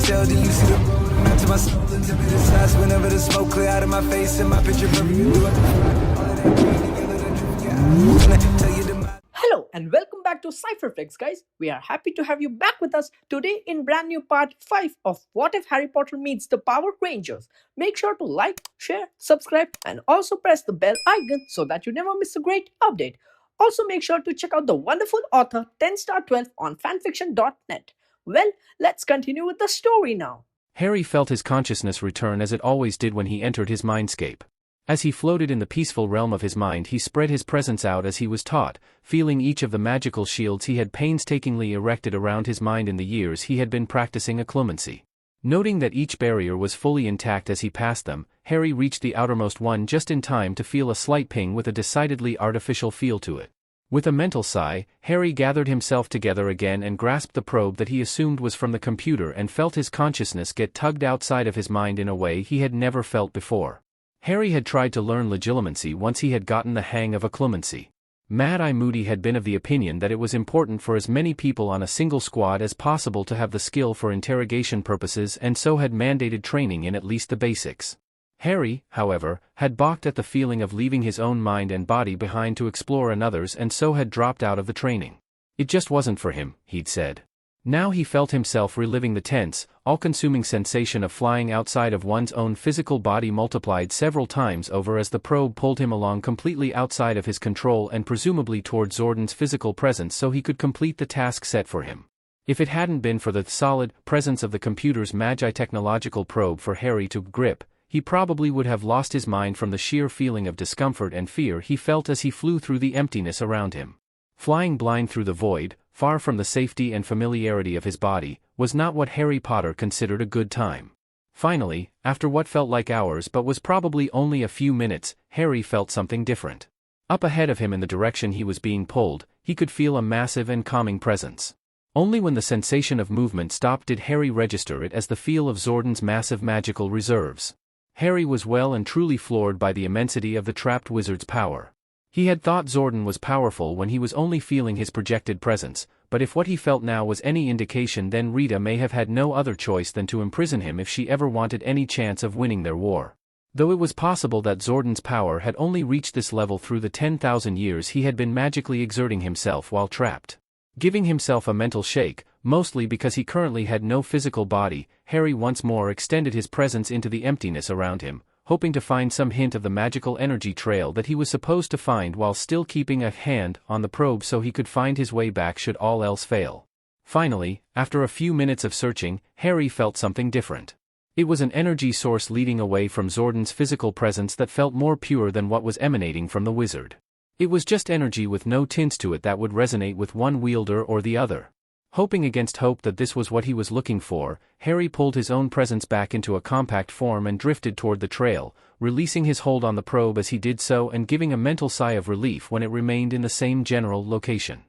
tell, do you see the road? I'm out to my soul into the size. Whenever the smoke clear out of my face and my picture perfect, you do it. All of that green together, the truth, yeah. When I tell you the Hello and welcome back to Cypherfics, guys. We are happy to have you back with us today in brand new part 5 of What If Harry Potter Meets the Power Rangers. Make sure to like, share, subscribe and also press the bell icon so that you never miss a great update. Also make sure to check out the wonderful author 10star12 on FANFICTIONnet. Well, let's continue with the story now. Harry felt his consciousness return as it always did when he entered his mindscape. As he floated in the peaceful realm of his mind, he spread his presence out as he was taught, feeling each of the magical shields he had painstakingly erected around his mind in the years he had been practicing occlumency. Noting that each barrier was fully intact as he passed them, Harry reached the outermost one just in time to feel a slight ping with a decidedly artificial feel to it. With a mental sigh, Harry gathered himself together again and grasped the probe that he assumed was from the computer and felt his consciousness get tugged outside of his mind in a way he had never felt before. Harry had tried to learn legilimency once he had gotten the hang of occlumency. Mad-Eye Moody had been of the opinion that it was important for as many people on a single squad as possible to have the skill for interrogation purposes and so had mandated training in at least the basics. Harry, however, had balked at the feeling of leaving his own mind and body behind to explore another's and so had dropped out of the training. It just wasn't for him, he'd said. Now he felt himself reliving the tense, all-consuming sensation of flying outside of one's own physical body multiplied several times over as the probe pulled him along completely outside of his control and presumably toward Zordon's physical presence so he could complete the task set for him. If it hadn't been for the solid presence of the computer's Magi technological probe for Harry to grip, he probably would have lost his mind from the sheer feeling of discomfort and fear he felt as he flew through the emptiness around him. Flying blind through the void, far from the safety and familiarity of his body, was not what Harry Potter considered a good time. Finally, after what felt like hours but was probably only a few minutes, Harry felt something different. Up ahead of him in the direction he was being pulled, he could feel a massive and calming presence. Only when the sensation of movement stopped did Harry register it as the feel of Zordon's massive magical reserves. Harry was well and truly floored by the immensity of the trapped wizard's power. He had thought Zordon was powerful when he was only feeling his projected presence, but if what he felt now was any indication, then Rita may have had no other choice than to imprison him if she ever wanted any chance of winning their war. Though it was possible that Zordon's power had only reached this level through the 10,000 years he had been magically exerting himself while trapped. Giving himself a mental shake, mostly because he currently had no physical body, Harry once more extended his presence into the emptiness around him, hoping to find some hint of the magical energy trail that he was supposed to find while still keeping a hand on the probe so he could find his way back should all else fail. Finally, after a few minutes of searching, Harry felt something different. It was an energy source leading away from Zordon's physical presence that felt more pure than what was emanating from the wizard. It was just energy with no tints to it that would resonate with one wielder or the other. Hoping against hope that this was what he was looking for, Harry pulled his own presence back into a compact form and drifted toward the trail, releasing his hold on the probe as he did so and giving a mental sigh of relief when it remained in the same general location.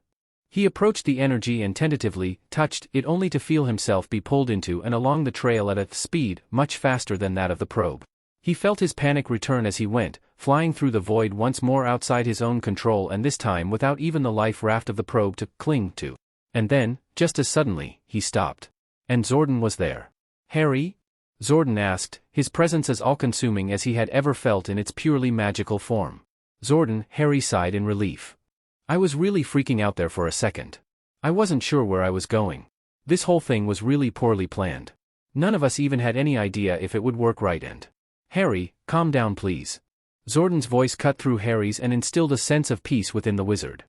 He approached the energy and tentatively touched it only to feel himself be pulled into and along the trail at a speed much faster than that of the probe. He felt his panic return as he went, flying through the void once more outside his own control and this time without even the life raft of the probe to cling to. And then, just as suddenly, he stopped. And Zordon was there. "Harry?" Zordon asked, his presence as all-consuming as he had ever felt in its purely magical form. "Zordon," Harry sighed in relief. "I was really freaking out there for a second. I wasn't sure where I was going. This whole thing was really poorly planned. None of us even had any idea if it would work right and—" "Harry, calm down please." Zordon's voice cut through Harry's and instilled a sense of peace within the wizard.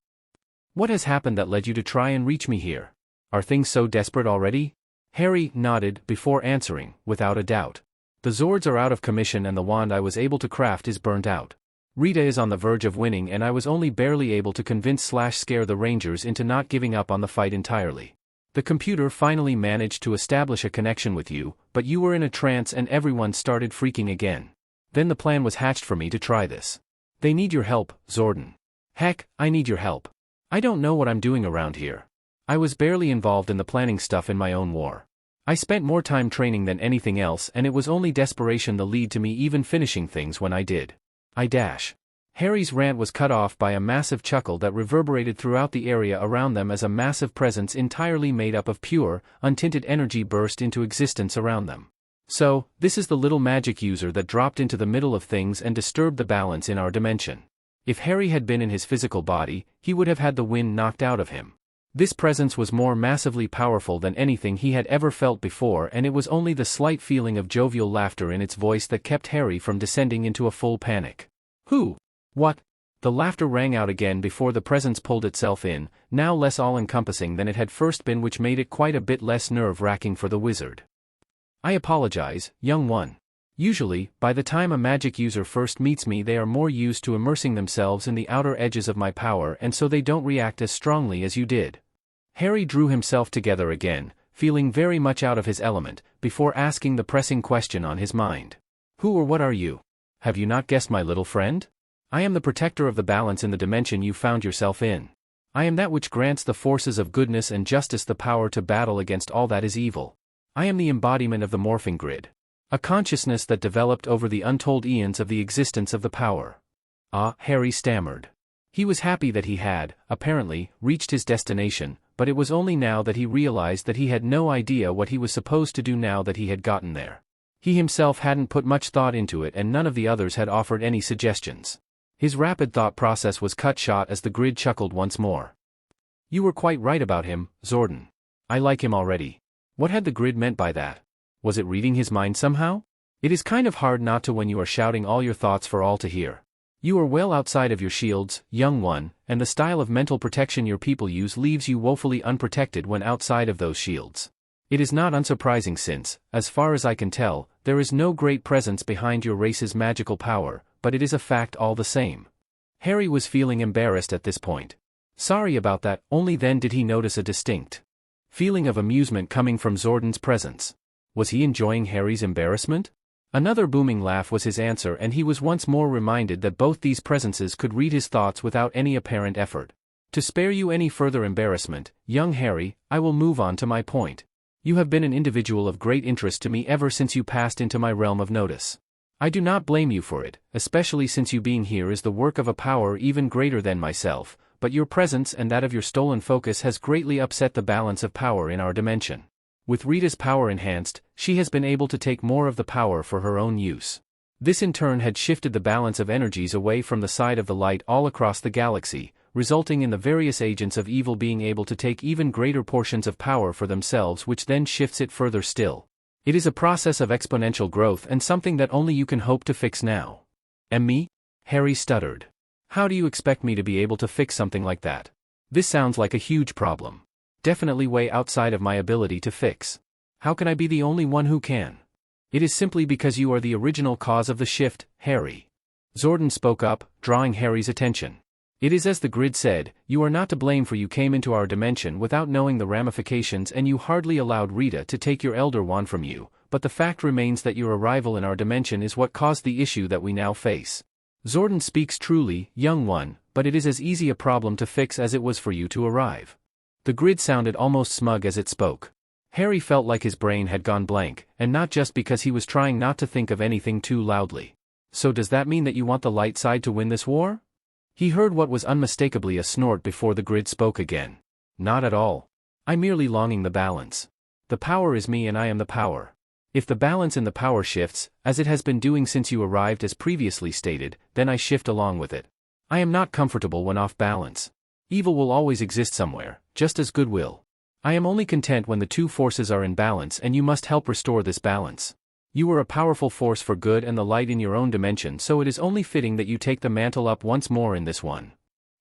"What has happened that led you to try and reach me here? Are things so desperate already?" Harry nodded before answering, without a doubt. "The Zords are out of commission and the wand I was able to craft is burnt out. Rita is on the verge of winning and I was only barely able to convince/scare the Rangers into not giving up on the fight entirely. The computer finally managed to establish a connection with you, but you were in a trance and everyone started freaking again. Then the plan was hatched for me to try this. They need your help, Zordon. Heck, I need your help. I don't know what I'm doing around here. I was barely involved in the planning stuff in my own war. I spent more time training than anything else and it was only desperation that led to me even finishing things when I did. Harry's rant was cut off by a massive chuckle that reverberated throughout the area around them as a massive presence entirely made up of pure, untinted energy burst into existence around them. So, this is the little magic user that dropped into the middle of things and disturbed the balance in our dimension. If Harry had been in his physical body, he would have had the wind knocked out of him. This presence was more massively powerful than anything he had ever felt before, and it was only the slight feeling of jovial laughter in its voice that kept Harry from descending into a full panic. Who? What? The laughter rang out again before the presence pulled itself in, now less all-encompassing than it had first been, which made it quite a bit less nerve-wracking for the wizard. I apologize, young one. Usually, by the time a magic user first meets me, they are more used to immersing themselves in the outer edges of my power, and so they don't react as strongly as you did. Harry drew himself together again, feeling very much out of his element, before asking the pressing question on his mind. Who or what are you? Have you not guessed, my little friend? I am the protector of the balance in the dimension you found yourself in. I am that which grants the forces of goodness and justice the power to battle against all that is evil. I am the embodiment of the morphing grid. A consciousness that developed over the untold eons of the existence of the power. Ah, Harry stammered. He was happy that he had, apparently, reached his destination, but it was only now that he realized that he had no idea what he was supposed to do now that he had gotten there. He himself hadn't put much thought into it, and none of the others had offered any suggestions. His rapid thought process was cut short as the grid chuckled once more. You were quite right about him, Zordon. I like him already. What had the grid meant by that? Was it reading his mind somehow? It is kind of hard not to when you are shouting all your thoughts for all to hear. You are well outside of your shields, young one, and the style of mental protection your people use leaves you woefully unprotected when outside of those shields. It is not unsurprising since, as far as I can tell, there is no great presence behind your race's magical power, but it is a fact all the same. Harry was feeling embarrassed at this point. Sorry about that. Only then did he notice a distinct feeling of amusement coming from Zordon's presence. Was he enjoying Harry's embarrassment? Another booming laugh was his answer, and he was once more reminded that both these presences could read his thoughts without any apparent effort. To spare you any further embarrassment, young Harry, I will move on to my point. You have been an individual of great interest to me ever since you passed into my realm of notice. I do not blame you for it, especially since you being here is the work of a power even greater than myself, but your presence and that of your stolen focus has greatly upset the balance of power in our dimension. With Rita's power enhanced, she has been able to take more of the power for her own use. This in turn had shifted the balance of energies away from the side of the light all across the galaxy, resulting in the various agents of evil being able to take even greater portions of power for themselves, which then shifts it further still. It is a process of exponential growth and something that only you can hope to fix now. And me? Harry stuttered. How do you expect me to be able to fix something like that? This sounds like a huge problem. Definitely way outside of my ability to fix. How can I be the only one who can? It is simply because you are the original cause of the shift, Harry. Zordon spoke up, drawing Harry's attention. It is as the grid said, you are not to blame, for you came into our dimension without knowing the ramifications, and you hardly allowed Rita to take your elder wand from you, but the fact remains that your arrival in our dimension is what caused the issue that we now face. Zordon speaks truly, young one, but it is as easy a problem to fix as it was for you to arrive. The grid sounded almost smug as it spoke. Harry felt like his brain had gone blank, and not just because he was trying not to think of anything too loudly. So does that mean that you want the light side to win this war? He heard what was unmistakably a snort before the grid spoke again. Not at all. I'm merely longing the balance. The power is me and I am the power. If the balance in the power shifts, as it has been doing since you arrived as previously stated, then I shift along with it. I am not comfortable when off balance. Evil will always exist somewhere, just as good will. I am only content when the two forces are in balance, and you must help restore this balance. You are a powerful force for good and the light in your own dimension, so it is only fitting that you take the mantle up once more in this one.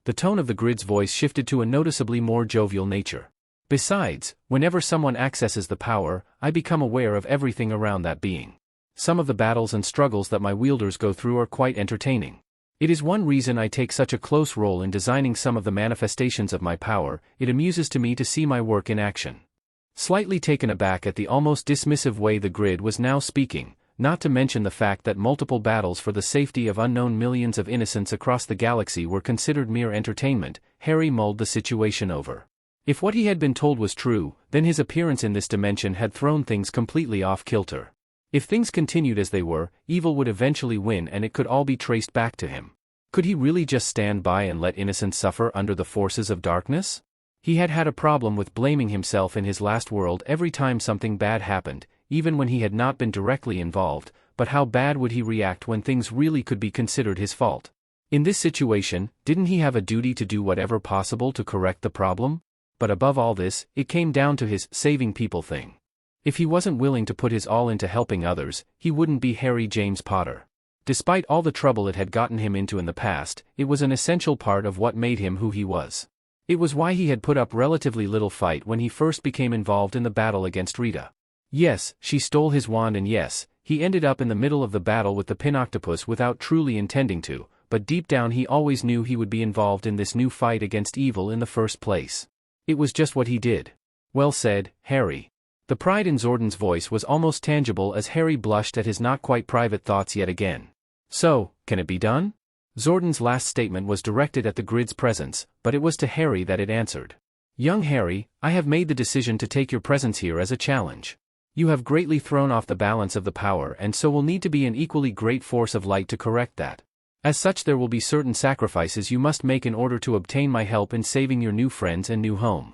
The tone of the grid's voice shifted to a noticeably more jovial nature. Besides, whenever someone accesses the power, I become aware of everything around that being. Some of the battles and struggles that my wielders go through are quite entertaining. It is one reason I take such a close role in designing some of the manifestations of my power. It amuses to me to see my work in action. Slightly taken aback at the almost dismissive way the grid was now speaking, not to mention the fact that multiple battles for the safety of unknown millions of innocents across the galaxy were considered mere entertainment, Harry mulled the situation over. If what he had been told was true, then his appearance in this dimension had thrown things completely off kilter. If things continued as they were, evil would eventually win and it could all be traced back to him. Could he really just stand by and let innocents suffer under the forces of darkness? He had had a problem with blaming himself in his last world every time something bad happened, even when he had not been directly involved, but how bad would he react when things really could be considered his fault? In this situation, didn't he have a duty to do whatever possible to correct the problem? But above all this, it came down to his saving people thing. If he wasn't willing to put his all into helping others, he wouldn't be Harry James Potter. Despite all the trouble it had gotten him into in the past, it was an essential part of what made him who he was. It was why he had put up relatively little fight when he first became involved in the battle against Rita. Yes, she stole his wand, and yes, he ended up in the middle of the battle with the Pinoctopus without truly intending to, but deep down he always knew he would be involved in this new fight against evil in the first place. It was just what he did. Well said, Harry. The pride in Zordon's voice was almost tangible as Harry blushed at his not quite private thoughts yet again. So, can it be done? Zordon's last statement was directed at the grid's presence, but it was to Harry that it answered. Young Harry, I have made the decision to take your presence here as a challenge. You have greatly thrown off the balance of the power, and so will need to be an equally great force of light to correct that. As such, there will be certain sacrifices you must make in order to obtain my help in saving your new friends and new home.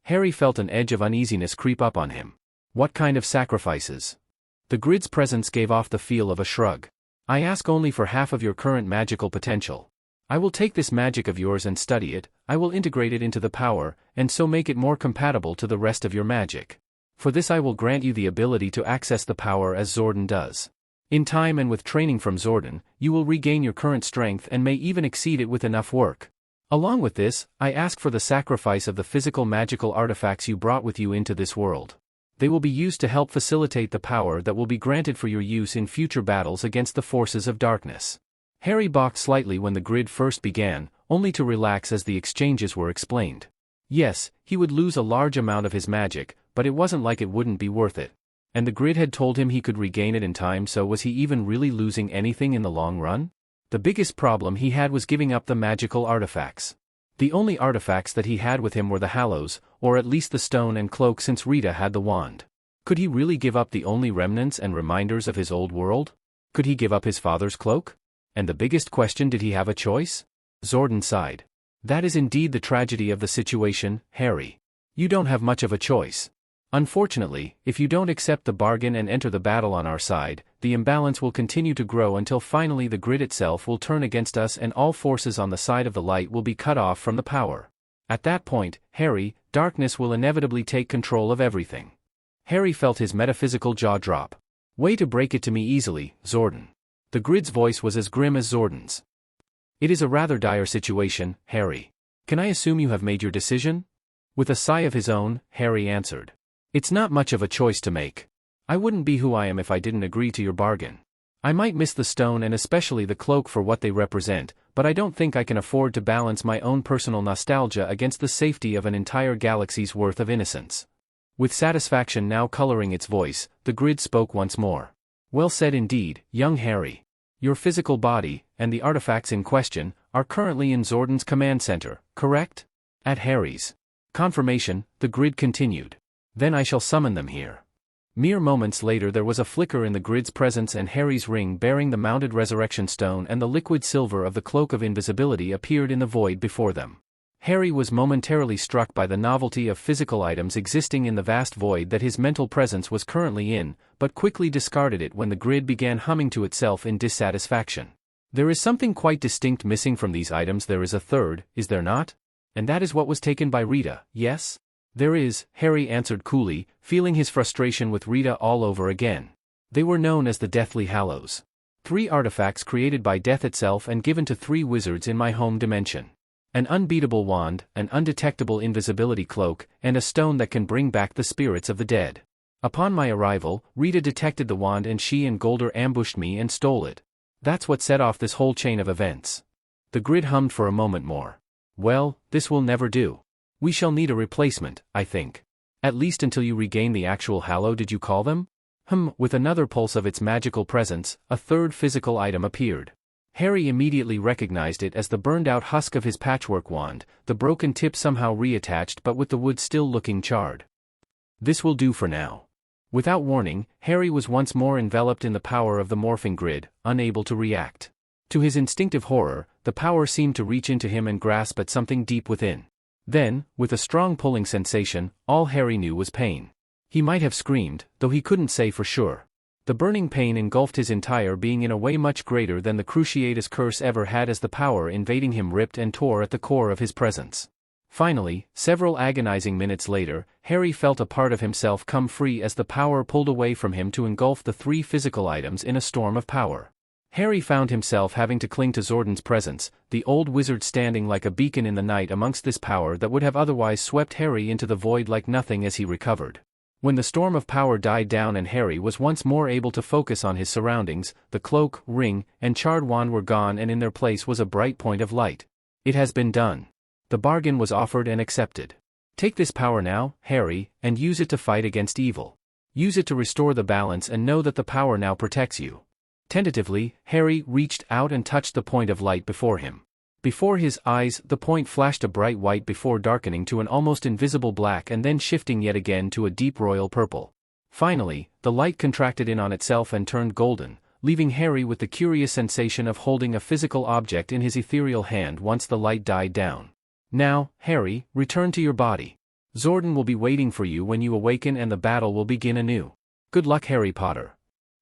Harry felt an edge of uneasiness creep up on him. What kind of sacrifices? The grid's presence gave off the feel of a shrug. I ask only for half of your current magical potential. I will take this magic of yours and study it, I will integrate it into the power, and so make it more compatible to the rest of your magic. For this I will grant you the ability to access the power as Zordon does. In time and with training from Zordon, you will regain your current strength and may even exceed it with enough work. Along with this, I ask for the sacrifice of the physical magical artifacts you brought with you into this world. They will be used to help facilitate the power that will be granted for your use in future battles against the forces of darkness. Harry balked slightly when the grid first began, only to relax as the exchanges were explained. Yes, he would lose a large amount of his magic, but it wasn't like it wouldn't be worth it. And the grid had told him he could regain it in time, so was he even really losing anything in the long run? The biggest problem he had was giving up the magical artifacts. The only artifacts that he had with him were the Hallows, or at least the stone and cloak, since Rita had the wand. Could he really give up the only remnants and reminders of his old world? Could he give up his father's cloak? And the biggest question, did he have a choice? Zordon sighed. That is indeed the tragedy of the situation, Harry. You don't have much of a choice. Unfortunately, if you don't accept the bargain and enter the battle on our side, the imbalance will continue to grow until finally the grid itself will turn against us and all forces on the side of the light will be cut off from the power. At that point, Harry, darkness will inevitably take control of everything. Harry felt his metaphysical jaw drop. Way to break it to me easily, Zordon. The grid's voice was as grim as Zordon's. It is a rather dire situation, Harry. Can I assume you have made your decision? With a sigh of his own, Harry answered. It's not much of a choice to make. I wouldn't be who I am if I didn't agree to your bargain. I might miss the stone and especially the cloak for what they represent, but I don't think I can afford to balance my own personal nostalgia against the safety of an entire galaxy's worth of innocence. With satisfaction now coloring its voice, the grid spoke once more. Well said indeed, young Harry. Your physical body, and the artifacts in question, are currently in Zordon's command center, correct? At Harry's confirmation, the grid continued. Then I shall summon them here. Mere moments later there was a flicker in the grid's presence and Harry's ring bearing the mounted resurrection stone and the liquid silver of the cloak of invisibility appeared in the void before them. Harry was momentarily struck by the novelty of physical items existing in the vast void that his mental presence was currently in, but quickly discarded it when the grid began humming to itself in dissatisfaction. There is something quite distinct missing from these items. There is a third, is there not? And that is what was taken by Rita, yes? There is, Harry answered coolly, feeling his frustration with Rita all over again. They were known as the Deathly Hallows. 3 artifacts created by death itself and given to 3 wizards in my home dimension. An unbeatable wand, an undetectable invisibility cloak, and a stone that can bring back the spirits of the dead. Upon my arrival, Rita detected the wand and she and Golder ambushed me and stole it. That's what set off this whole chain of events. The grid hummed for a moment more. Well, this will never do. We shall need a replacement, I think. At least until you regain the actual Hallow, did you call them? With another pulse of its magical presence, a third physical item appeared. Harry immediately recognized it as the burned-out husk of his patchwork wand, the broken tip somehow reattached but with the wood still looking charred. This will do for now. Without warning, Harry was once more enveloped in the power of the morphing grid, unable to react. To his instinctive horror, the power seemed to reach into him and grasp at something deep within. Then, with a strong pulling sensation, all Harry knew was pain. He might have screamed, though he couldn't say for sure. The burning pain engulfed his entire being in a way much greater than the cruciatus curse ever had as the power invading him ripped and tore at the core of his presence. Finally, several agonizing minutes later, Harry felt a part of himself come free as the power pulled away from him to engulf the 3 physical items in a storm of power. Harry found himself having to cling to Zordon's presence, the old wizard standing like a beacon in the night amongst this power that would have otherwise swept Harry into the void like nothing as he recovered. When the storm of power died down and Harry was once more able to focus on his surroundings, the cloak, ring, and charred wand were gone and in their place was a bright point of light. It has been done. The bargain was offered and accepted. Take this power now, Harry, and use it to fight against evil. Use it to restore the balance and know that the power now protects you. Tentatively, Harry reached out and touched the point of light before him. Before his eyes, the point flashed a bright white before darkening to an almost invisible black and then shifting yet again to a deep royal purple. Finally, the light contracted in on itself and turned golden, leaving Harry with the curious sensation of holding a physical object in his ethereal hand once the light died down. Now, Harry, return to your body. Zordon will be waiting for you when you awaken and the battle will begin anew. Good luck, Harry Potter.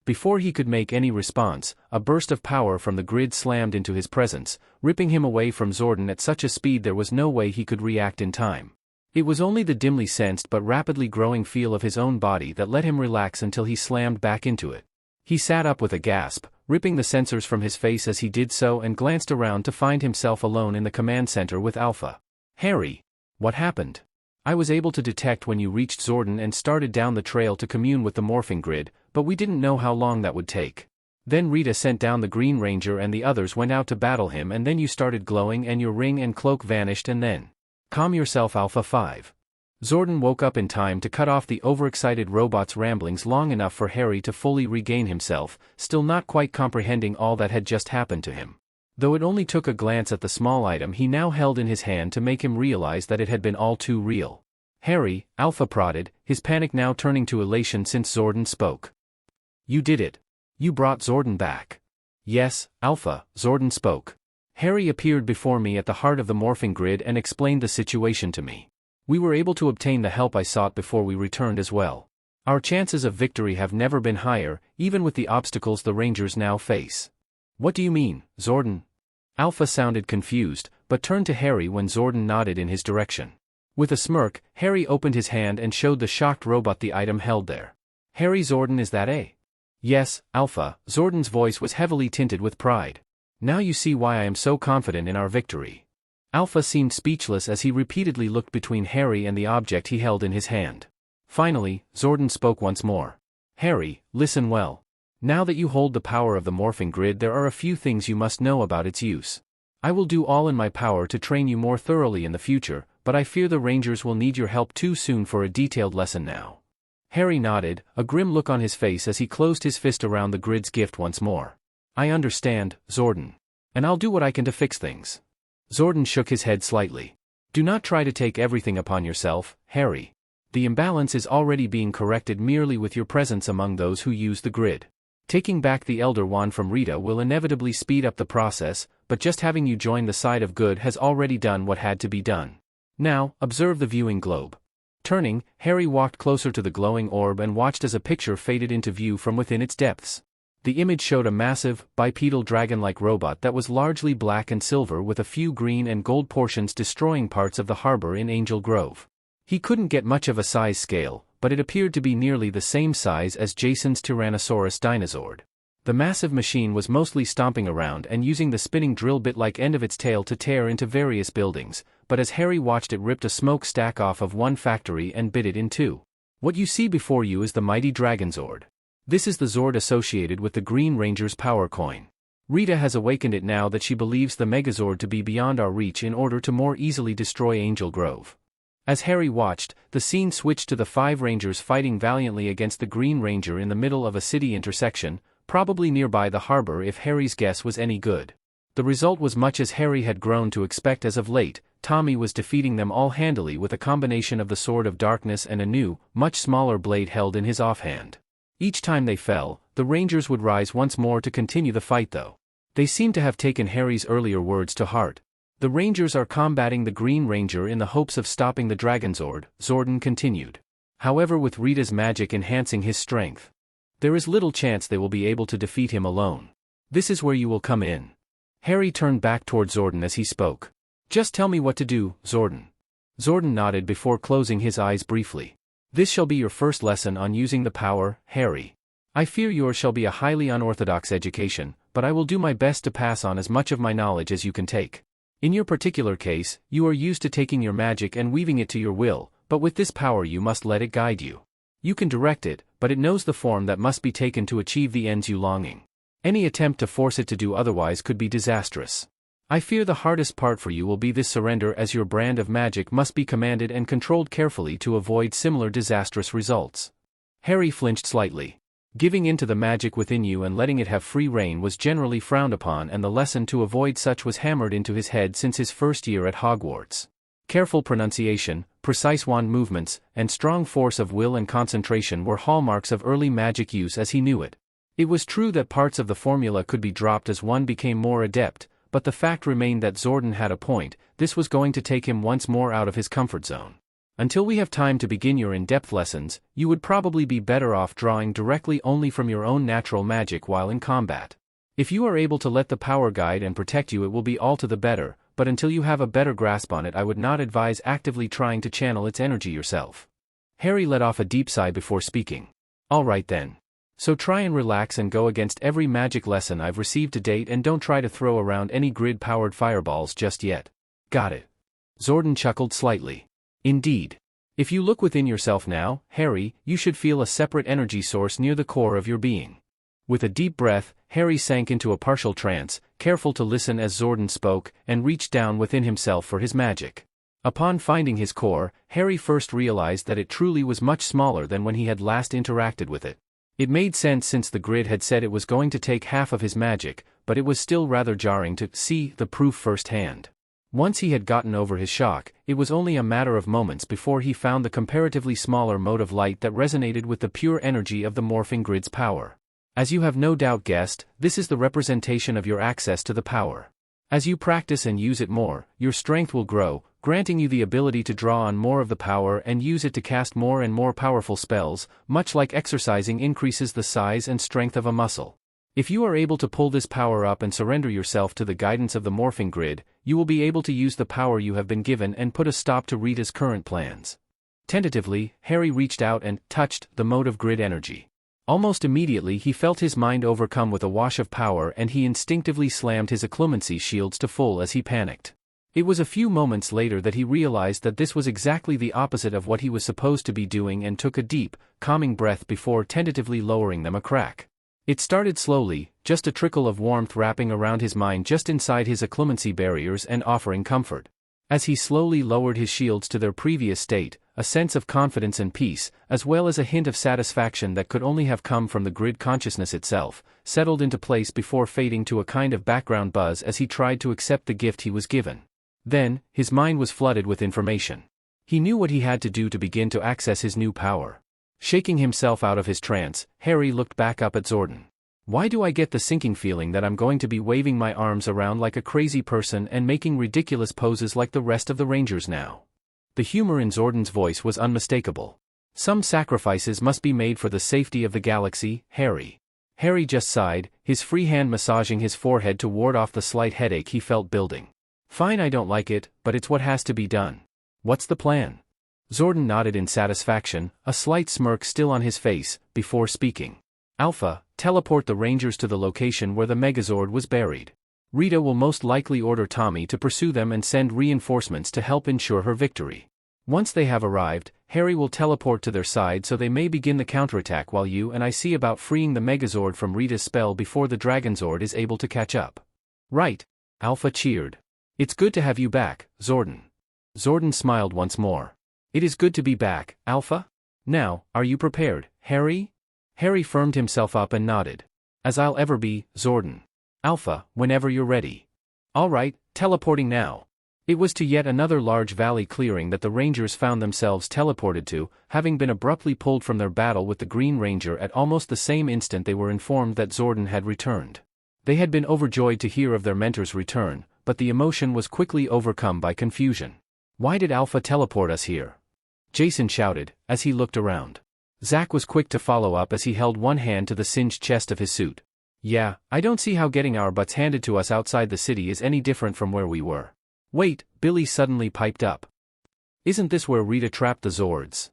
Before he could make any response, a burst of power from the grid slammed into his presence, ripping him away from Zordon at such a speed there was no way he could react in time. It was only the dimly sensed but rapidly growing feel of his own body that let him relax until he slammed back into it. He sat up with a gasp, ripping the sensors from his face as he did so and glanced around to find himself alone in the command center with Alpha. Harry! What happened? I was able to detect when you reached Zordon and started down the trail to commune with the morphing grid, but we didn't know how long that would take. Then Rita sent down the Green Ranger and the others went out to battle him and then you started glowing and your ring and cloak vanished and then. Calm yourself, Alpha 5. Zordon woke up in time to cut off the overexcited robot's ramblings long enough for Harry to fully regain himself, still not quite comprehending all that had just happened to him. Though it only took a glance at the small item he now held in his hand to make him realize that it had been all too real. Harry, Alpha prodded, his panic now turning to elation since Zordon spoke. You did it. You brought Zordon back. Yes, Alpha, Zordon spoke. Harry appeared before me at the heart of the morphing grid and explained the situation to me. We were able to obtain the help I sought before we returned as well. Our chances of victory have never been higher, even with the obstacles the Rangers now face. What do you mean, Zordon? Alpha sounded confused, but turned to Harry when Zordon nodded in his direction. With a smirk, Harry opened his hand and showed the shocked robot the item held there. Harry, Zordon, is that a? Yes, Alpha. Zordon's voice was heavily tinted with pride. Now you see why I am so confident in our victory. Alpha seemed speechless as he repeatedly looked between Harry and the object he held in his hand. Finally, Zordon spoke once more. Harry, listen well. Now that you hold the power of the morphing grid, there are a few things you must know about its use. I will do all in my power to train you more thoroughly in the future, but I fear the Rangers will need your help too soon for a detailed lesson now. Harry nodded, a grim look on his face as he closed his fist around the grid's gift once more. I understand, Zordon. And I'll do what I can to fix things. Zordon shook his head slightly. Do not try to take everything upon yourself, Harry. The imbalance is already being corrected merely with your presence among those who use the grid. Taking back the Elder Wand from Rita will inevitably speed up the process, but just having you join the side of good has already done what had to be done. Now, observe the viewing globe. Turning, Harry walked closer to the glowing orb and watched as a picture faded into view from within its depths. The image showed a massive, bipedal dragon-like robot that was largely black and silver with a few green and gold portions destroying parts of the harbor in Angel Grove. He couldn't get much of a size scale, but it appeared to be nearly the same size as Jason's Tyrannosaurus Dinozord. The massive machine was mostly stomping around and using the spinning drill bit-like end of its tail to tear into various buildings, but as Harry watched it ripped a smokestack off of one factory and bit it in two. What you see before you is the mighty Dragonzord. This is the Zord associated with the Green Ranger's power coin. Rita has awakened it now that she believes the megazord to be beyond our reach in order to more easily destroy Angel Grove. As Harry watched, the scene switched to the 5 Rangers fighting valiantly against the Green Ranger in the middle of a city intersection, probably nearby the harbor if Harry's guess was any good. The result was much as Harry had grown to expect as of late. Tommy was defeating them all handily with a combination of the Sword of Darkness and a new, much smaller blade held in his offhand. Each time they fell, the Rangers would rise once more to continue the fight though. They seem to have taken Harry's earlier words to heart. The Rangers are combating the Green Ranger in the hopes of stopping the Dragonzord, Zordon continued. However, with Rita's magic enhancing his strength, there is little chance they will be able to defeat him alone. This is where you will come in. Harry turned back toward Zordon as he spoke. Just tell me what to do, Zordon. Zordon nodded before closing his eyes briefly. This shall be your first lesson on using the power, Harry. I fear yours shall be a highly unorthodox education, but I will do my best to pass on as much of my knowledge as you can take. In your particular case, you are used to taking your magic and weaving it to your will, but with this power you must let it guide you. You can direct it, but it knows the form that must be taken to achieve the ends you longing. Any attempt to force it to do otherwise could be disastrous. I fear the hardest part for you will be this surrender, as your brand of magic must be commanded and controlled carefully to avoid similar disastrous results. Harry flinched slightly. Giving in to the magic within you and letting it have free rein was generally frowned upon, and the lesson to avoid such was hammered into his head since his first year at Hogwarts. Careful pronunciation, precise wand movements, and strong force of will and concentration were hallmarks of early magic use as he knew it. It was true that parts of the formula could be dropped as one became more adept, but the fact remained that Zordon had a point. This was going to take him once more out of his comfort zone. Until we have time to begin your in-depth lessons, you would probably be better off drawing directly only from your own natural magic while in combat. If you are able to let the power guide and protect you, it will be all to the better, but until you have a better grasp on it, I would not advise actively trying to channel its energy yourself. Harry let off a deep sigh before speaking. All right then. So try and relax and go against every magic lesson I've received to date, and don't try to throw around any grid-powered fireballs just yet. Got it. Zordon chuckled slightly. Indeed. If you look within yourself now, Harry, you should feel a separate energy source near the core of your being. With a deep breath, Harry sank into a partial trance, careful to listen as Zordon spoke, and reached down within himself for his magic. Upon finding his core, Harry first realized that it truly was much smaller than when he had last interacted with it. It made sense since the grid had said it was going to take half of his magic, but it was still rather jarring to see the proof firsthand. Once he had gotten over his shock, it was only a matter of moments before he found the comparatively smaller mode of light that resonated with the pure energy of the morphing grid's power. As you have no doubt guessed, this is the representation of your access to the power. As you practice and use it more, your strength will grow, granting you the ability to draw on more of the power and use it to cast more and more powerful spells, much like exercising increases the size and strength of a muscle. If you are able to pull this power up and surrender yourself to the guidance of the morphing grid, you will be able to use the power you have been given and put a stop to Rita's current plans. Tentatively, Harry reached out and touched the mode of grid energy. Almost immediately he felt his mind overcome with a wash of power, and he instinctively slammed his occlumency shields to full as he panicked. It was a few moments later that he realized that this was exactly the opposite of what he was supposed to be doing, and took a deep, calming breath before tentatively lowering them a crack. It started slowly, just a trickle of warmth wrapping around his mind just inside his occlumency barriers and offering comfort. As he slowly lowered his shields to their previous state, a sense of confidence and peace, as well as a hint of satisfaction that could only have come from the grid consciousness itself, settled into place before fading to a kind of background buzz as he tried to accept the gift he was given. Then, his mind was flooded with information. He knew what he had to do to begin to access his new power. Shaking himself out of his trance, Harry looked back up at Zordon. Why do I get the sinking feeling that I'm going to be waving my arms around like a crazy person and making ridiculous poses like the rest of the Rangers now? The humor in Zordon's voice was unmistakable. Some sacrifices must be made for the safety of the galaxy, Harry. Harry just sighed, his free hand massaging his forehead to ward off the slight headache he felt building. Fine, I don't like it, but it's what has to be done. What's the plan? Zordon nodded in satisfaction, a slight smirk still on his face, before speaking. Alpha, teleport the Rangers to the location where the megazord was buried. Rita will most likely order Tommy to pursue them and send reinforcements to help ensure her victory. Once they have arrived, Harry will teleport to their side so they may begin the counterattack, while you and I see about freeing the megazord from Rita's spell before the Dragonzord is able to catch up. Right. Alpha cheered. It's good to have you back, Zordon. Zordon smiled once more. It is good to be back, Alpha. Now, are you prepared, Harry? Harry firmed himself up and nodded. As I'll ever be, Zordon. Alpha, whenever you're ready. All right, teleporting now. It was to yet another large valley clearing that the Rangers found themselves teleported to, having been abruptly pulled from their battle with the Green Ranger at almost the same instant they were informed that Zordon had returned. They had been overjoyed to hear of their mentor's return, but the emotion was quickly overcome by confusion. Why did Alpha teleport us here? Jason shouted, as he looked around. Zach was quick to follow up as he held one hand to the singed chest of his suit. Yeah, I don't see how getting our butts handed to us outside the city is any different from where we were. Wait, Billy suddenly piped up. Isn't this where Rita trapped the zords?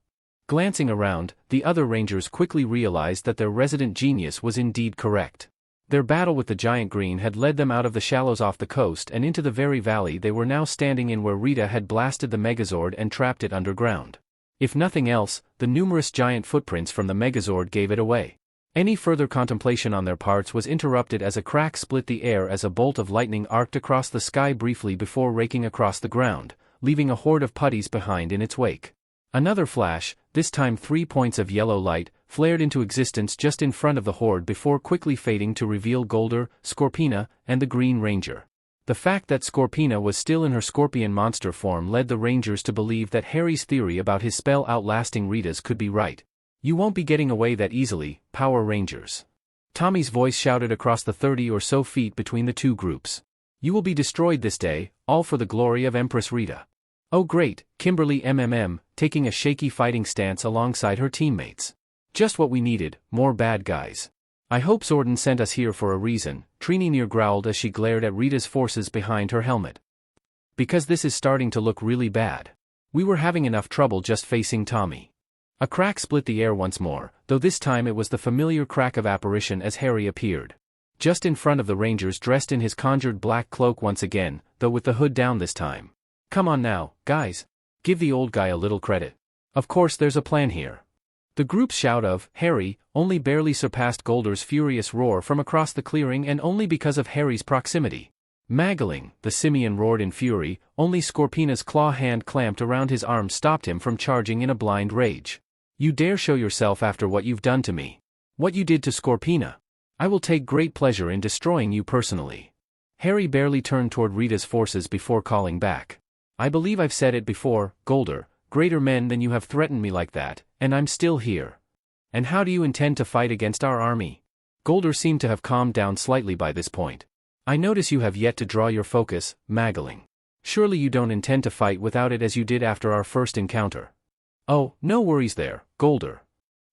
Glancing around, the other rangers quickly realized that their resident genius was indeed correct. Their battle with the giant green had led them out of the shallows off the coast and into the very valley they were now standing in where Rita had blasted the megazord and trapped it underground. If nothing else, the numerous giant footprints from the megazord gave it away. Any further contemplation on their parts was interrupted as a crack split the air as a bolt of lightning arced across the sky briefly before raking across the ground, leaving a horde of putties behind in its wake. Another flash, this time 3 points of yellow light, flared into existence just in front of the horde before quickly fading to reveal Golder, Scorpina, and the Green Ranger. The fact that Scorpina was still in her scorpion monster form led the Rangers to believe that Harry's theory about his spell outlasting Rita's could be right. You won't be getting away that easily, Power Rangers. Tommy's voice shouted across the 30 or so feet between the two groups. You will be destroyed this day, all for the glory of Empress Rita. Oh great, Kimberly taking a shaky fighting stance alongside her teammates. Just what we needed, more bad guys. I hope Zordon sent us here for a reason, Trini near growled as she glared at Rita's forces behind her helmet. Because this is starting to look really bad. We were having enough trouble just facing Tommy. A crack split the air once more, though this time it was the familiar crack of apparition as Harry appeared. Just in front of the Rangers dressed in his conjured black cloak once again, though with the hood down this time. Come on now, guys. Give the old guy a little credit. Of course there's a plan here. The group's shout of, Harry, only barely surpassed Golder's furious roar from across the clearing and only because of Harry's proximity. Maggling, the simian roared in fury, only Scorpina's claw hand clamped around his arm stopped him from charging in a blind rage. You dare show yourself after what you've done to me. What you did to Scorpina. I will take great pleasure in destroying you personally. Harry barely turned toward Rita's forces before calling back. I believe I've said it before, Golder, greater men than you have threatened me like that, and I'm still here. And how do you intend to fight against our army? Golder seemed to have calmed down slightly by this point. I notice you have yet to draw your focus, Maggling. Surely you don't intend to fight without it as you did after our first encounter. Oh, no worries there, Golder.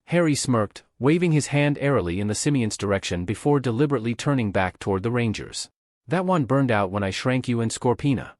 Harry smirked, waving his hand airily in the simian's direction before deliberately turning back toward the Rangers. That one burned out when I shrank you and Scorpina.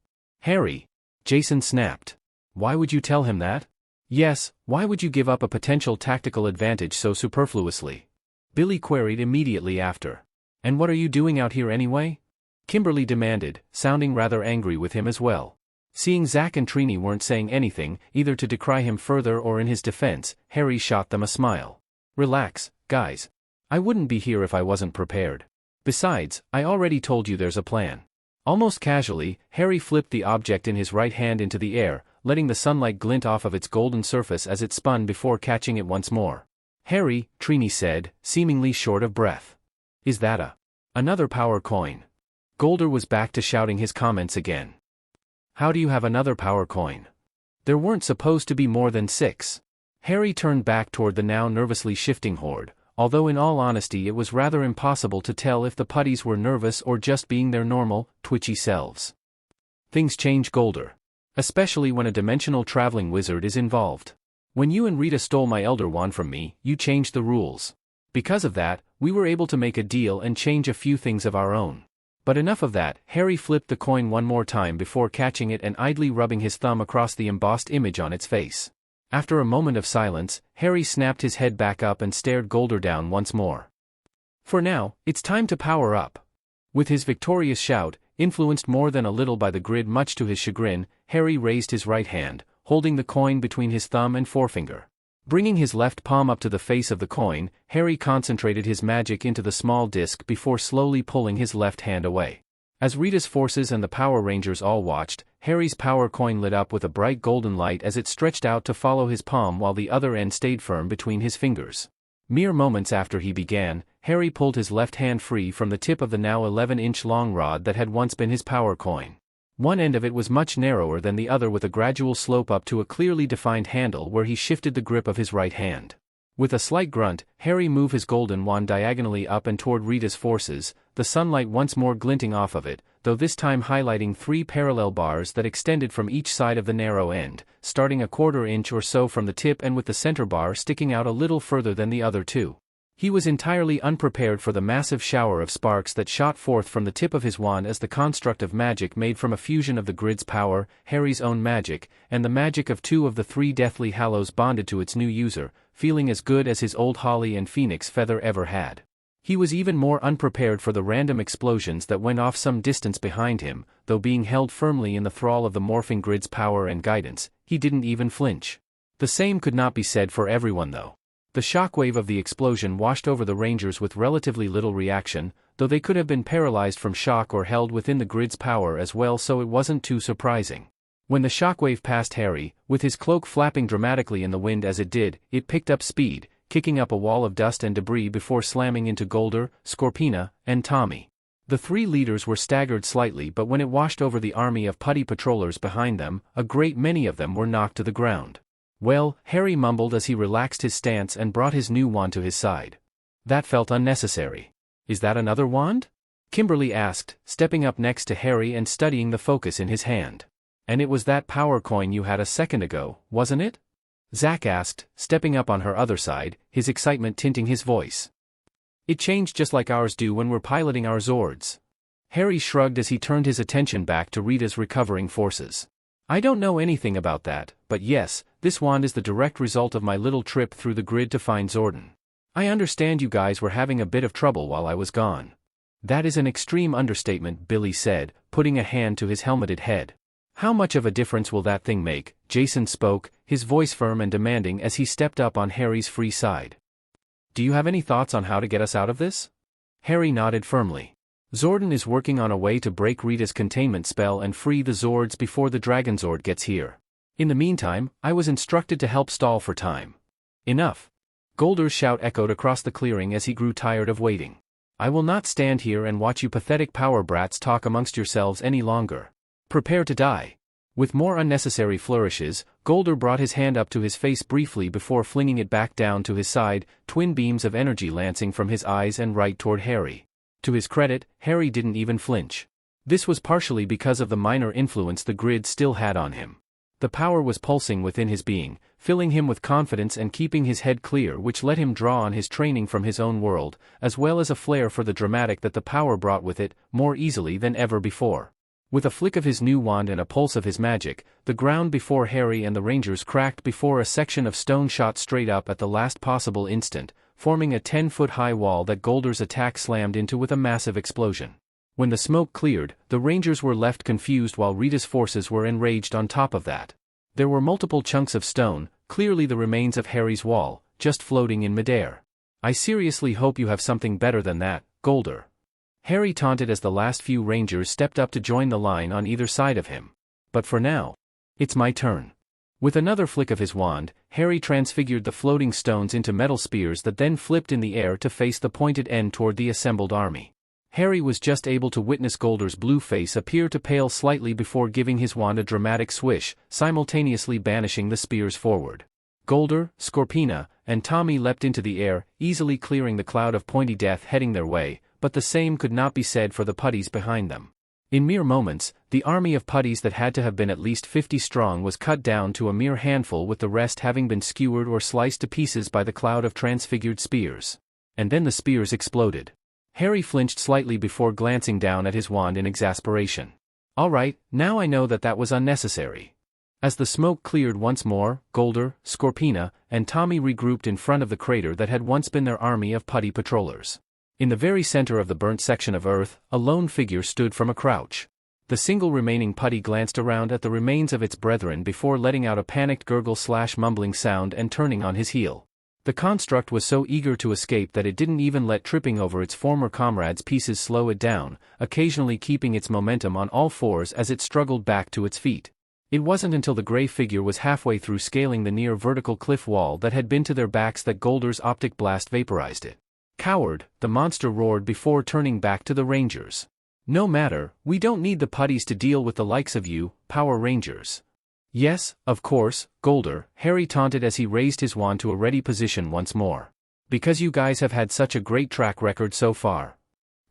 Harry, Jason snapped. Why would you tell him that? Yes, why would you give up a potential tactical advantage so superfluously? Billy queried immediately after. And what are you doing out here anyway? Kimberly demanded, sounding rather angry with him as well. Seeing Zach and Trini weren't saying anything, either to decry him further or in his defense, Harry shot them a smile. Relax, guys. I wouldn't be here if I wasn't prepared. Besides, I already told you there's a plan. Almost casually, Harry flipped the object in his right hand into the air, letting the sunlight glint off of its golden surface as it spun before catching it once more. Harry, Trini said, seemingly short of breath. Is that another power coin? Golder was back to shouting his comments again. How do you have another power coin? There weren't supposed to be more than 6. Harry turned back toward the now nervously shifting horde, although in all honesty it was rather impossible to tell if the putties were nervous or just being their normal, twitchy selves. Things change, Golder. Especially when a dimensional traveling wizard is involved. When you and Rita stole my Elder Wand from me, you changed the rules. Because of that, we were able to make a deal and change a few things of our own. But enough of that. Harry flipped the coin one more time before catching it and idly rubbing his thumb across the embossed image on its face. After a moment of silence, Harry snapped his head back up and stared Golder down once more. For now, it's time to power up. With his victorious shout, influenced more than a little by the grid much to his chagrin, Harry raised his right hand, holding the coin between his thumb and forefinger. Bringing his left palm up to the face of the coin, Harry concentrated his magic into the small disc before slowly pulling his left hand away. As Rita's forces and the Power Rangers all watched, Harry's power coin lit up with a bright golden light as it stretched out to follow his palm while the other end stayed firm between his fingers. Mere moments after he began, Harry pulled his left hand free from the tip of the now 11-inch long rod that had once been his power coin. One end of it was much narrower than the other with a gradual slope up to a clearly defined handle where he shifted the grip of his right hand. With a slight grunt, Harry moved his golden wand diagonally up and toward Rita's forces, the sunlight once more glinting off of it, though this time highlighting 3 parallel bars that extended from each side of the narrow end, starting a quarter-inch or so from the tip and with the center bar sticking out a little further than the other 2. He was entirely unprepared for the massive shower of sparks that shot forth from the tip of his wand as the construct of magic made from a fusion of the grid's power, Harry's own magic, and the magic of 2 of the 3 Deathly Hallows bonded to its new user, feeling as good as his old Holly and Phoenix feather ever had. He was even more unprepared for the random explosions that went off some distance behind him, though being held firmly in the thrall of the morphing grid's power and guidance, he didn't even flinch. The same could not be said for everyone though. The shockwave of the explosion washed over the Rangers with relatively little reaction, though they could have been paralyzed from shock or held within the grid's power as well, so it wasn't too surprising. When the shockwave passed Harry, with his cloak flapping dramatically in the wind as it did, it picked up speed, kicking up a wall of dust and debris before slamming into Golder, Scorpina, and Tommy. The 3 leaders were staggered slightly, but when it washed over the army of putty patrollers behind them, a great many of them were knocked to the ground. "Well," Harry mumbled as he relaxed his stance and brought his new wand to his side. "That felt unnecessary." "Is that another wand?" Kimberly asked, stepping up next to Harry and studying the focus in his hand. "And it was that power coin you had a second ago, wasn't it?" Zach asked, stepping up on her other side, his excitement tinting his voice. "It changed just like ours do when we're piloting our zords." Harry shrugged as he turned his attention back to Rita's recovering forces. "I don't know anything about that, but yes, this wand is the direct result of my little trip through the grid to find Zordon. I understand you guys were having a bit of trouble while I was gone." "That is an extreme understatement," Billy said, putting a hand to his helmeted head. "How much of a difference will that thing make?" Jason spoke, his voice firm and demanding as he stepped up on Harry's free side. "Do you have any thoughts on how to get us out of this?" Harry nodded firmly. "Zordon is working on a way to break Rita's containment spell and free the Zords before the Dragonzord gets here. In the meantime, I was instructed to help stall for time." "Enough." Golder's shout echoed across the clearing as he grew tired of waiting. "I will not stand here and watch you pathetic power brats talk amongst yourselves any longer. Prepare to die." With more unnecessary flourishes, Golder brought his hand up to his face briefly before flinging it back down to his side, twin beams of energy lancing from his eyes and right toward Harry. To his credit, Harry didn't even flinch. This was partially because of the minor influence the grid still had on him. The power was pulsing within his being, filling him with confidence and keeping his head clear, which let him draw on his training from his own world, as well as a flair for the dramatic that the power brought with it, more easily than ever before. With a flick of his new wand and a pulse of his magic, the ground before Harry and the Rangers cracked before a section of stone shot straight up at the last possible instant, forming a 10-foot-high wall that Golder's attack slammed into with a massive explosion. When the smoke cleared, the Rangers were left confused while Rita's forces were enraged on top of that. There were multiple chunks of stone, clearly the remains of Harry's wall, just floating in midair. "I seriously hope you have something better than that, Golder." Harry taunted as the last few Rangers stepped up to join the line on either side of him. "But for now, it's my turn." With another flick of his wand, Harry transfigured the floating stones into metal spears that then flipped in the air to face the pointed end toward the assembled army. Harry was just able to witness Golder's blue face appear to pale slightly before giving his wand a dramatic swish, simultaneously banishing the spears forward. Golder, Scorpina, and Tommy leapt into the air, easily clearing the cloud of pointy death heading their way, but the same could not be said for the putties behind them. In mere moments, the army of putties that had to have been at least 50 strong was cut down to a mere handful, with the rest having been skewered or sliced to pieces by the cloud of transfigured spears. And then the spears exploded. Harry flinched slightly before glancing down at his wand in exasperation. "All right, now I know that was unnecessary." As the smoke cleared once more, Golder, Scorpina, and Tommy regrouped in front of the crater that had once been their army of putty patrollers. In the very center of the burnt section of earth, a lone figure stood from a crouch. The single remaining putty glanced around at the remains of its brethren before letting out a panicked gurgle/mumbling sound and turning on his heel. The construct was so eager to escape that it didn't even let tripping over its former comrades' pieces slow it down, occasionally keeping its momentum on all fours as it struggled back to its feet. It wasn't until the gray figure was halfway through scaling the near vertical cliff wall that had been to their backs that Golder's optic blast vaporized it. "Coward," the monster roared before turning back to the Rangers. "No matter, we don't need the putties to deal with the likes of you, Power Rangers." "Yes, of course, Golder," Harry taunted as he raised his wand to a ready position once more. "Because you guys have had such a great track record so far."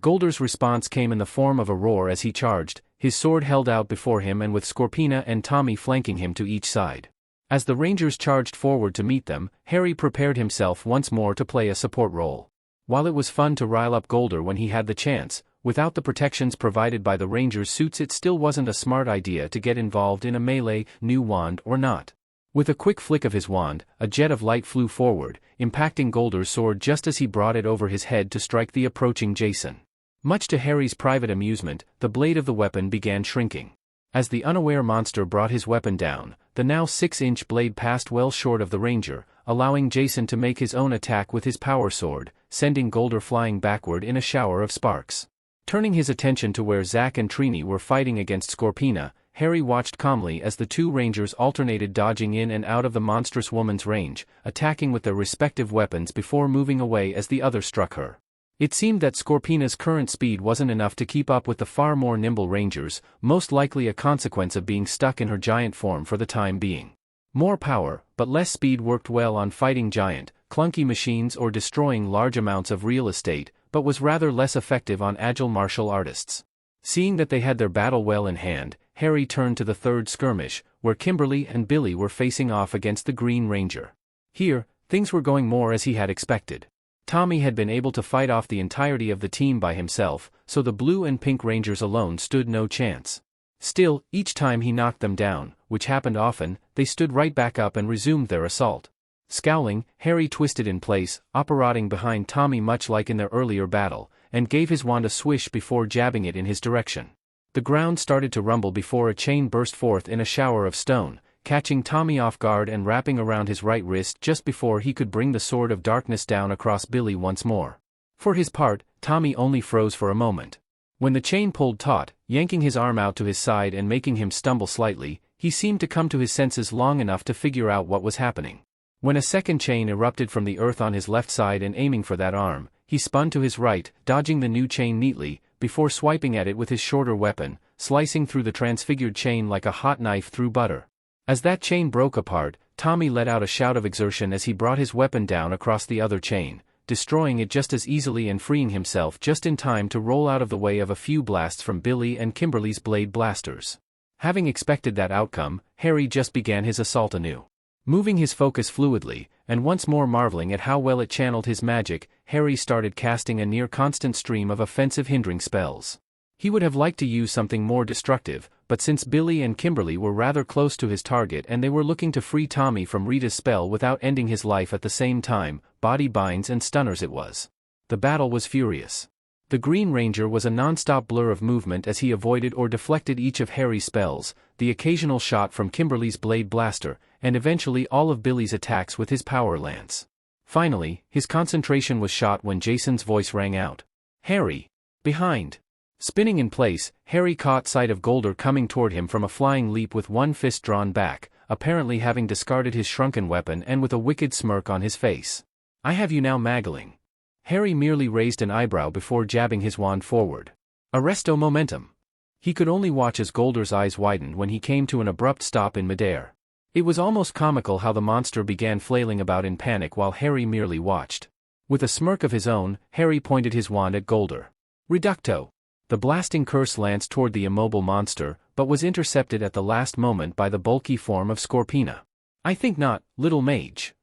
Golder's response came in the form of a roar as he charged, his sword held out before him and with Scorpina and Tommy flanking him to each side. As the Rangers charged forward to meet them, Harry prepared himself once more to play a support role. While it was fun to rile up Golder when he had the chance, without the protections provided by the Rangers' suits it still wasn't a smart idea to get involved in a melee, new wand or not. With a quick flick of his wand, a jet of light flew forward, impacting Golder's sword just as he brought it over his head to strike the approaching Jason. Much to Harry's private amusement, the blade of the weapon began shrinking. As the unaware monster brought his weapon down, the now 6-inch blade passed well short of the Ranger, allowing Jason to make his own attack with his power sword, sending Golder flying backward in a shower of sparks. Turning his attention to where Zack and Trini were fighting against Scorpina, Harry watched calmly as the two Rangers alternated dodging in and out of the monstrous woman's range, attacking with their respective weapons before moving away as the other struck her. It seemed that Scorpina's current speed wasn't enough to keep up with the far more nimble Rangers, most likely a consequence of being stuck in her giant form for the time being. More power, but less speed worked well on fighting giant, clunky machines or destroying large amounts of real estate, but was rather less effective on agile martial artists. Seeing that they had their battle well in hand, Harry turned to the third skirmish, where Kimberly and Billy were facing off against the Green Ranger. Here, things were going more as he had expected. Tommy had been able to fight off the entirety of the team by himself, so the Blue and Pink Rangers alone stood no chance. Still, each time he knocked them down, which happened often, they stood right back up and resumed their assault. Scowling, Harry twisted in place, apparating behind Tommy much like in their earlier battle, and gave his wand a swish before jabbing it in his direction. The ground started to rumble before a chain burst forth in a shower of stone, catching Tommy off guard and wrapping around his right wrist just before he could bring the Sword of Darkness down across Billy once more. For his part, Tommy only froze for a moment. When the chain pulled taut, yanking his arm out to his side and making him stumble slightly, he seemed to come to his senses long enough to figure out what was happening. When a second chain erupted from the earth on his left side and aiming for that arm, he spun to his right, dodging the new chain neatly, before swiping at it with his shorter weapon, slicing through the transfigured chain like a hot knife through butter. As that chain broke apart, Tommy let out a shout of exertion as he brought his weapon down across the other chain, destroying it just as easily and freeing himself just in time to roll out of the way of a few blasts from Billy and Kimberly's blade blasters. Having expected that outcome, Harry just began his assault anew. Moving his focus fluidly, and once more marveling at how well it channeled his magic, Harry started casting a near-constant stream of offensive hindering spells. He would have liked to use something more destructive, but since Billy and Kimberly were rather close to his target and they were looking to free Tommy from Rita's spell without ending his life at the same time, body binds and stunners it was. The battle was furious. The Green Ranger was a non-stop blur of movement as he avoided or deflected each of Harry's spells, the occasional shot from Kimberly's blade blaster, and eventually all of Billy's attacks with his power lance. Finally, his concentration was shot when Jason's voice rang out. "Harry! Behind!" Spinning in place, Harry caught sight of Golder coming toward him from a flying leap with one fist drawn back, apparently having discarded his shrunken weapon and with a wicked smirk on his face. "I have you now, Magling." Harry merely raised an eyebrow before jabbing his wand forward. Arresto momentum. He could only watch as Golder's eyes widened when he came to an abrupt stop in midair. It was almost comical how the monster began flailing about in panic while Harry merely watched. With a smirk of his own, Harry pointed his wand at Golder. Reducto. The blasting curse lanced toward the immobile monster, but was intercepted at the last moment by the bulky form of Scorpina. "I think not, little mage."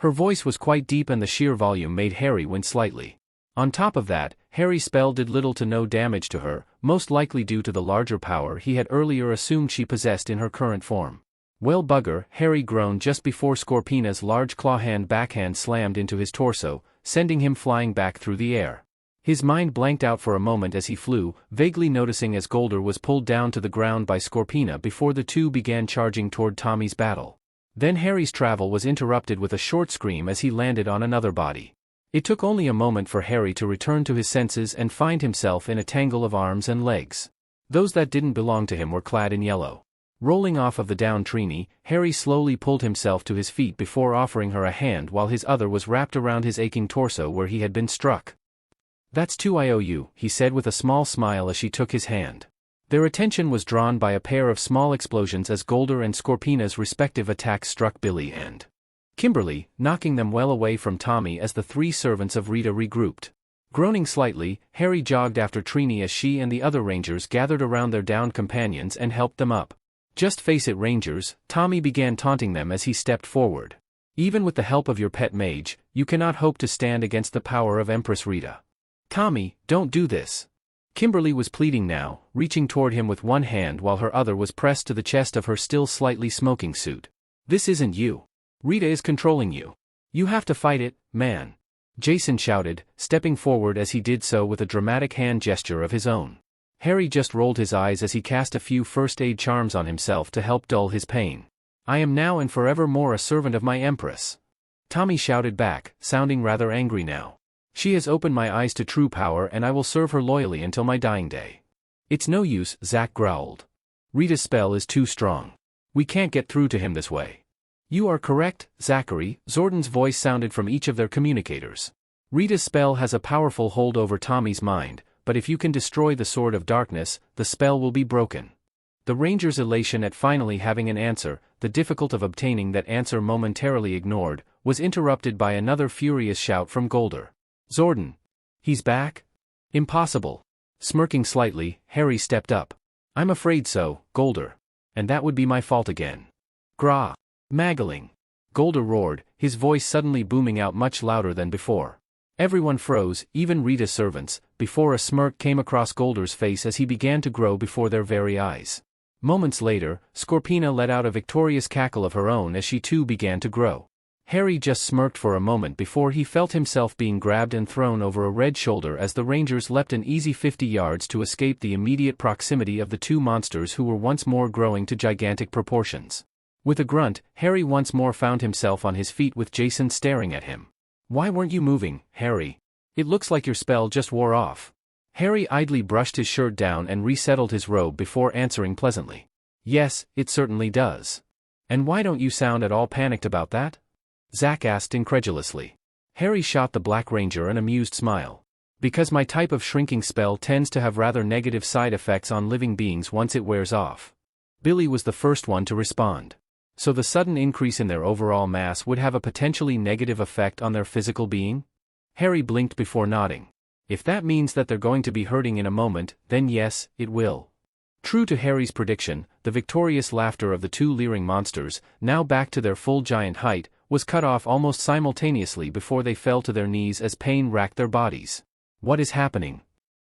Her voice was quite deep and the sheer volume made Harry wince slightly. On top of that, Harry's spell did little to no damage to her, most likely due to the larger power he had earlier assumed she possessed in her current form. "Well bugger," Harry groaned just before Scorpina's large claw-hand backhand slammed into his torso, sending him flying back through the air. His mind blanked out for a moment as he flew, vaguely noticing as Golder was pulled down to the ground by Scorpina before the two began charging toward Tommy's battle. Then Harry's travel was interrupted with a short scream as he landed on another body. It took only a moment for Harry to return to his senses and find himself in a tangle of arms and legs. Those that didn't belong to him were clad in yellow. Rolling off of the downed Trini, Harry slowly pulled himself to his feet before offering her a hand while his other was wrapped around his aching torso where he had been struck. "That's 2 I owe you," he said with a small smile as she took his hand. Their attention was drawn by a pair of small explosions as Golder and Scorpina's respective attacks struck Billy and Kimberly, knocking them well away from Tommy as the three servants of Rita regrouped. Groaning slightly, Harry jogged after Trini as she and the other rangers gathered around their downed companions and helped them up. Just face it, rangers, Tommy began taunting them as he stepped forward. Even with the help of your pet mage, you cannot hope to stand against the power of Empress Rita. Tommy, don't do this. Kimberly was pleading now, reaching toward him with one hand while her other was pressed to the chest of her still slightly smoking suit. This isn't you. Rita is controlling you. You have to fight it, man. Jason shouted, stepping forward as he did so with a dramatic hand gesture of his own. Harry just rolled his eyes as he cast a few first aid charms on himself to help dull his pain. I am now and forevermore a servant of my Empress. Tommy shouted back, sounding rather angry now. She has opened my eyes to true power and I will serve her loyally until my dying day. It's no use, Zack growled. Rita's spell is too strong. We can't get through to him this way. You are correct, Zachary, Zordon's voice sounded from each of their communicators. Rita's spell has a powerful hold over Tommy's mind, but if you can destroy the Sword of Darkness, the spell will be broken. The Ranger's elation at finally having an answer, the difficulty of obtaining that answer momentarily ignored, was interrupted by another furious shout from Golder. Zordon. He's back? Impossible. Smirking slightly, Harry stepped up. I'm afraid so, Golder. And that would be my fault again. Gra. Maggling. Golder roared, his voice suddenly booming out much louder than before. Everyone froze, even Rita's servants, before a smirk came across Golder's face as he began to grow before their very eyes. Moments later, Scorpina let out a victorious cackle of her own as she too began to grow. Harry just smirked for a moment before he felt himself being grabbed and thrown over a red shoulder as the Rangers leapt an easy 50 yards to escape the immediate proximity of the two monsters who were once more growing to gigantic proportions. With a grunt, Harry once more found himself on his feet with Jason staring at him. Why weren't you moving, Harry? It looks like your spell just wore off. Harry idly brushed his shirt down and resettled his robe before answering pleasantly. Yes, it certainly does. And why don't you sound at all panicked about that? Zack asked incredulously. Harry shot the Black Ranger an amused smile. Because my type of shrinking spell tends to have rather negative side effects on living beings once it wears off. Billy was the first one to respond. So the sudden increase in their overall mass would have a potentially negative effect on their physical being? Harry blinked before nodding. If that means that they're going to be hurting in a moment, then yes, it will. True to Harry's prediction, the victorious laughter of the two leering monsters, now back to their full giant height, was cut off almost simultaneously before they fell to their knees as pain racked their bodies. What is happening?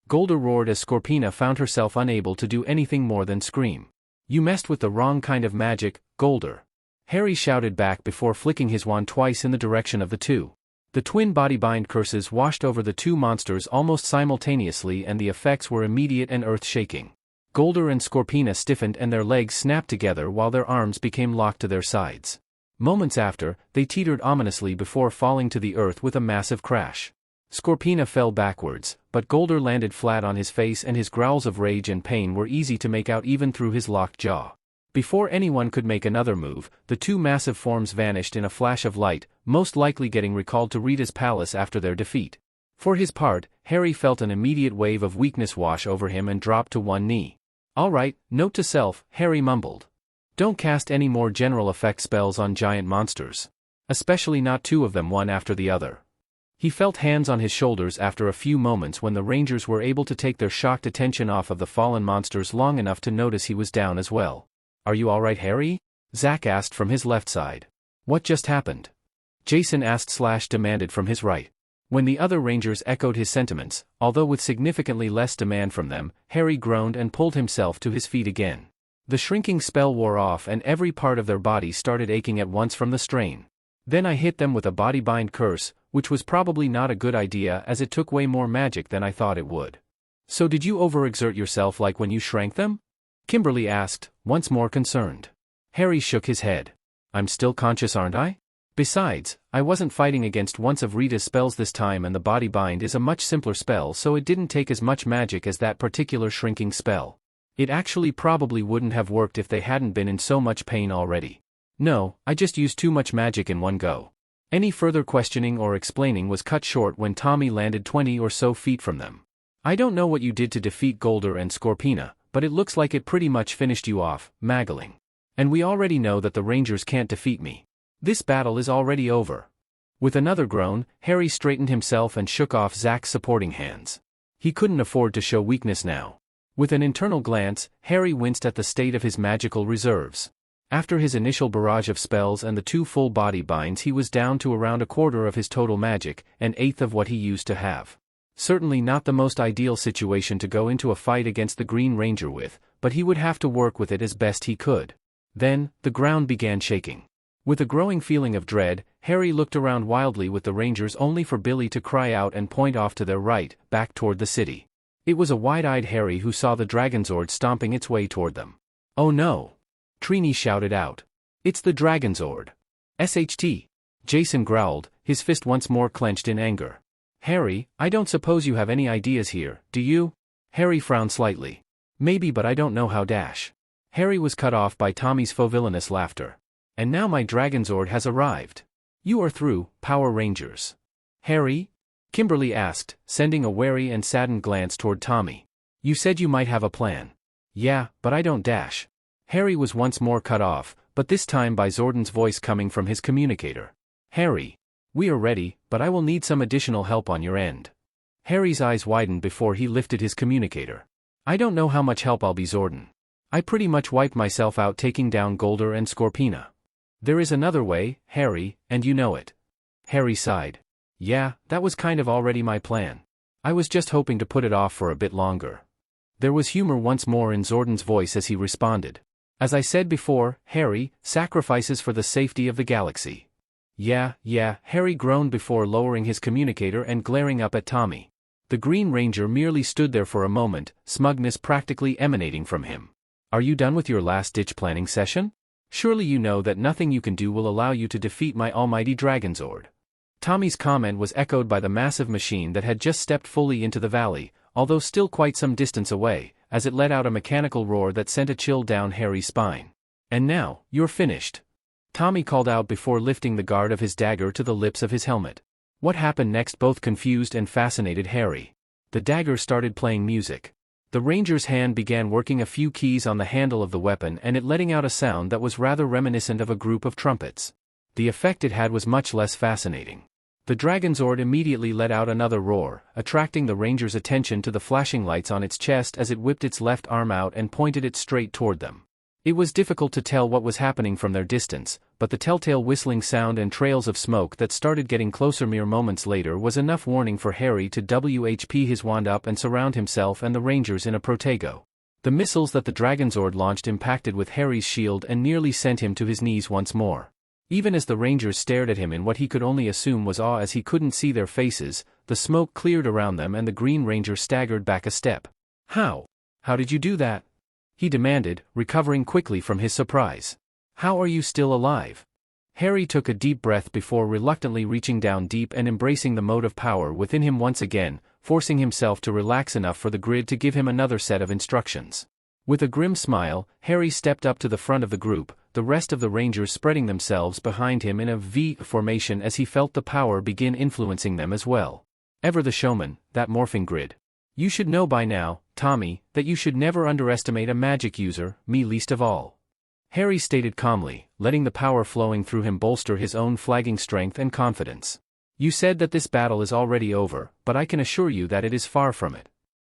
Golder roared as Scorpina found herself unable to do anything more than scream. You messed with the wrong kind of magic, Golder. Harry shouted back before flicking his wand twice in the direction of the two. The twin bodybind curses washed over the two monsters almost simultaneously and the effects were immediate and earth-shaking. Golder and Scorpina stiffened and their legs snapped together while their arms became locked to their sides. Moments after, they teetered ominously before falling to the earth with a massive crash. Scorpina fell backwards, but Golder landed flat on his face and his growls of rage and pain were easy to make out even through his locked jaw. Before anyone could make another move, the two massive forms vanished in a flash of light, most likely getting recalled to Rita's palace after their defeat. For his part, Harry felt an immediate wave of weakness wash over him and dropped to one knee. All right, note to self, Harry mumbled. Don't cast any more general effect spells on giant monsters. Especially not two of them one after the other. He felt hands on his shoulders after a few moments when the Rangers were able to take their shocked attention off of the fallen monsters long enough to notice he was down as well. Are you alright, Harry? Zack asked from his left side. What just happened? Jason asked/demanded from his right. When the other Rangers echoed his sentiments, although with significantly less demand from them, Harry groaned and pulled himself to his feet again. The shrinking spell wore off and every part of their body started aching at once from the strain. Then I hit them with a bodybind curse, which was probably not a good idea as it took way more magic than I thought it would. So did you overexert yourself like when you shrank them? Kimberly asked, once more concerned. Harry shook his head. I'm still conscious, aren't I? Besides, I wasn't fighting against one of Rita's spells this time and the body bind is a much simpler spell so it didn't take as much magic as that particular shrinking spell. It actually probably wouldn't have worked if they hadn't been in so much pain already. No, I just used too much magic in one go. Any further questioning or explaining was cut short when Tommy landed 20 or so feet from them. I don't know what you did to defeat Golder and Scorpina, but it looks like it pretty much finished you off, Maggling. And we already know that the Rangers can't defeat me. This battle is already over. With another groan, Harry straightened himself and shook off Zach's supporting hands. He couldn't afford to show weakness now. With an internal glance, Harry winced at the state of his magical reserves. After his initial barrage of spells and the 2 full body binds, he was down to around a quarter of his total magic, an eighth of what he used to have. Certainly not the most ideal situation to go into a fight against the Green Ranger with, but he would have to work with it as best he could. Then, the ground began shaking. With a growing feeling of dread, Harry looked around wildly with the Rangers only for Billy to cry out and point off to their right, back toward the city. It was a wide-eyed Harry who saw the Dragonzord stomping its way toward them. "Oh no!" Trini shouted out. "It's the Dragonzord!" "SHT!" Jason growled, his fist once more clenched in anger. "Harry, I don't suppose you have any ideas here, do you?" Harry frowned slightly. "Maybe, but I don't know how." Harry was cut off by Tommy's faux villainous laughter. "And now my Dragonzord has arrived. You are through, Power Rangers." "Harry?" Kimberly asked, sending a wary and saddened glance toward Tommy. "You said you might have a plan." "Yeah, but I don't." Harry was once more cut off, but this time by Zordon's voice coming from his communicator. "Harry. We are ready, but I will need some additional help on your end." Harry's eyes widened before he lifted his communicator. "I don't know how much help I'll be, Zordon. I pretty much wiped myself out taking down Golder and Scorpina. There is another way, Harry, and you know it." Harry sighed. "Yeah, that was kind of already my plan. I was just hoping to put it off for a bit longer." There was humor once more in Zordon's voice as he responded. "As I said before, Harry, sacrifices for the safety of the galaxy." Yeah, Harry groaned before lowering his communicator and glaring up at Tommy. The Green Ranger merely stood there for a moment, smugness practically emanating from him. "Are you done with your last-ditch planning session? Surely you know that nothing you can do will allow you to defeat my almighty Dragonzord." Tommy's comment was echoed by the massive machine that had just stepped fully into the valley, although still quite some distance away, as it let out a mechanical roar that sent a chill down Harry's spine. "And now, you're finished," Tommy called out before lifting the guard of his dagger to the lips of his helmet. What happened next both confused and fascinated Harry. The dagger started playing music. The Ranger's hand began working a few keys on the handle of the weapon and it letting out a sound that was rather reminiscent of a group of trumpets. The effect it had was much less fascinating. The Dragonzord immediately let out another roar, attracting the Ranger's attention to the flashing lights on its chest as it whipped its left arm out and pointed it straight toward them. It was difficult to tell what was happening from their distance, but the telltale whistling sound and trails of smoke that started getting closer mere moments later was enough warning for Harry to WHP his wand up and surround himself and the Rangers in a protego. The missiles that the Dragonzord launched impacted with Harry's shield and nearly sent him to his knees once more. Even as the Rangers stared at him in what he could only assume was awe as he couldn't see their faces, the smoke cleared around them and the Green Ranger staggered back a step. How did you do that?" he demanded, recovering quickly from his surprise. "How are you still alive?" Harry took a deep breath before reluctantly reaching down deep and embracing the motive power within him once again, forcing himself to relax enough for the grid to give him another set of instructions. With a grim smile, Harry stepped up to the front of the group, the rest of the Rangers spreading themselves behind him in a V formation as he felt the power begin influencing them as well. Ever the showman, that morphing grid. "You should know by now, Tommy, that you should never underestimate a magic user, me least of all," Harry stated calmly, letting the power flowing through him bolster his own flagging strength and confidence. "You said that this battle is already over, but I can assure you that it is far from it."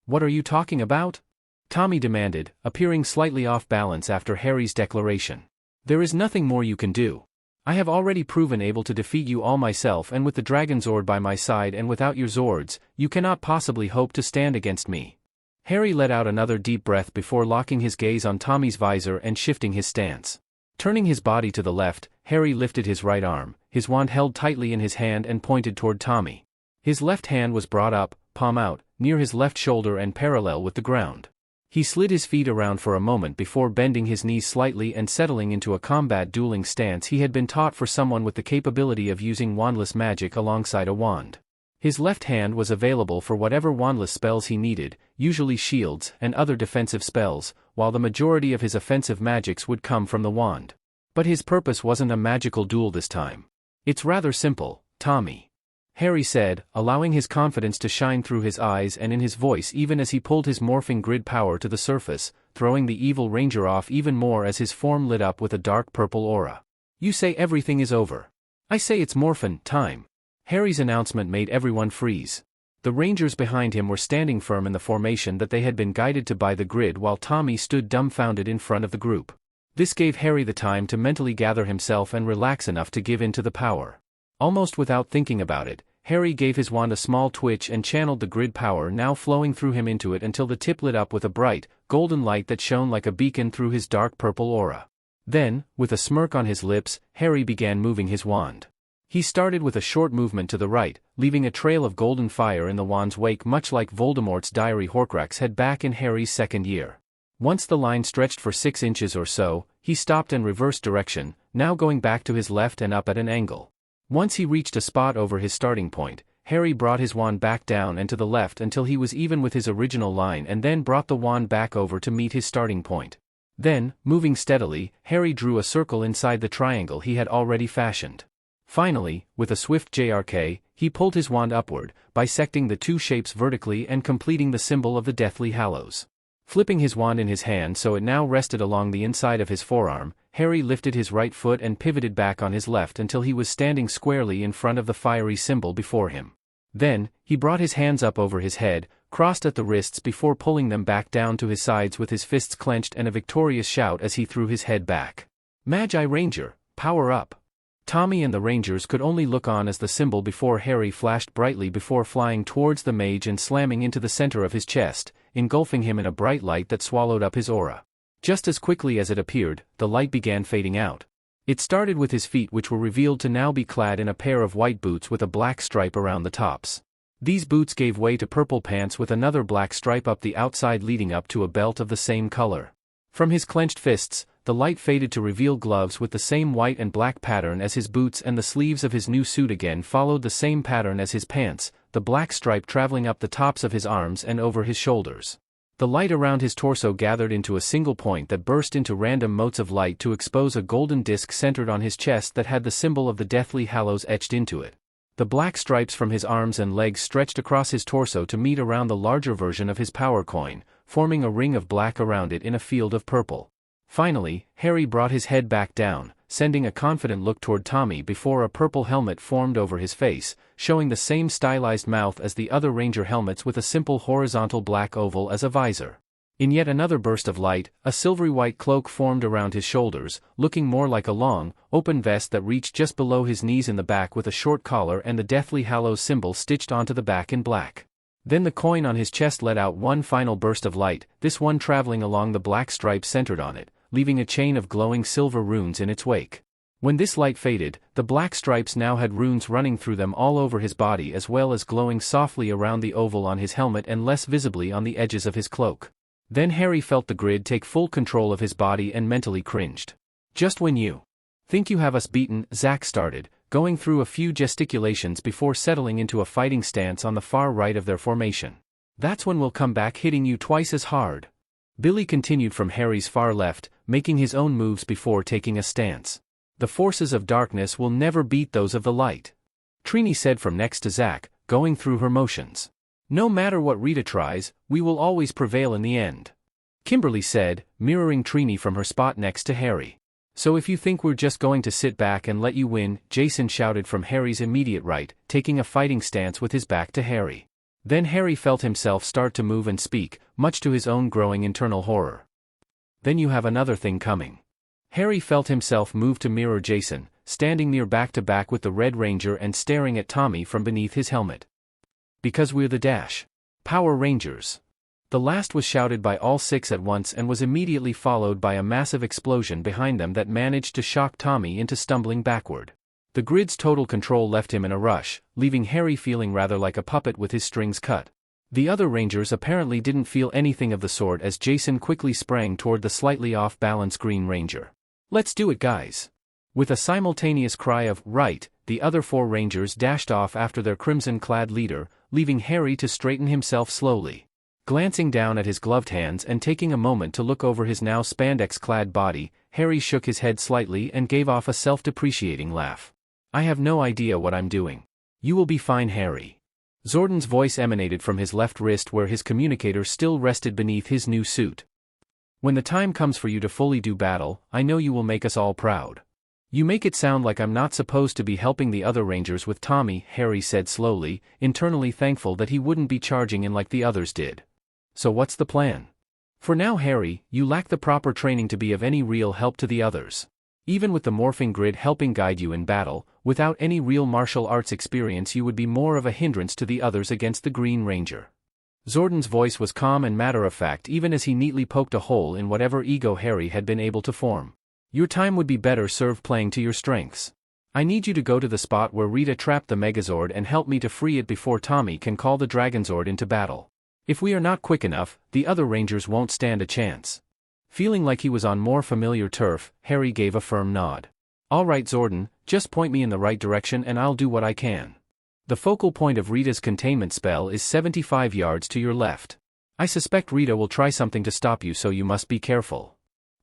"What are you talking about?" Tommy demanded, appearing slightly off balance after Harry's declaration. "There is nothing more you can do. I have already proven able to defeat you all myself, and with the Dragonzord by my side and without your Zords, you cannot possibly hope to stand against me." Harry let out another deep breath before locking his gaze on Tommy's visor and shifting his stance. Turning his body to the left, Harry lifted his right arm, his wand held tightly in his hand and pointed toward Tommy. His left hand was brought up, palm out, near his left shoulder and parallel with the ground. He slid his feet around for a moment before bending his knees slightly and settling into a combat dueling stance he had been taught for someone with the capability of using wandless magic alongside a wand. His left hand was available for whatever wandless spells he needed, usually shields and other defensive spells, while the majority of his offensive magics would come from the wand. But his purpose wasn't a magical duel this time. "It's rather simple, Tommy," Harry said, allowing his confidence to shine through his eyes and in his voice even as he pulled his morphing grid power to the surface, throwing the evil Ranger off even more as his form lit up with a dark purple aura. "You say everything is over. I say it's morphin' time. Harry's announcement made everyone freeze. The rangers behind him were standing firm in the formation that they had been guided to by the grid while Tommy stood dumbfounded in front of the group. This gave Harry the time to mentally gather himself and relax enough to give in to the power. Almost without thinking about it, Harry gave his wand a small twitch and channeled the grid power now flowing through him into it until the tip lit up with a bright, golden light that shone like a beacon through his dark purple aura. Then, with a smirk on his lips, Harry began moving his wand. He started with a short movement to the right, leaving a trail of golden fire in the wand's wake much like Voldemort's diary Horcrux had back in Harry's second year. Once the line stretched for 6 inches or so, he stopped and reversed direction, now going back to his left and up at an angle. Once he reached a spot over his starting point, Harry brought his wand back down and to the left until he was even with his original line and then brought the wand back over to meet his starting point. Then, moving steadily, Harry drew a circle inside the triangle he had already fashioned. Finally, with a swift JRK, he pulled his wand upward, bisecting the 2 shapes vertically and completing the symbol of the Deathly Hallows. Flipping his wand in his hand so it now rested along the inside of his forearm, Harry lifted his right foot and pivoted back on his left until he was standing squarely in front of the fiery symbol before him. Then, he brought his hands up over his head, crossed at the wrists before pulling them back down to his sides with his fists clenched and a victorious shout as he threw his head back. Magi Ranger, power up! Tommy and the Rangers could only look on as the symbol before Harry flashed brightly before flying towards the mage and slamming into the center of his chest, engulfing him in a bright light that swallowed up his aura. Just as quickly as it appeared, the light began fading out. It started with his feet which were revealed to now be clad in a pair of white boots with a black stripe around the tops. These boots gave way to purple pants with another black stripe up the outside leading up to a belt of the same color. From his clenched fists, the light faded to reveal gloves with the same white and black pattern as his boots and the sleeves of his new suit again followed the same pattern as his pants, the black stripe traveling up the tops of his arms and over his shoulders. The light around his torso gathered into a single point that burst into random motes of light to expose a golden disc centered on his chest that had the symbol of the Deathly Hallows etched into it. The black stripes from his arms and legs stretched across his torso to meet around the larger version of his power coin, forming a ring of black around it in a field of purple. Finally, Harry brought his head back down, sending a confident look toward Tommy before a purple helmet formed over his face, showing the same stylized mouth as the other ranger helmets with a simple horizontal black oval as a visor. In yet another burst of light, a silvery white cloak formed around his shoulders, looking more like a long, open vest that reached just below his knees in the back with a short collar and the Deathly Hallows symbol stitched onto the back in black. Then the coin on his chest let out one final burst of light, this one traveling along the black stripe centered on it, leaving a chain of glowing silver runes in its wake. When this light faded, the black stripes now had runes running through them all over his body as well as glowing softly around the oval on his helmet and less visibly on the edges of his cloak. Then Harry felt the grid take full control of his body and mentally cringed. Just when you think you have us beaten, Zack started, going through a few gesticulations before settling into a fighting stance on the far right of their formation. That's when we'll come back hitting you twice as hard. Billy continued from Harry's far left, making his own moves before taking a stance. The forces of darkness will never beat those of the light. Trini said from next to Zack, going through her motions. No matter what Rita tries, we will always prevail in the end. Kimberly said, mirroring Trini from her spot next to Harry. So if you think we're just going to sit back and let you win, Jason shouted from Harry's immediate right, taking a fighting stance with his back to Harry. Then Harry felt himself start to move and speak, much to his own growing internal horror. Then you have another thing coming. Harry felt himself move to mirror Jason, standing near back to back with the Red Ranger and staring at Tommy from beneath his helmet. Because we're the Power Rangers. The last was shouted by all 6 at once and was immediately followed by a massive explosion behind them that managed to shock Tommy into stumbling backward. The grid's total control left him in a rush, leaving Harry feeling rather like a puppet with his strings cut. The other Rangers apparently didn't feel anything of the sort as Jason quickly sprang toward the slightly off-balance Green Ranger. Let's do it, guys! With a simultaneous cry of, right, the other 4 Rangers dashed off after their crimson-clad leader, leaving Harry to straighten himself slowly. Glancing down at his gloved hands and taking a moment to look over his now spandex-clad body, Harry shook his head slightly and gave off a self-depreciating laugh. I have no idea what I'm doing. You will be fine, Harry. Zordon's voice emanated from his left wrist where his communicator still rested beneath his new suit. When the time comes for you to fully do battle, I know you will make us all proud. You make it sound like I'm not supposed to be helping the other rangers with Tommy, Harry said slowly, internally thankful that he wouldn't be charging in like the others did. So what's the plan? For now, Harry, you lack the proper training to be of any real help to the others. Even with the morphing grid helping guide you in battle, without any real martial arts experience you would be more of a hindrance to the others against the Green Ranger. Zordon's voice was calm and matter-of-fact even as he neatly poked a hole in whatever ego Harry had been able to form. Your time would be better served playing to your strengths. I need you to go to the spot where Rita trapped the megazord and help me to free it before Tommy can call the dragonzord into battle. If we are not quick enough, the other rangers won't stand a chance. Feeling like he was on more familiar turf, Harry gave a firm nod. All right, Zordon, just point me in the right direction and I'll do what I can. The focal point of Rita's containment spell is 75 yards to your left. I suspect Rita will try something to stop you, so you must be careful.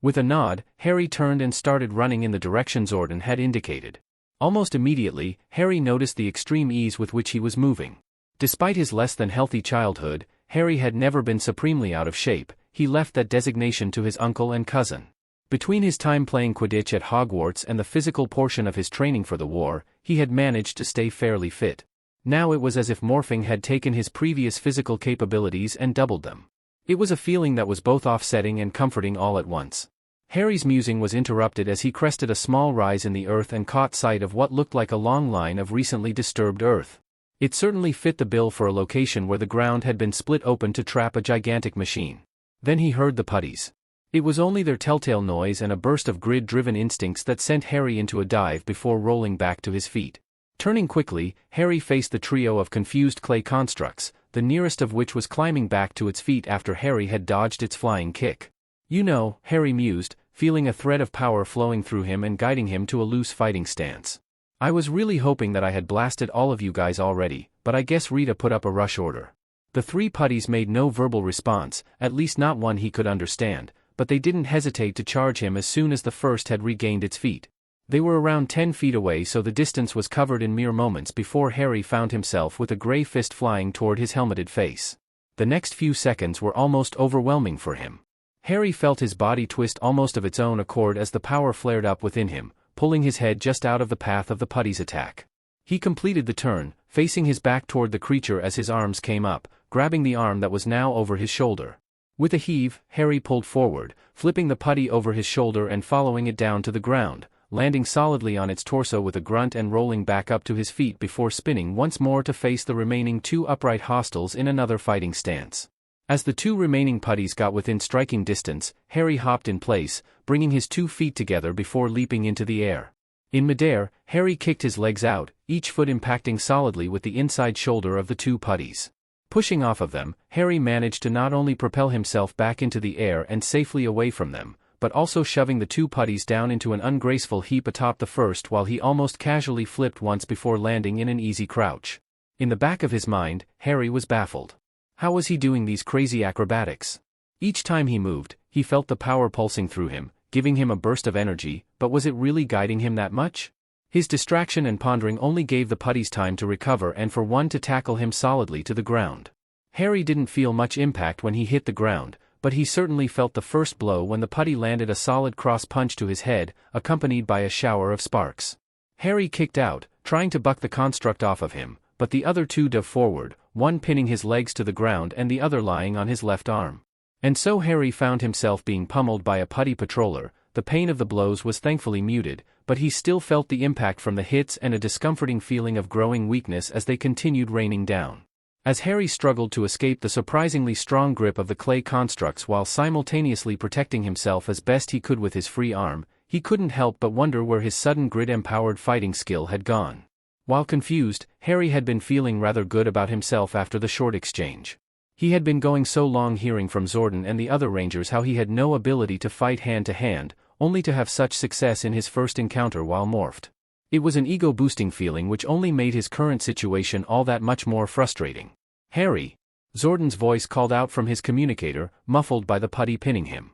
With a nod, Harry turned and started running in the direction Zordon had indicated. Almost immediately, Harry noticed the extreme ease with which he was moving. Despite his less than healthy childhood, Harry had never been supremely out of shape. He left that designation to his uncle and cousin. Between his time playing Quidditch at Hogwarts and the physical portion of his training for the war, he had managed to stay fairly fit. Now it was as if morphing had taken his previous physical capabilities and doubled them. It was a feeling that was both offsetting and comforting all at once. Harry's musing was interrupted as he crested a small rise in the earth and caught sight of what looked like a long line of recently disturbed earth. It certainly fit the bill for a location where the ground had been split open to trap a gigantic machine. Then he heard the putties. It was only their telltale noise and a burst of grid-driven instincts that sent Harry into a dive before rolling back to his feet. Turning quickly, Harry faced the trio of confused clay constructs, the nearest of which was climbing back to its feet after Harry had dodged its flying kick. You know, Harry mused, feeling a thread of power flowing through him and guiding him to a loose fighting stance. I was really hoping that I had blasted all of you guys already, but I guess Rita put up a rush order. The three putties made no verbal response, at least not one he could understand, but they didn't hesitate to charge him as soon as the first had regained its feet. They were around 10 feet away, so the distance was covered in mere moments before Harry found himself with a grey fist flying toward his helmeted face. The next few seconds were almost overwhelming for him. Harry felt his body twist almost of its own accord as the power flared up within him, pulling his head just out of the path of the putty's attack. He completed the turn, facing his back toward the creature as his arms came up, grabbing the arm that was now over his shoulder. With a heave, Harry pulled forward, flipping the putty over his shoulder and following it down to the ground, landing solidly on its torso with a grunt and rolling back up to his feet before spinning once more to face the remaining two upright hostiles in another fighting stance. As the two remaining putties got within striking distance, Harry hopped in place, bringing his 2 feet together before leaping into the air. In midair, Harry kicked his legs out, each foot impacting solidly with the inside shoulder of the two putties. Pushing off of them, Harry managed to not only propel himself back into the air and safely away from them, but also shoving the two putties down into an ungraceful heap atop the first while he almost casually flipped once before landing in an easy crouch. In the back of his mind, Harry was baffled. How was he doing these crazy acrobatics? Each time he moved, he felt the power pulsing through him, giving him a burst of energy, but was it really guiding him that much? His distraction and pondering only gave the putties time to recover and for one to tackle him solidly to the ground. Harry didn't feel much impact when he hit the ground, but he certainly felt the first blow when the putty landed a solid cross punch to his head, accompanied by a shower of sparks. Harry kicked out, trying to buck the construct off of him, but the other two dove forward, one pinning his legs to the ground and the other lying on his left arm. And so Harry found himself being pummeled by a putty patroller. The pain of the blows was thankfully muted, but he still felt the impact from the hits and a discomforting feeling of growing weakness as they continued raining down. As Harry struggled to escape the surprisingly strong grip of the clay constructs while simultaneously protecting himself as best he could with his free arm, he couldn't help but wonder where his sudden grid-empowered fighting skill had gone. While confused, Harry had been feeling rather good about himself after the short exchange. He had been going so long hearing from Zordon and the other rangers how he had no ability to fight hand-to-hand, only to have such success in his first encounter while morphed. It was an ego-boosting feeling which only made his current situation all that much more frustrating. "Harry!" Zordon's voice called out from his communicator, muffled by the putty pinning him.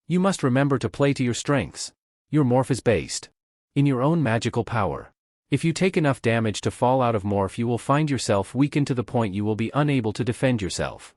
"You must remember to play to your strengths. Your morph is based in your own magical power. If you take enough damage to fall out of morph, you will find yourself weakened to the point you will be unable to defend yourself."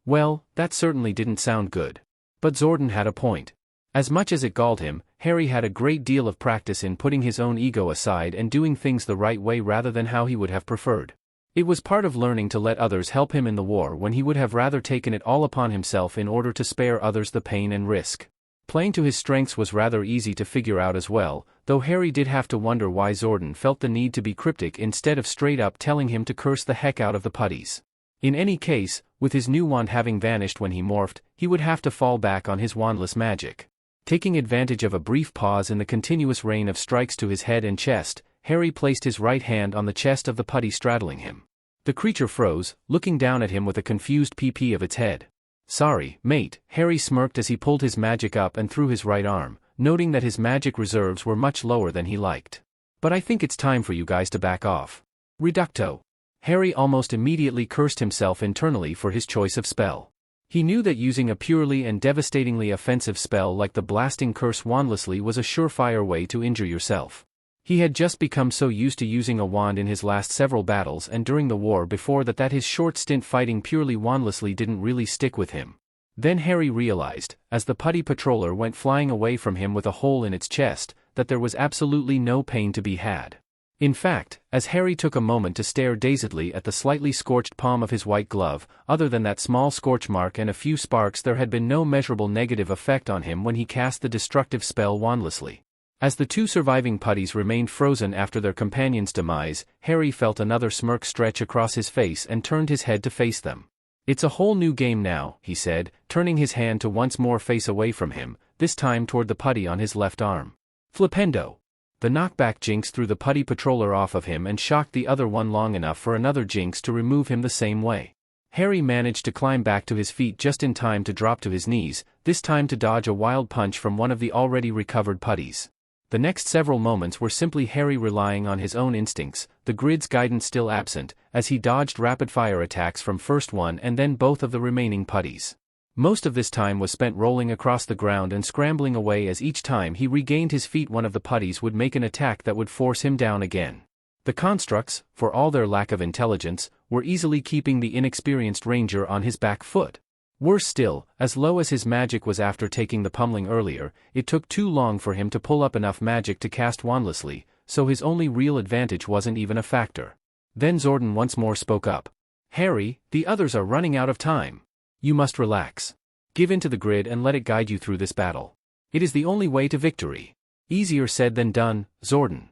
Well, that certainly didn't sound good. But Zordon had a point. As much as it galled him, Harry had a great deal of practice in putting his own ego aside and doing things the right way rather than how he would have preferred. It was part of learning to let others help him in the war when he would have rather taken it all upon himself in order to spare others the pain and risk. Playing to his strengths was rather easy to figure out as well, though Harry did have to wonder why Zordon felt the need to be cryptic instead of straight up telling him to curse the heck out of the putties. In any case, with his new wand having vanished when he morphed, he would have to fall back on his wandless magic. Taking advantage of a brief pause in the continuous rain of strikes to his head and chest, Harry placed his right hand on the chest of the putty straddling him. The creature froze, looking down at him with a confused PP of its head. "Sorry, mate," Harry smirked as he pulled his magic up and through his right arm, noting that his magic reserves were much lower than he liked. "But I think it's time for you guys to back off. Reducto." Harry almost immediately cursed himself internally for his choice of spell. He knew that using a purely and devastatingly offensive spell like the blasting curse wandlessly was a surefire way to injure yourself. He had just become so used to using a wand in his last several battles and during the war before that his short stint fighting purely wandlessly didn't really stick with him. Then Harry realized, as the putty patroller went flying away from him with a hole in its chest, that there was absolutely no pain to be had. In fact, as Harry took a moment to stare dazedly at the slightly scorched palm of his white glove, other than that small scorch mark and a few sparks, there had been no measurable negative effect on him when he cast the destructive spell wandlessly. As the two surviving putties remained frozen after their companion's demise, Harry felt another smirk stretch across his face and turned his head to face them. "It's a whole new game now," he said, turning his hand to once more face away from him, this time toward the putty on his left arm. Flipendo! The knockback jinx threw the putty patroller off of him and shocked the other one long enough for another jinx to remove him the same way. Harry managed to climb back to his feet just in time to drop to his knees, this time to dodge a wild punch from one of the already recovered putties. The next several moments were simply Harry relying on his own instincts, the grid's guidance still absent, as he dodged rapid-fire attacks from first one and then both of the remaining putties. Most of this time was spent rolling across the ground and scrambling away as each time he regained his feet one of the putties would make an attack that would force him down again. The constructs, for all their lack of intelligence, were easily keeping the inexperienced ranger on his back foot. Worse still, as low as his magic was after taking the pummeling earlier, it took too long for him to pull up enough magic to cast wandlessly, so his only real advantage wasn't even a factor. Then Zordon once more spoke up. "Harry, the others are running out of time. You must relax. Give in to the grid and let it guide you through this battle. It is the only way to victory." "Easier said than done, Zordon,"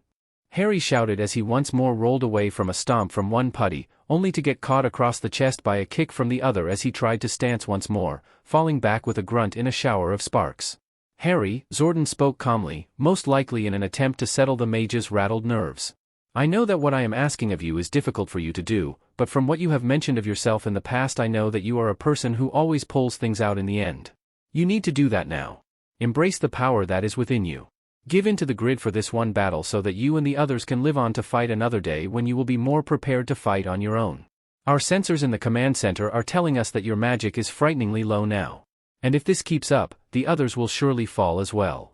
Harry shouted as he once more rolled away from a stomp from one putty, only to get caught across the chest by a kick from the other as he tried to stance once more, falling back with a grunt in a shower of sparks. "Harry," Zordon spoke calmly, most likely in an attempt to settle the mage's rattled nerves. "I know that what I am asking of you is difficult for you to do, but from what you have mentioned of yourself in the past I know that you are a person who always pulls things out in the end. You need to do that now. Embrace the power that is within you. Give in to the grid for this one battle so that you and the others can live on to fight another day when you will be more prepared to fight on your own. Our sensors in the command center are telling us that your magic is frighteningly low now. And if this keeps up, the others will surely fall as well."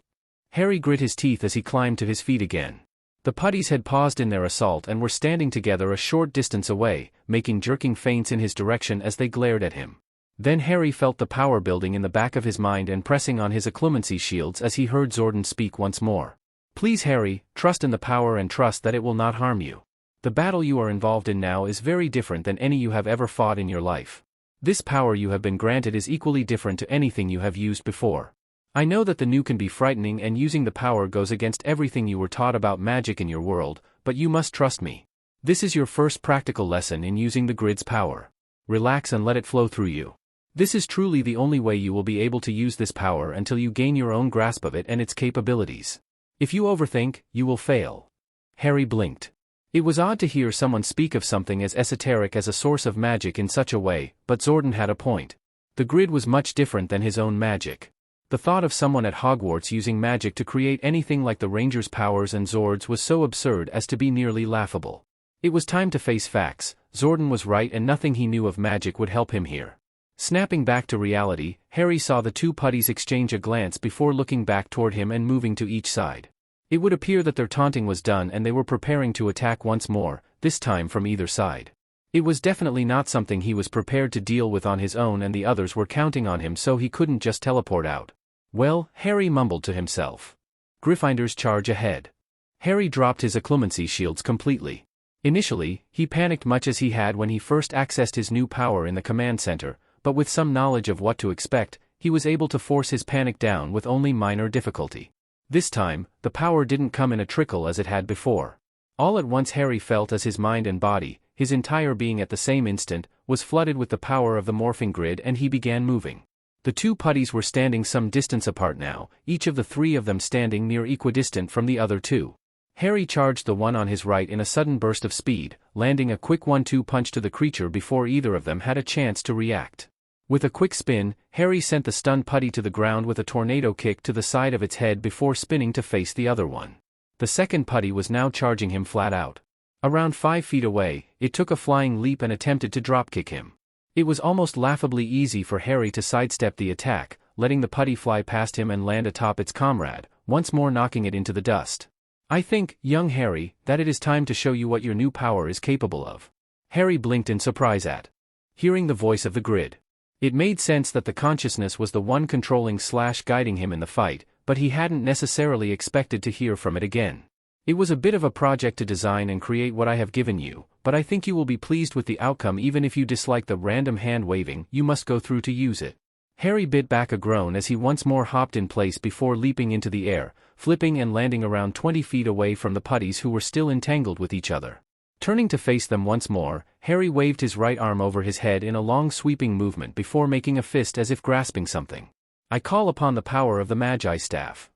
Harry grit his teeth as he climbed to his feet again. The putties had paused in their assault and were standing together a short distance away, making jerking feints in his direction as they glared at him. Then Harry felt the power building in the back of his mind and pressing on his occlumency shields as he heard Zordon speak once more. "Please Harry, trust in the power and trust that it will not harm you. The battle you are involved in now is very different than any you have ever fought in your life. This power you have been granted is equally different to anything you have used before. I know that the new can be frightening and using the power goes against everything you were taught about magic in your world, but you must trust me. This is your first practical lesson in using the grid's power. Relax and let it flow through you. This is truly the only way you will be able to use this power until you gain your own grasp of it and its capabilities. If you overthink, you will fail." Harry blinked. It was odd to hear someone speak of something as esoteric as a source of magic in such a way, but Zordon had a point. The grid was much different than his own magic. The thought of someone at Hogwarts using magic to create anything like the Ranger's powers and Zords was so absurd as to be nearly laughable. It was time to face facts. Zordon was right and nothing he knew of magic would help him here. Snapping back to reality, Harry saw the two putties exchange a glance before looking back toward him and moving to each side. It would appear that their taunting was done and they were preparing to attack once more, this time from either side. It was definitely not something he was prepared to deal with on his own and the others were counting on him so he couldn't just teleport out. Well, Harry mumbled to himself. Gryffindors charge ahead. Harry dropped his occlumency shields completely. Initially, he panicked much as he had when he first accessed his new power in the command center, but with some knowledge of what to expect, he was able to force his panic down with only minor difficulty. This time, the power didn't come in a trickle as it had before. All at once Harry felt as his mind and body, his entire being at the same instant, was flooded with the power of the morphing grid, and he began moving. The two putties were standing some distance apart now, each of the three of them standing near equidistant from the other two. Harry charged the one on his right in a sudden burst of speed, landing a quick 1-2 punch to the creature before either of them had a chance to react. With a quick spin, Harry sent the stunned putty to the ground with a tornado kick to the side of its head before spinning to face the other one. The second putty was now charging him flat out. Around 5 feet away, it took a flying leap and attempted to dropkick him. It was almost laughably easy for Harry to sidestep the attack, letting the putty fly past him and land atop its comrade, once more knocking it into the dust. I think, young Harry, that it is time to show you what your new power is capable of. Harry blinked in surprise at hearing the voice of the grid. It made sense that the consciousness was the one controlling/guiding him in the fight, but he hadn't necessarily expected to hear from it again. It was a bit of a project to design and create what I have given you, but I think you will be pleased with the outcome even if you dislike the random hand-waving you must go through to use it. Harry bit back a groan as he once more hopped in place before leaping into the air, flipping and landing around 20 feet away from the putties who were still entangled with each other. Turning to face them once more, Harry waved his right arm over his head in a long sweeping movement before making a fist as if grasping something. I call upon the power of the Magi staff.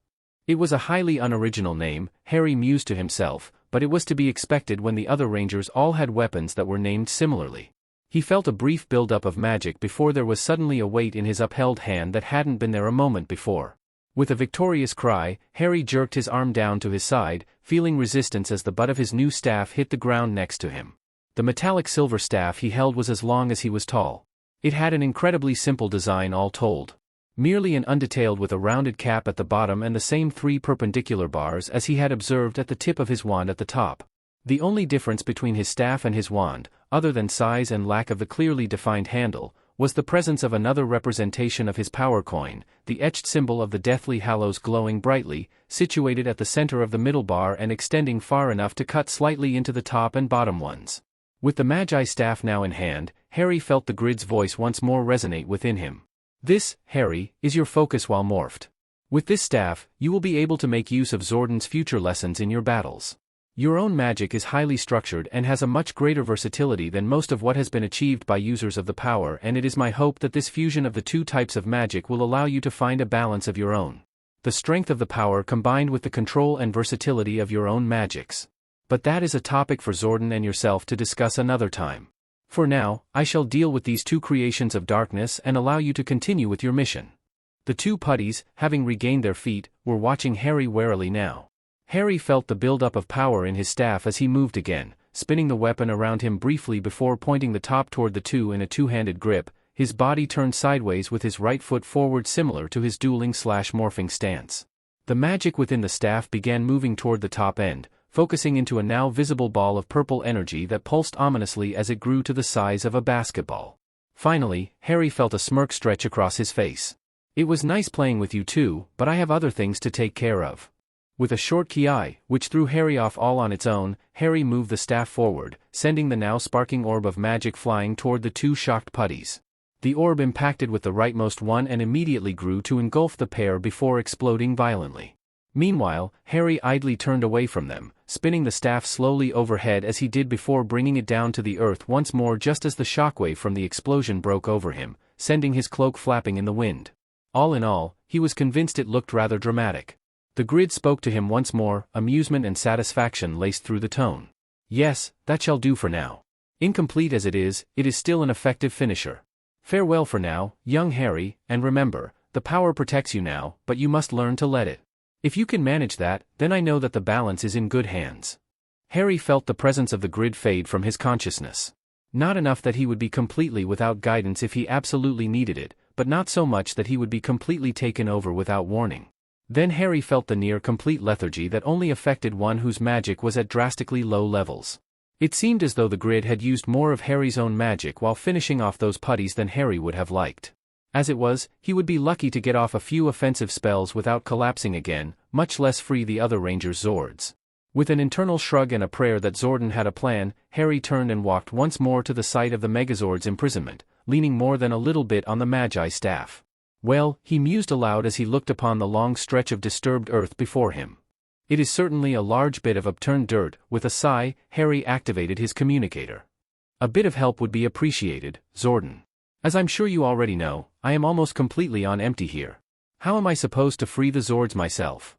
It was a highly unoriginal name, Harry mused to himself, but it was to be expected when the other rangers all had weapons that were named similarly. He felt a brief build-up of magic before there was suddenly a weight in his upheld hand that hadn't been there a moment before. With a victorious cry, Harry jerked his arm down to his side, feeling resistance as the butt of his new staff hit the ground next to him. The metallic silver staff he held was as long as he was tall. It had an incredibly simple design all told. Merely an undetailed with a rounded cap at the bottom and the same 3 perpendicular bars as he had observed at the tip of his wand at the top. The only difference between his staff and his wand, other than size and lack of the clearly defined handle, was the presence of another representation of his power coin, the etched symbol of the Deathly Hallows glowing brightly, situated at the center of the middle bar and extending far enough to cut slightly into the top and bottom ones. With the Magi staff now in hand, Harry felt the grid's voice once more resonate within him. This, Harry, is your focus while morphed. With this staff, you will be able to make use of Zordon's future lessons in your battles. Your own magic is highly structured and has a much greater versatility than most of what has been achieved by users of the power, and it is my hope that this fusion of the two types of magic will allow you to find a balance of your own. The strength of the power combined with the control and versatility of your own magics. But that is a topic for Zordon and yourself to discuss another time. For now, I shall deal with these two creations of darkness and allow you to continue with your mission. The two putties, having regained their feet, were watching Harry warily now. Harry felt the build-up of power in his staff as he moved again, spinning the weapon around him briefly before pointing the top toward the two in a two-handed grip, his body turned sideways with his right foot forward similar to his dueling/morphing stance. The magic within the staff began moving toward the top end, focusing into a now visible ball of purple energy that pulsed ominously as it grew to the size of a basketball. Finally, Harry felt a smirk stretch across his face. It was nice playing with you too, but I have other things to take care of. With a short ki, which threw Harry off all on its own, Harry moved the staff forward, sending the now sparking orb of magic flying toward the two shocked putties. The orb impacted with the rightmost one and immediately grew to engulf the pair before exploding violently. Meanwhile, Harry idly turned away from them, spinning the staff slowly overhead as he did before bringing it down to the earth once more just as the shockwave from the explosion broke over him, sending his cloak flapping in the wind. All in all, he was convinced it looked rather dramatic. The grid spoke to him once more, amusement and satisfaction laced through the tone. Yes, that shall do for now. Incomplete as it is still an effective finisher. Farewell for now, young Harry, and remember, the power protects you now, but you must learn to let it. If you can manage that, then I know that the balance is in good hands. Harry felt the presence of the grid fade from his consciousness. Not enough that he would be completely without guidance if he absolutely needed it, but not so much that he would be completely taken over without warning. Then Harry felt the near-complete lethargy that only affected one whose magic was at drastically low levels. It seemed as though the grid had used more of Harry's own magic while finishing off those putties than Harry would have liked. As it was, he would be lucky to get off a few offensive spells without collapsing again, much less free the other Rangers' zords. With an internal shrug and a prayer that Zordon had a plan, Harry turned and walked once more to the site of the Megazord's imprisonment, leaning more than a little bit on the Magi staff. Well, he mused aloud as he looked upon the long stretch of disturbed earth before him. It is certainly a large bit of upturned dirt. With a sigh, Harry activated his communicator. A bit of help would be appreciated, Zordon. As I'm sure you already know, I am almost completely on empty here. How am I supposed to free the Zords myself?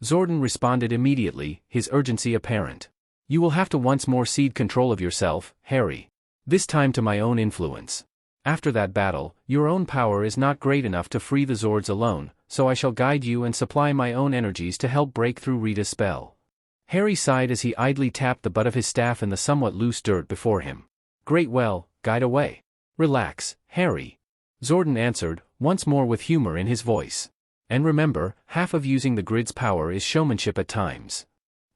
Zordon responded immediately, his urgency apparent. You will have to once more cede control of yourself, Harry. This time to my own influence. After that battle, your own power is not great enough to free the Zords alone, so I shall guide you and supply my own energies to help break through Rita's spell. Harry sighed as he idly tapped the butt of his staff in the somewhat loose dirt before him. Great, well, guide away. Relax, Harry. Zordon answered, once more with humor in his voice. And remember, half of using the grid's power is showmanship at times.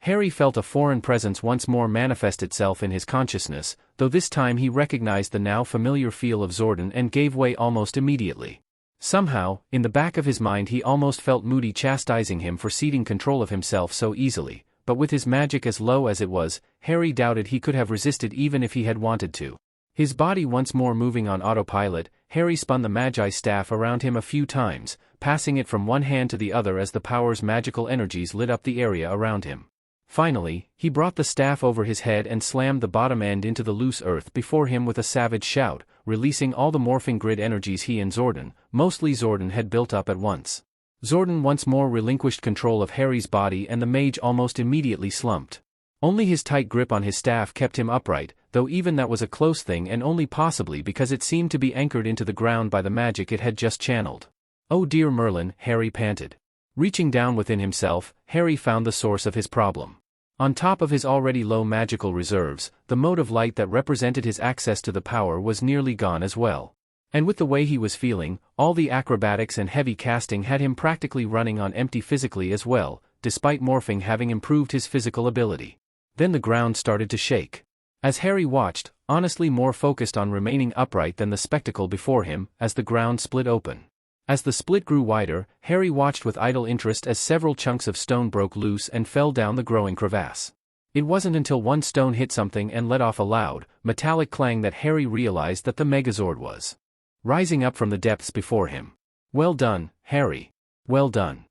Harry felt a foreign presence once more manifest itself in his consciousness, though this time he recognized the now familiar feel of Zordon and gave way almost immediately. Somehow, in the back of his mind he almost felt Moody chastising him for ceding control of himself so easily, but with his magic as low as it was, Harry doubted he could have resisted even if he had wanted to. His body once more moving on autopilot, Harry spun the Magi staff around him a few times, passing it from one hand to the other as the power's magical energies lit up the area around him. Finally, he brought the staff over his head and slammed the bottom end into the loose earth before him with a savage shout, releasing all the morphing grid energies he and Zordon, mostly Zordon, had built up at once. Zordon once more relinquished control of Harry's body and the mage almost immediately slumped. Only his tight grip on his staff kept him upright, though even that was a close thing and only possibly because it seemed to be anchored into the ground by the magic it had just channeled. Oh dear Merlin, Harry panted. Reaching down within himself, Harry found the source of his problem. On top of his already low magical reserves, the mode of light that represented his access to the power was nearly gone as well. And with the way he was feeling, all the acrobatics and heavy casting had him practically running on empty physically as well, despite morphing having improved his physical ability. Then the ground started to shake. As Harry watched, honestly more focused on remaining upright than the spectacle before him, as the ground split open. As the split grew wider, Harry watched with idle interest as several chunks of stone broke loose and fell down the growing crevasse. It wasn't until one stone hit something and let off a loud, metallic clang that Harry realized that the Megazord was rising up from the depths before him. Well done, Harry. Well done.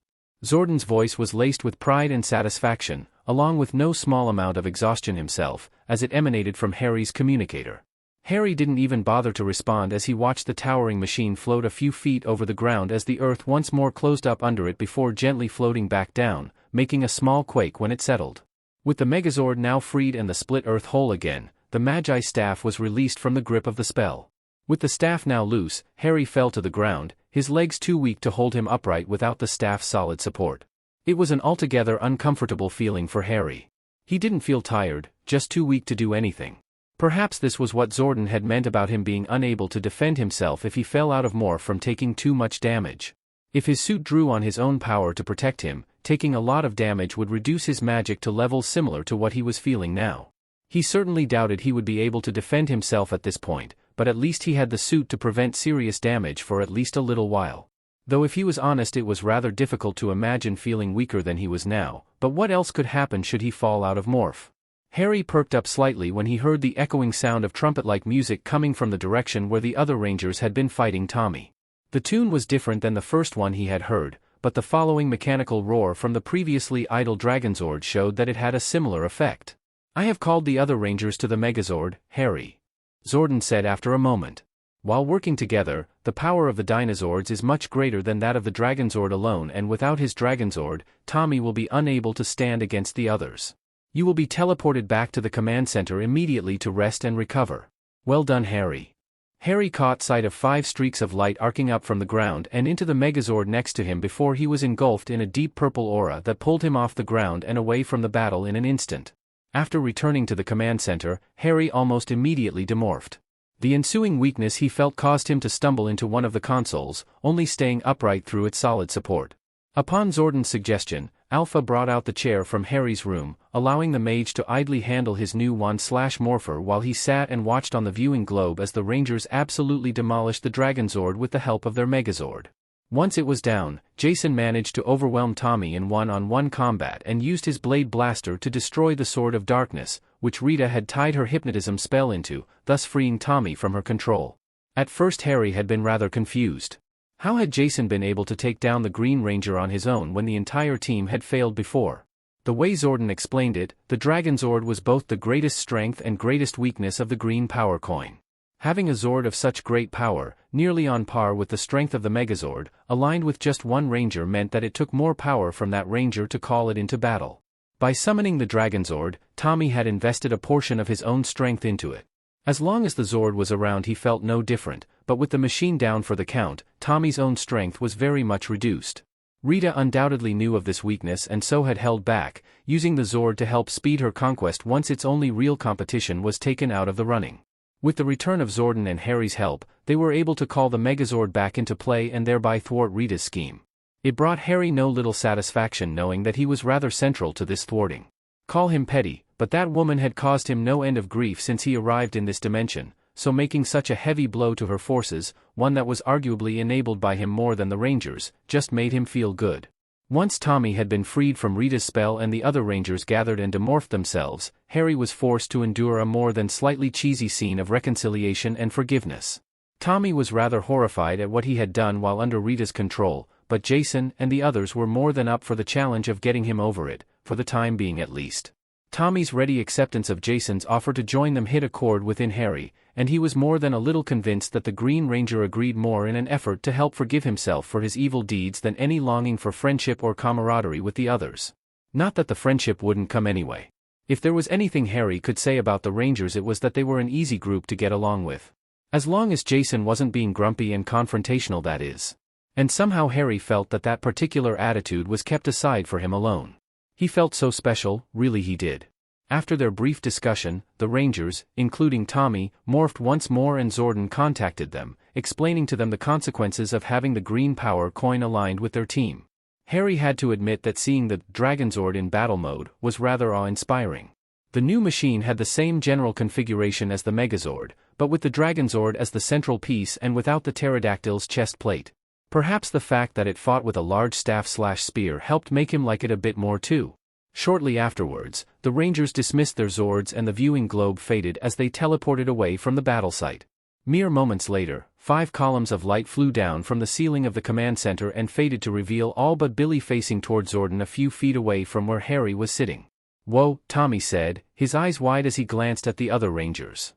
Zordon's voice was laced with pride and satisfaction, along with no small amount of exhaustion himself, as it emanated from Harry's communicator. Harry didn't even bother to respond as he watched the towering machine float a few feet over the ground as the earth once more closed up under it before gently floating back down, making a small quake when it settled. With the Megazord now freed and the split earth whole again, the Magi staff was released from the grip of the spell. With the staff now loose, Harry fell to the ground, his legs too weak to hold him upright without the staff's solid support. It was an altogether uncomfortable feeling for Harry. He didn't feel tired, just too weak to do anything. Perhaps this was what Zordon had meant about him being unable to defend himself if he fell out of morph from taking too much damage. If his suit drew on his own power to protect him, taking a lot of damage would reduce his magic to levels similar to what he was feeling now. He certainly doubted he would be able to defend himself at this point, but at least he had the suit to prevent serious damage for at least a little while. Though if he was honest, it was rather difficult to imagine feeling weaker than he was now, but what else could happen should he fall out of morph? Harry perked up slightly when he heard the echoing sound of trumpet-like music coming from the direction where the other Rangers had been fighting Tommy. The tune was different than the first one he had heard, but the following mechanical roar from the previously idle Dragonzord showed that it had a similar effect. I have called the other Rangers to the Megazord, Harry. Zordon said after a moment. While working together, the power of the Dinozords is much greater than that of the Dragonzord alone, and without his Dragonzord, Tommy will be unable to stand against the others. You will be teleported back to the command center immediately to rest and recover. Well done, Harry. Harry caught sight of 5 streaks of light arcing up from the ground and into the Megazord next to him before he was engulfed in a deep purple aura that pulled him off the ground and away from the battle in an instant. After returning to the command center, Harry almost immediately demorphed. The ensuing weakness he felt caused him to stumble into one of the consoles, only staying upright through its solid support. Upon Zordon's suggestion, Alpha brought out the chair from Harry's room, allowing the mage to idly handle his new wand/morpher while he sat and watched on the viewing globe as the Rangers absolutely demolished the Dragonzord with the help of their megazord. Once it was down, Jason managed to overwhelm Tommy in one-on-one combat and used his blade blaster to destroy the Sword of Darkness, which Rita had tied her hypnotism spell into, thus freeing Tommy from her control. At first Harry had been rather confused. How had Jason been able to take down the Green Ranger on his own when the entire team had failed before? The way Zordon explained it, the Dragonzord was both the greatest strength and greatest weakness of the Green Power Coin. Having a Zord of such great power, nearly on par with the strength of the Megazord, aligned with just one Ranger meant that it took more power from that Ranger to call it into battle. By summoning the Dragonzord, Tommy had invested a portion of his own strength into it. As long as the Zord was around he felt no different, but with the machine down for the count, Tommy's own strength was very much reduced. Rita undoubtedly knew of this weakness and so had held back, using the Zord to help speed her conquest once its only real competition was taken out of the running. With the return of Zordon and Harry's help, they were able to call the Megazord back into play and thereby thwart Rita's scheme. It brought Harry no little satisfaction knowing that he was rather central to this thwarting. Call him petty, but that woman had caused him no end of grief since he arrived in this dimension, so making such a heavy blow to her forces, one that was arguably enabled by him more than the Rangers, just made him feel good. Once Tommy had been freed from Rita's spell and the other Rangers gathered and demorphed themselves, Harry was forced to endure a more than slightly cheesy scene of reconciliation and forgiveness. Tommy was rather horrified at what he had done while under Rita's control, but Jason and the others were more than up for the challenge of getting him over it, for the time being at least. Tommy's ready acceptance of Jason's offer to join them hit a chord within Harry, and he was more than a little convinced that the Green Ranger agreed more in an effort to help forgive himself for his evil deeds than any longing for friendship or camaraderie with the others. Not that the friendship wouldn't come anyway. If there was anything Harry could say about the Rangers it was that they were an easy group to get along with. As long as Jason wasn't being grumpy and confrontational, that is. And somehow Harry felt that that particular attitude was kept aside for him alone. He felt so special, really he did. After their brief discussion, the Rangers, including Tommy, morphed once more and Zordon contacted them, explaining to them the consequences of having the Green Power Coin aligned with their team. Harry had to admit that seeing the Dragonzord in battle mode was rather awe-inspiring. The new machine had the same general configuration as the Megazord, but with the Dragonzord as the central piece and without the pterodactyl's chest plate. Perhaps the fact that it fought with a large staff/spear helped make him like it a bit more too. Shortly afterwards, the Rangers dismissed their Zords and the viewing globe faded as they teleported away from the battle site. Mere moments later, 5 columns of light flew down from the ceiling of the command center and faded to reveal all but Billy facing toward Zordon a few feet away from where Harry was sitting. "Whoa," Tommy said, his eyes wide as he glanced at the other Rangers.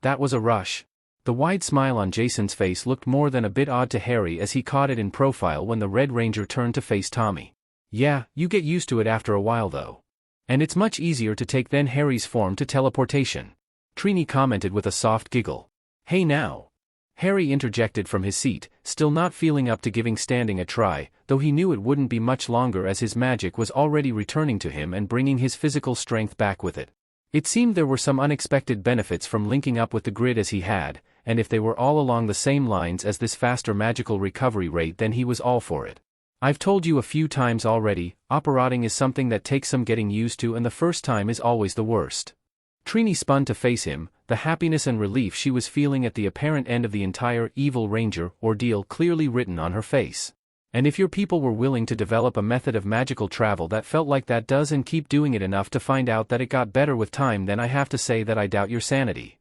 That was a rush. The wide smile on Jason's face looked more than a bit odd to Harry as he caught it in profile when the Red Ranger turned to face Tommy. "Yeah, you get used to it after a while though. And it's much easier to take than Harry's form to teleportation," Trini commented with a soft giggle. "Hey now." Harry interjected from his seat, still not feeling up to giving standing a try, though he knew it wouldn't be much longer as his magic was already returning to him and bringing his physical strength back with it. It seemed there were some unexpected benefits from linking up with the grid as he had, and if they were all along the same lines as this faster magical recovery rate then he was all for it. "I've told you a few times already, operating is something that takes some getting used to and the first time is always the worst." Trini spun to face him, the happiness and relief she was feeling at the apparent end of the entire Evil Ranger ordeal clearly written on her face. "And if your people were willing to develop a method of magical travel that felt like that does and keep doing it enough to find out that it got better with time, then I have to say that I doubt your sanity."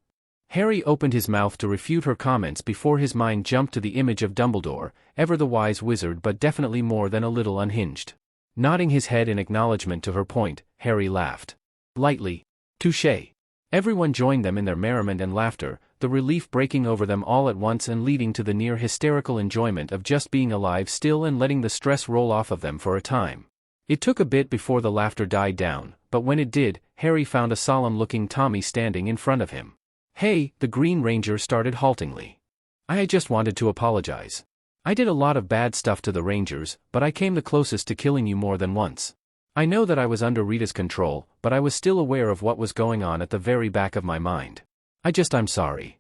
Harry opened his mouth to refute her comments before his mind jumped to the image of Dumbledore, ever the wise wizard but definitely more than a little unhinged. Nodding his head in acknowledgement to her point, Harry laughed. Lightly. "Touché." Everyone joined them in their merriment and laughter, the relief breaking over them all at once and leading to the near hysterical enjoyment of just being alive still and letting the stress roll off of them for a time. It took a bit before the laughter died down, but when it did, Harry found a solemn-looking Tommy standing in front of him. "Hey," the Green Ranger started haltingly. "I just wanted to apologize. I did a lot of bad stuff to the Rangers, but I came the closest to killing you more than once. I know that I was under Rita's control, but I was still aware of what was going on at the very back of my mind. I'm sorry."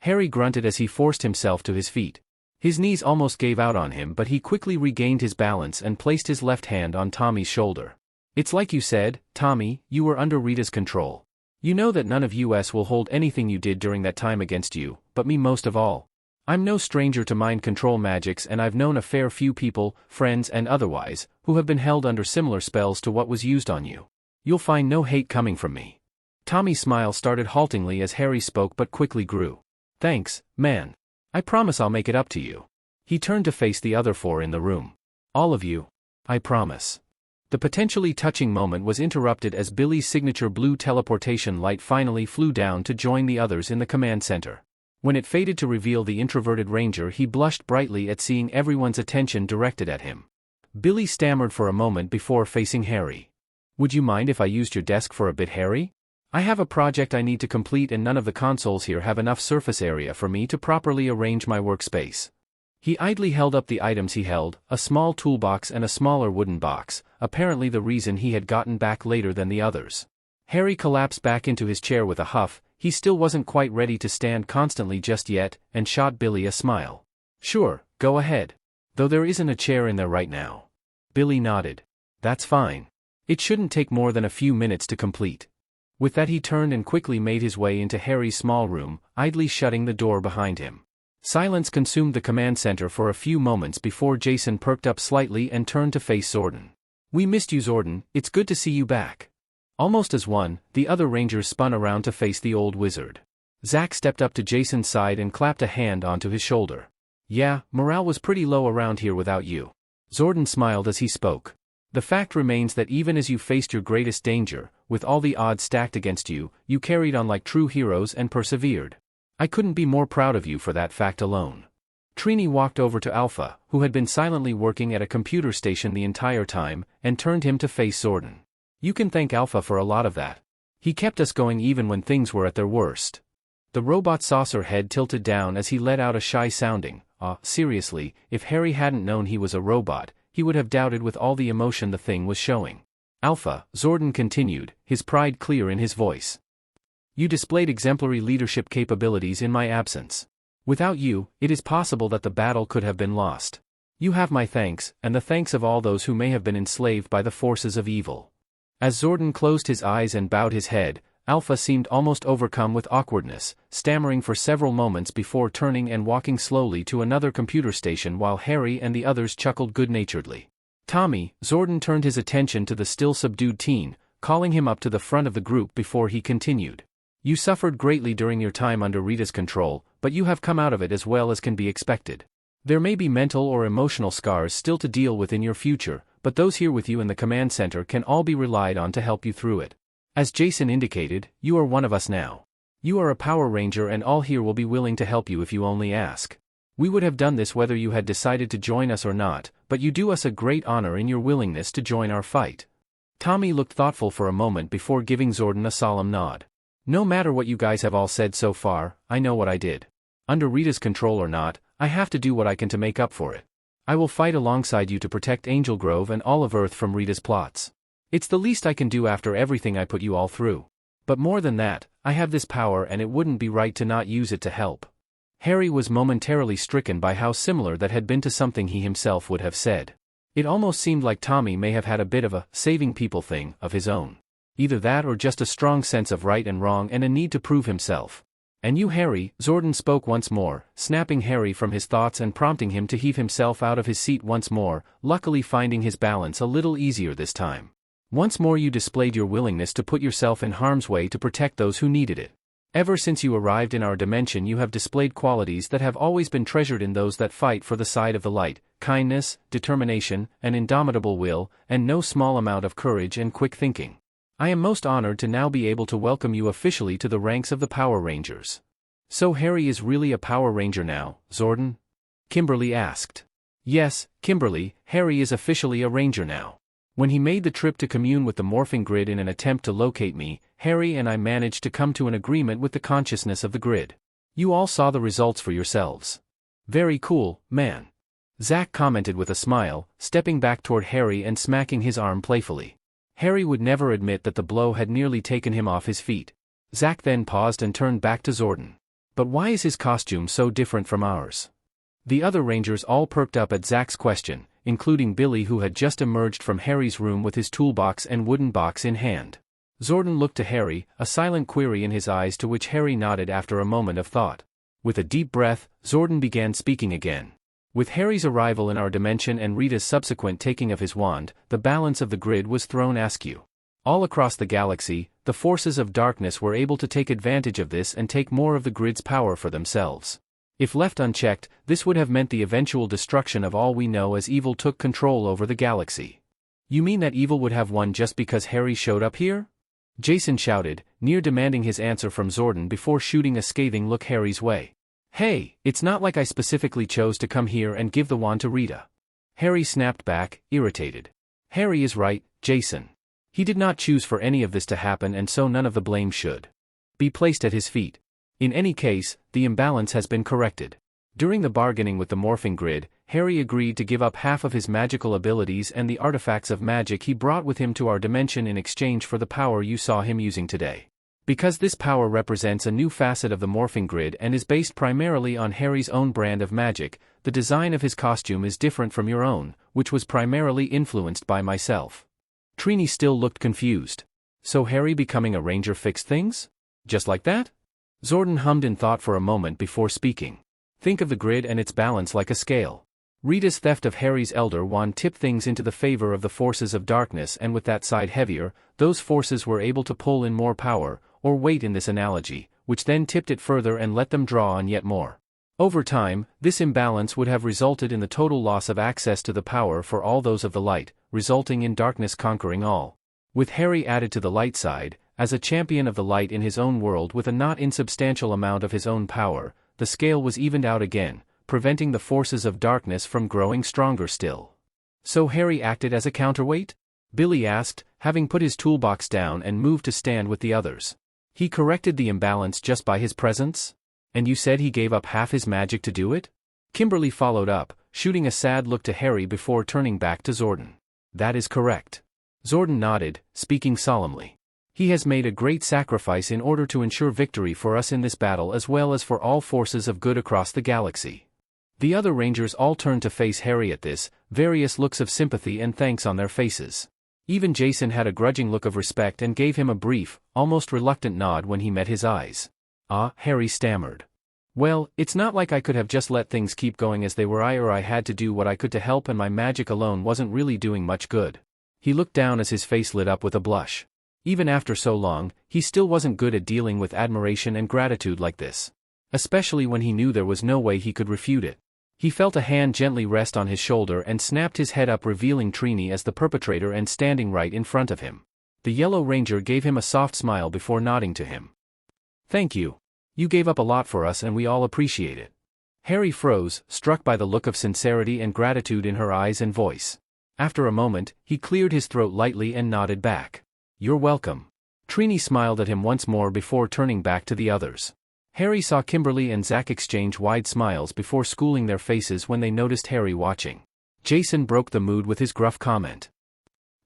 Harry grunted as he forced himself to his feet. His knees almost gave out on him, but he quickly regained his balance and placed his left hand on Tommy's shoulder. It's like you said, Tommy, you were under Rita's control. You know that none of us will hold anything you did during that time against you, but me most of all. I'm no stranger to mind control magics, and I've known a fair few people, friends and otherwise, who have been held under similar spells to what was used on you. You'll find no hate coming from me. Tommy's smile started haltingly as Harry spoke but quickly grew. Thanks, man. I promise I'll make it up to you. He turned to face the other four in the room. All of you. I promise. The potentially touching moment was interrupted as Billy's signature blue teleportation light finally flew down to join the others in the command center. When it faded to reveal the introverted ranger, he blushed brightly at seeing everyone's attention directed at him. Billy stammered for a moment before facing Harry. Would you mind if I used your desk for a bit, Harry? I have a project I need to complete and none of the consoles here have enough surface area for me to properly arrange my workspace. He idly held up the items he held, a small toolbox and a smaller wooden box, apparently the reason he had gotten back later than the others. Harry collapsed back into his chair with a huff. He still wasn't quite ready to stand constantly just yet, and shot Billy a smile. Sure, go ahead. Though there isn't a chair in there right now. Billy nodded. That's fine. It shouldn't take more than a few minutes to complete. With that he turned and quickly made his way into Harry's small room, idly shutting the door behind him. Silence consumed the command center for a few moments before Jason perked up slightly and turned to face Zordon. We missed you, Zordon, it's good to see you back. Almost as one, the other rangers spun around to face the old wizard. Zack stepped up to Jason's side and clapped a hand onto his shoulder. Yeah, morale was pretty low around here without you. Zordon smiled as he spoke. The fact remains that even as you faced your greatest danger, with all the odds stacked against you, you carried on like true heroes and persevered. I couldn't be more proud of you for that fact alone. Trini walked over to Alpha, who had been silently working at a computer station the entire time, and turned him to face Zordon. You can thank Alpha for a lot of that. He kept us going even when things were at their worst. The robot saucer head tilted down as he let out a shy-sounding, seriously, if Harry hadn't known he was a robot, he would have doubted with all the emotion the thing was showing. Alpha, Zordon continued, his pride clear in his voice. You displayed exemplary leadership capabilities in my absence. Without you, it is possible that the battle could have been lost. You have my thanks, and the thanks of all those who may have been enslaved by the forces of evil. As Zordon closed his eyes and bowed his head, Alpha seemed almost overcome with awkwardness, stammering for several moments before turning and walking slowly to another computer station while Harry and the others chuckled good-naturedly. Tommy, Zordon turned his attention to the still subdued teen, calling him up to the front of the group before he continued. You suffered greatly during your time under Rita's control, but you have come out of it as well as can be expected. There may be mental or emotional scars still to deal with in your future, but those here with you in the command center can all be relied on to help you through it. As Jason indicated, you are one of us now. You are a Power Ranger and all here will be willing to help you if you only ask. We would have done this whether you had decided to join us or not, but you do us a great honor in your willingness to join our fight. Tommy looked thoughtful for a moment before giving Zordon a solemn nod. No matter what you guys have all said so far, I know what I did. Under Rita's control or not, I have to do what I can to make up for it. I will fight alongside you to protect Angel Grove and all of Earth from Rita's plots. It's the least I can do after everything I put you all through. But more than that, I have this power and it wouldn't be right to not use it to help. Harry was momentarily stricken by how similar that had been to something he himself would have said. It almost seemed like Tommy may have had a bit of a saving people thing of his own. Either that or just a strong sense of right and wrong and a need to prove himself. And you, Harry, Zordon spoke once more, snapping Harry from his thoughts and prompting him to heave himself out of his seat once more, luckily finding his balance a little easier this time. Once more you displayed your willingness to put yourself in harm's way to protect those who needed it. Ever since you arrived in our dimension you have displayed qualities that have always been treasured in those that fight for the side of the light: kindness, determination, an indomitable will, and no small amount of courage and quick thinking. I am most honored to now be able to welcome you officially to the ranks of the Power Rangers. So Harry is really a Power Ranger now, Zordon? Kimberly asked. Yes, Kimberly, Harry is officially a Ranger now. When he made the trip to commune with the morphing grid in an attempt to locate me, Harry and I managed to come to an agreement with the consciousness of the grid. You all saw the results for yourselves. Very cool, man. Zack commented with a smile, stepping back toward Harry and smacking his arm playfully. Harry would never admit that the blow had nearly taken him off his feet. Zack then paused and turned back to Zordon. But why is his costume so different from ours? The other rangers all perked up at Zach's question, including Billy, who had just emerged from Harry's room with his toolbox and wooden box in hand. Zordon looked to Harry, a silent query in his eyes, to which Harry nodded after a moment of thought. With a deep breath, Zordon began speaking again. With Harry's arrival in our dimension and Rita's subsequent taking of his wand, the balance of the grid was thrown askew. All across the galaxy, the forces of darkness were able to take advantage of this and take more of the grid's power for themselves. If left unchecked, this would have meant the eventual destruction of all we know, as evil took control over the galaxy. You mean that evil would have won just because Harry showed up here? Jason shouted, near demanding his answer from Zordon before shooting a scathing look Harry's way. Hey, it's not like I specifically chose to come here and give the wand to Rita. Harry snapped back, irritated. Harry is right, Jason. He did not choose for any of this to happen, and so none of the blame should be placed at his feet. In any case, the imbalance has been corrected. During the bargaining with the morphing grid, Harry agreed to give up half of his magical abilities and the artifacts of magic he brought with him to our dimension in exchange for the power you saw him using today. Because this power represents a new facet of the morphing grid and is based primarily on Harry's own brand of magic, the design of his costume is different from your own, which was primarily influenced by myself. Trini still looked confused. So Harry becoming a ranger fixed things? Just like that? Zordon hummed in thought for a moment before speaking. Think of the grid and its balance like a scale. Rita's theft of Harry's elder wand tipped things into the favor of the forces of darkness, and with that side heavier, those forces were able to pull in more power, or weight in this analogy, which then tipped it further and let them draw on yet more. Over time, this imbalance would have resulted in the total loss of access to the power for all those of the light, resulting in darkness conquering all. With Harry added to the light side, as a champion of the light in his own world with a not insubstantial amount of his own power, the scale was evened out again, preventing the forces of darkness from growing stronger still. So Harry acted as a counterweight? Billy asked, having put his toolbox down and moved to stand with the others. He corrected the imbalance just by his presence? And you said he gave up half his magic to do it? Kimberly followed up, shooting a sad look to Harry before turning back to Zordon. That is correct. Zordon nodded, speaking solemnly. He has made a great sacrifice in order to ensure victory for us in this battle, as well as for all forces of good across the galaxy. The other rangers all turned to face Harry at this, various looks of sympathy and thanks on their faces. Even Jason had a grudging look of respect and gave him a brief, almost reluctant nod when he met his eyes. Ah, Harry stammered. Well, it's not like I could have just let things keep going as they were, or I had to do what I could to help, and my magic alone wasn't really doing much good. He looked down as his face lit up with a blush. Even after so long, he still wasn't good at dealing with admiration and gratitude like this. Especially when he knew there was no way he could refute it. He felt a hand gently rest on his shoulder and snapped his head up, revealing Trini as the perpetrator and standing right in front of him. The Yellow Ranger gave him a soft smile before nodding to him. Thank you. You gave up a lot for us and we all appreciate it. Harry froze, struck by the look of sincerity and gratitude in her eyes and voice. After a moment, he cleared his throat lightly and nodded back. You're welcome. Trini smiled at him once more before turning back to the others. Harry saw Kimberly and Zach exchange wide smiles before schooling their faces when they noticed Harry watching. Jason broke the mood with his gruff comment.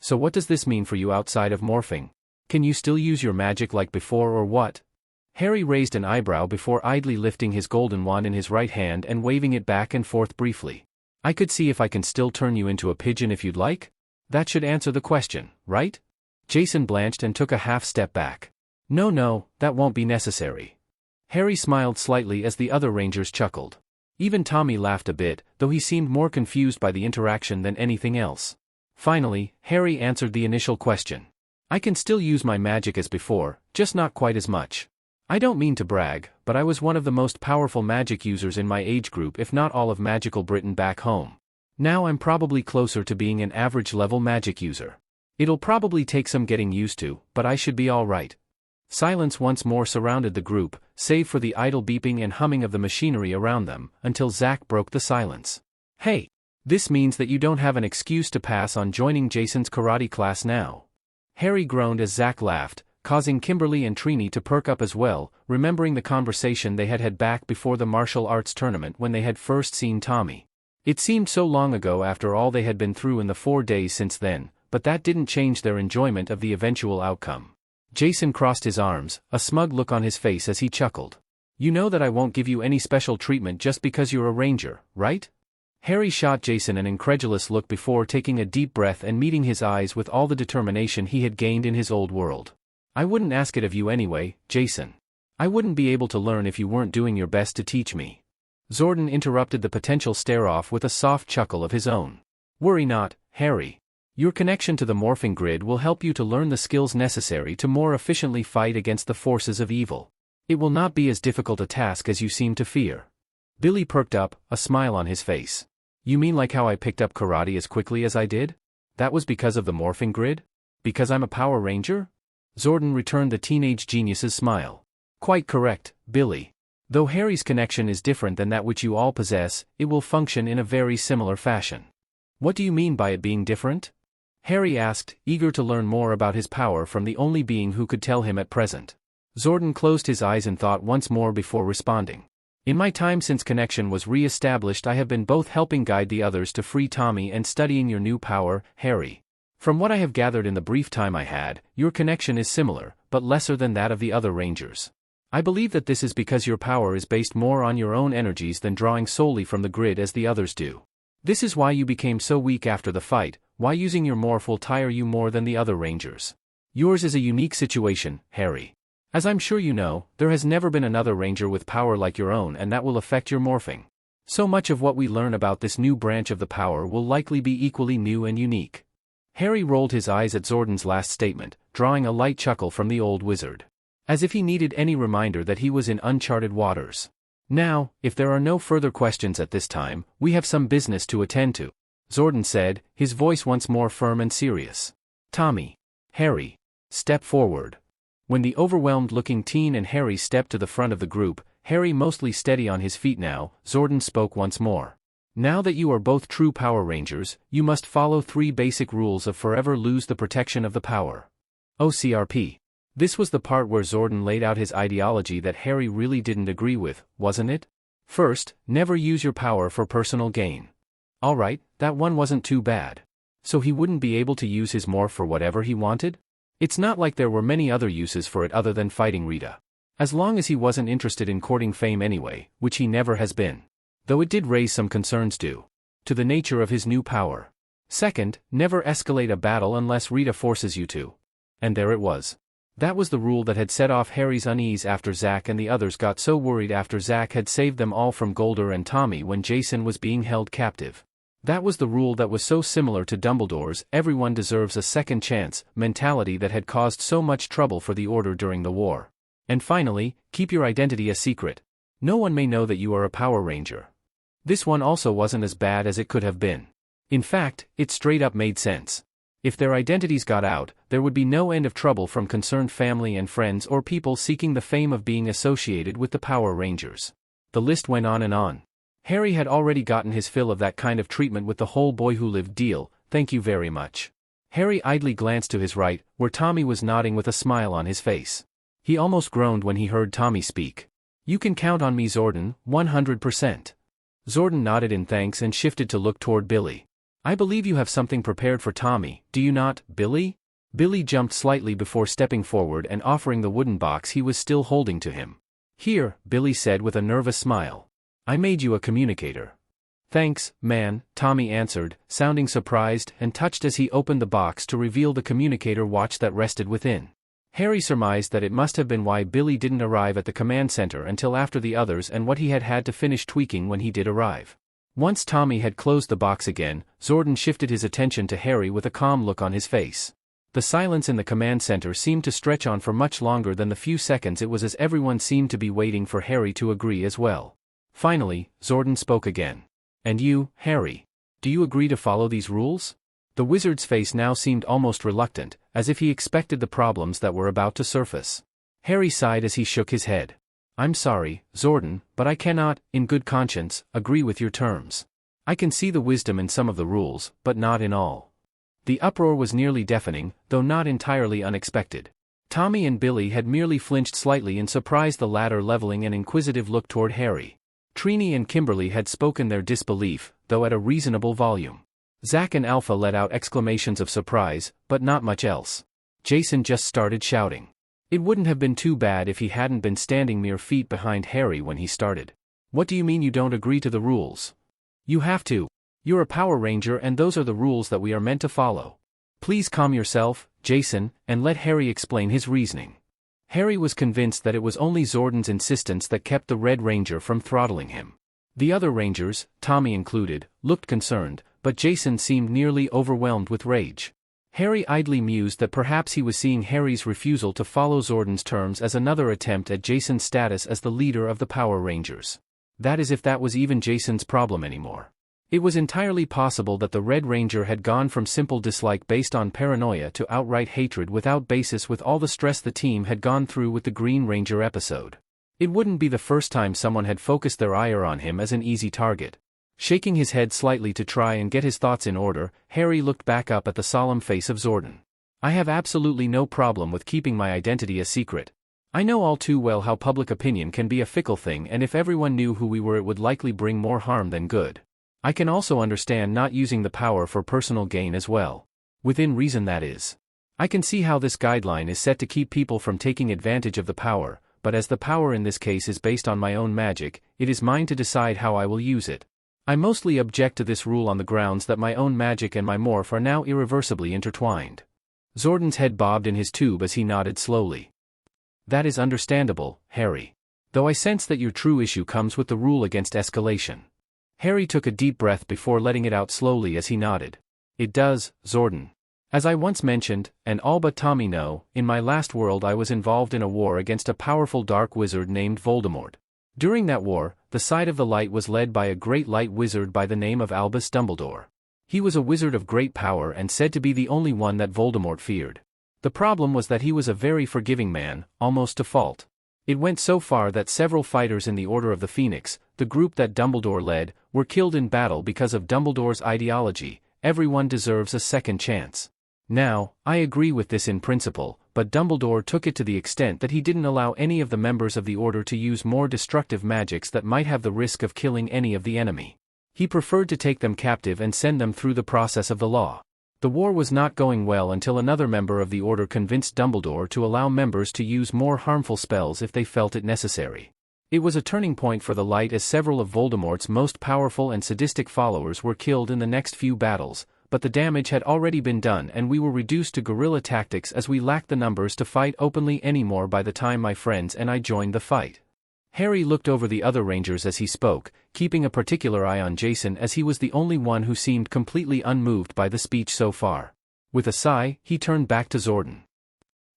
So what does this mean for you outside of morphing? Can you still use your magic like before, or what? Harry raised an eyebrow before idly lifting his golden wand in his right hand and waving it back and forth briefly. I could see if I can still turn you into a pigeon if you'd like. That should answer the question, right? Jason blanched and took a half step back. No, that won't be necessary. Harry smiled slightly as the other rangers chuckled. Even Tommy laughed a bit, though he seemed more confused by the interaction than anything else. Finally, Harry answered the initial question. I can still use my magic as before, just not quite as much. I don't mean to brag, but I was one of the most powerful magic users in my age group, if not all of magical Britain back home. Now I'm probably closer to being an average level magic user. It'll probably take some getting used to, but I should be all right. Silence once more surrounded the group, save for the idle beeping and humming of the machinery around them, until Zach broke the silence. Hey! This means that you don't have an excuse to pass on joining Jason's karate class now. Harry groaned as Zach laughed, causing Kimberly and Trini to perk up as well, remembering the conversation they had had back before the martial arts tournament when they had first seen Tommy. It seemed so long ago after all they had been through in the 4 days since then, but that didn't change their enjoyment of the eventual outcome. Jason crossed his arms, a smug look on his face as he chuckled. You know that I won't give you any special treatment just because you're a ranger, right? Harry shot Jason an incredulous look before taking a deep breath and meeting his eyes with all the determination he had gained in his old world. I wouldn't ask it of you anyway, Jason. I wouldn't be able to learn if you weren't doing your best to teach me. Zordon interrupted the potential stare-off with a soft chuckle of his own. Worry not, Harry. Your connection to the morphing grid will help you to learn the skills necessary to more efficiently fight against the forces of evil. It will not be as difficult a task as you seem to fear. Billy perked up, a smile on his face. You mean like how I picked up karate as quickly as I did? That was because of the morphing grid? Because I'm a Power Ranger? Zordon returned the teenage genius's smile. Quite correct, Billy. Though Harry's connection is different than that which you all possess, it will function in a very similar fashion. What do you mean by it being different? Harry asked, eager to learn more about his power from the only being who could tell him at present. Zordon closed his eyes and thought once more before responding. In my time since connection was re-established, I have been both helping guide the others to free Tommy and studying your new power, Harry. From what I have gathered in the brief time I had, your connection is similar, but lesser than that of the other Rangers. I believe that this is because your power is based more on your own energies than drawing solely from the grid as the others do. This is why you became so weak after the fight, why using your morph will tire you more than the other Rangers. Yours is a unique situation, Harry. As I'm sure you know, there has never been another Ranger with power like your own, and that will affect your morphing. So much of what we learn about this new branch of the power will likely be equally new and unique. Harry rolled his eyes at Zordon's last statement, drawing a light chuckle from the old wizard. As if he needed any reminder that he was in uncharted waters. Now, if there are no further questions at this time, we have some business to attend to, Zordon said, his voice once more firm and serious. Tommy. Harry. Step forward. When the overwhelmed-looking teen and Harry stepped to the front of the group, Harry mostly steady on his feet now, Zordon spoke once more. Now that you are both true Power Rangers, you must follow 3 basic rules of forever lose the protection of the power. OCRP. This was the part where Zordon laid out his ideology that Harry really didn't agree with, wasn't it? First, never use your power for personal gain. Alright, that one wasn't too bad. So he wouldn't be able to use his morph for whatever he wanted? It's not like there were many other uses for it other than fighting Rita. As long as he wasn't interested in courting fame anyway, which he never has been. Though it did raise some concerns due to the nature of his new power. Second, never escalate a battle unless Rita forces you to. And there it was. That was the rule that had set off Harry's unease after Zack and the others got so worried after Zack had saved them all from Golder and Tommy when Jason was being held captive. That was the rule that was so similar to Dumbledore's "everyone deserves a second chance" mentality that had caused so much trouble for the Order during the war. And finally, keep your identity a secret. No one may know that you are a Power Ranger. This one also wasn't as bad as it could have been. In fact, it straight up made sense. If their identities got out, there would be no end of trouble from concerned family and friends or people seeking the fame of being associated with the Power Rangers. The list went on and on. Harry had already gotten his fill of that kind of treatment with the whole boy who lived deal, thank you very much. Harry idly glanced to his right, where Tommy was nodding with a smile on his face. He almost groaned when he heard Tommy speak. You can count on me, Zordon, 100%. Zordon nodded in thanks and shifted to look toward Billy. I believe you have something prepared for Tommy, do you not, Billy? Billy jumped slightly before stepping forward and offering the wooden box he was still holding to him. Here, Billy said with a nervous smile. I made you a communicator. Thanks, man, Tommy answered, sounding surprised and touched as he opened the box to reveal the communicator watch that rested within. Harry surmised that it must have been why Billy didn't arrive at the command center until after the others and what he had had to finish tweaking when he did arrive. Once Tommy had closed the box again, Zordon shifted his attention to Harry with a calm look on his face. The silence in the command center seemed to stretch on for much longer than the few seconds it was, as everyone seemed to be waiting for Harry to agree as well. Finally, Zordon spoke again. And you, Harry? Do you agree to follow these rules? The wizard's face now seemed almost reluctant, as if he expected the problems that were about to surface. Harry sighed as he shook his head. I'm sorry, Zordon, but I cannot, in good conscience, agree with your terms. I can see the wisdom in some of the rules, but not in all. The uproar was nearly deafening, though not entirely unexpected. Tommy and Billy had merely flinched slightly in surprise, the latter leveling an inquisitive look toward Harry. Trini and Kimberly had spoken their disbelief, though at a reasonable volume. Zack and Alpha let out exclamations of surprise, but not much else. Jason just started shouting. It wouldn't have been too bad if he hadn't been standing mere feet behind Harry when he started. What do you mean you don't agree to the rules? You have to. You're a Power Ranger and those are the rules that we are meant to follow. Please calm yourself, Jason, and let Harry explain his reasoning. Harry was convinced that it was only Zordon's insistence that kept the Red Ranger from throttling him. The other Rangers, Tommy included, looked concerned, but Jason seemed nearly overwhelmed with rage. Harry idly mused that perhaps he was seeing Harry's refusal to follow Zordon's terms as another attempt at Jason's status as the leader of the Power Rangers. That is, if that was even Jason's problem anymore. It was entirely possible that the Red Ranger had gone from simple dislike based on paranoia to outright hatred without basis with all the stress the team had gone through with the Green Ranger episode. It wouldn't be the first time someone had focused their ire on him as an easy target. Shaking his head slightly to try and get his thoughts in order, Harry looked back up at the solemn face of Zordon. I have absolutely no problem with keeping my identity a secret. I know all too well how public opinion can be a fickle thing, and if everyone knew who we were it would likely bring more harm than good. I can also understand not using the power for personal gain as well. Within reason, that is. I can see how this guideline is set to keep people from taking advantage of the power, but as the power in this case is based on my own magic, it is mine to decide how I will use it. I mostly object to this rule on the grounds that my own magic and my morph are now irreversibly intertwined. Zordon's head bobbed in his tube as he nodded slowly. That is understandable, Harry. Though I sense that your true issue comes with the rule against escalation. Harry took a deep breath before letting it out slowly as he nodded. It does, Zordon. As I once mentioned, and all but Tommy know, in my last world I was involved in a war against a powerful dark wizard named Voldemort. During that war, the side of the light was led by a great light wizard by the name of Albus Dumbledore. He was a wizard of great power and said to be the only one that Voldemort feared. The problem was that he was a very forgiving man, almost to fault. It went so far that several fighters in the Order of the Phoenix, the group that Dumbledore led, were killed in battle because of Dumbledore's ideology. Everyone deserves a second chance. Now, I agree with this in principle, but Dumbledore took it to the extent that he didn't allow any of the members of the Order to use more destructive magics that might have the risk of killing any of the enemy. He preferred to take them captive and send them through the process of the law. The war was not going well until another member of the Order convinced Dumbledore to allow members to use more harmful spells if they felt it necessary. It was a turning point for the light as several of Voldemort's most powerful and sadistic followers were killed in the next few battles, but the damage had already been done and we were reduced to guerrilla tactics as we lacked the numbers to fight openly anymore by the time my friends and I joined the fight. Harry looked over the other Rangers as he spoke, keeping a particular eye on Jason as he was the only one who seemed completely unmoved by the speech so far. With a sigh, he turned back to Zordon.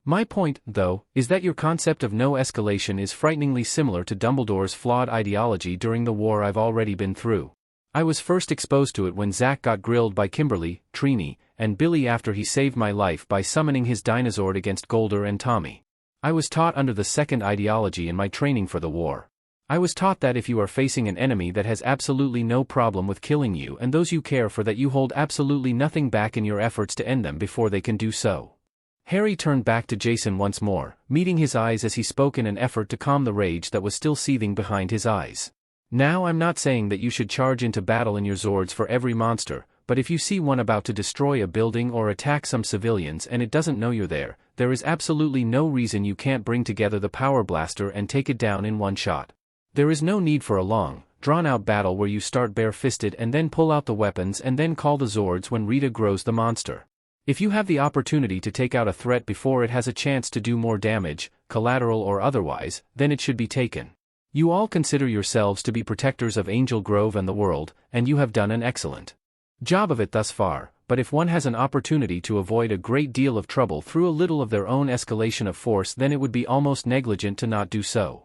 My point, though, is that your concept of no escalation is frighteningly similar to Dumbledore's flawed ideology during the war I've already been through. I was first exposed to it when Zach got grilled by Kimberly, Trini, and Billy after he saved my life by summoning his Dinozord against Golder and Tommy. I was taught under the second ideology in my training for the war. I was taught that if you are facing an enemy that has absolutely no problem with killing you and those you care for, that you hold absolutely nothing back in your efforts to end them before they can do so. Harry turned back to Jason once more, meeting his eyes as he spoke in an effort to calm the rage that was still seething behind his eyes. Now, I'm not saying that you should charge into battle in your Zords for every monster, but if you see one about to destroy a building or attack some civilians and it doesn't know you're there is absolutely no reason you can't bring together the Power Blaster and take it down in one shot. There is no need for a long, drawn-out battle where you start bare-fisted and then pull out the weapons and then call the Zords when Rita grows the monster. If you have the opportunity to take out a threat before it has a chance to do more damage, collateral or otherwise, then it should be taken. You all consider yourselves to be protectors of Angel Grove and the world, and you have done an excellent job of it thus far, but if one has an opportunity to avoid a great deal of trouble through a little of their own escalation of force, then it would be almost negligent to not do so.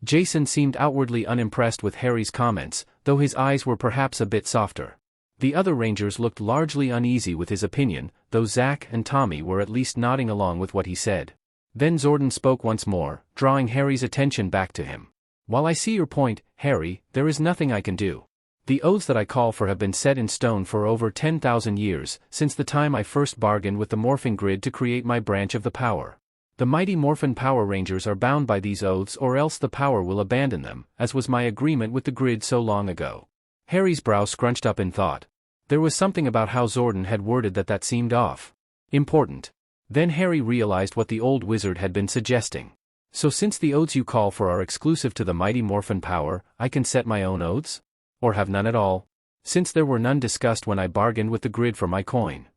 Jason seemed outwardly unimpressed with Harry's comments, though his eyes were perhaps a bit softer. The other Rangers looked largely uneasy with his opinion, though Zach and Tommy were at least nodding along with what he said. Then Zordon spoke once more, drawing Harry's attention back to him. While I see your point, Harry, there is nothing I can do. The oaths that I call for have been set in stone for over 10,000 years, since the time I first bargained with the morphing grid to create my branch of the power. The mighty Morphin Power Rangers are bound by these oaths, or else the power will abandon them, as was my agreement with the grid so long ago. Harry's brow scrunched up in thought. There was something about how Zordon had worded that seemed off. Important. Then Harry realized what the old wizard had been suggesting. So since the oaths you call for are exclusive to the mighty morphin power, I can set my own oaths? Or have none at all? Since there were none discussed when I bargained with the grid for my coin.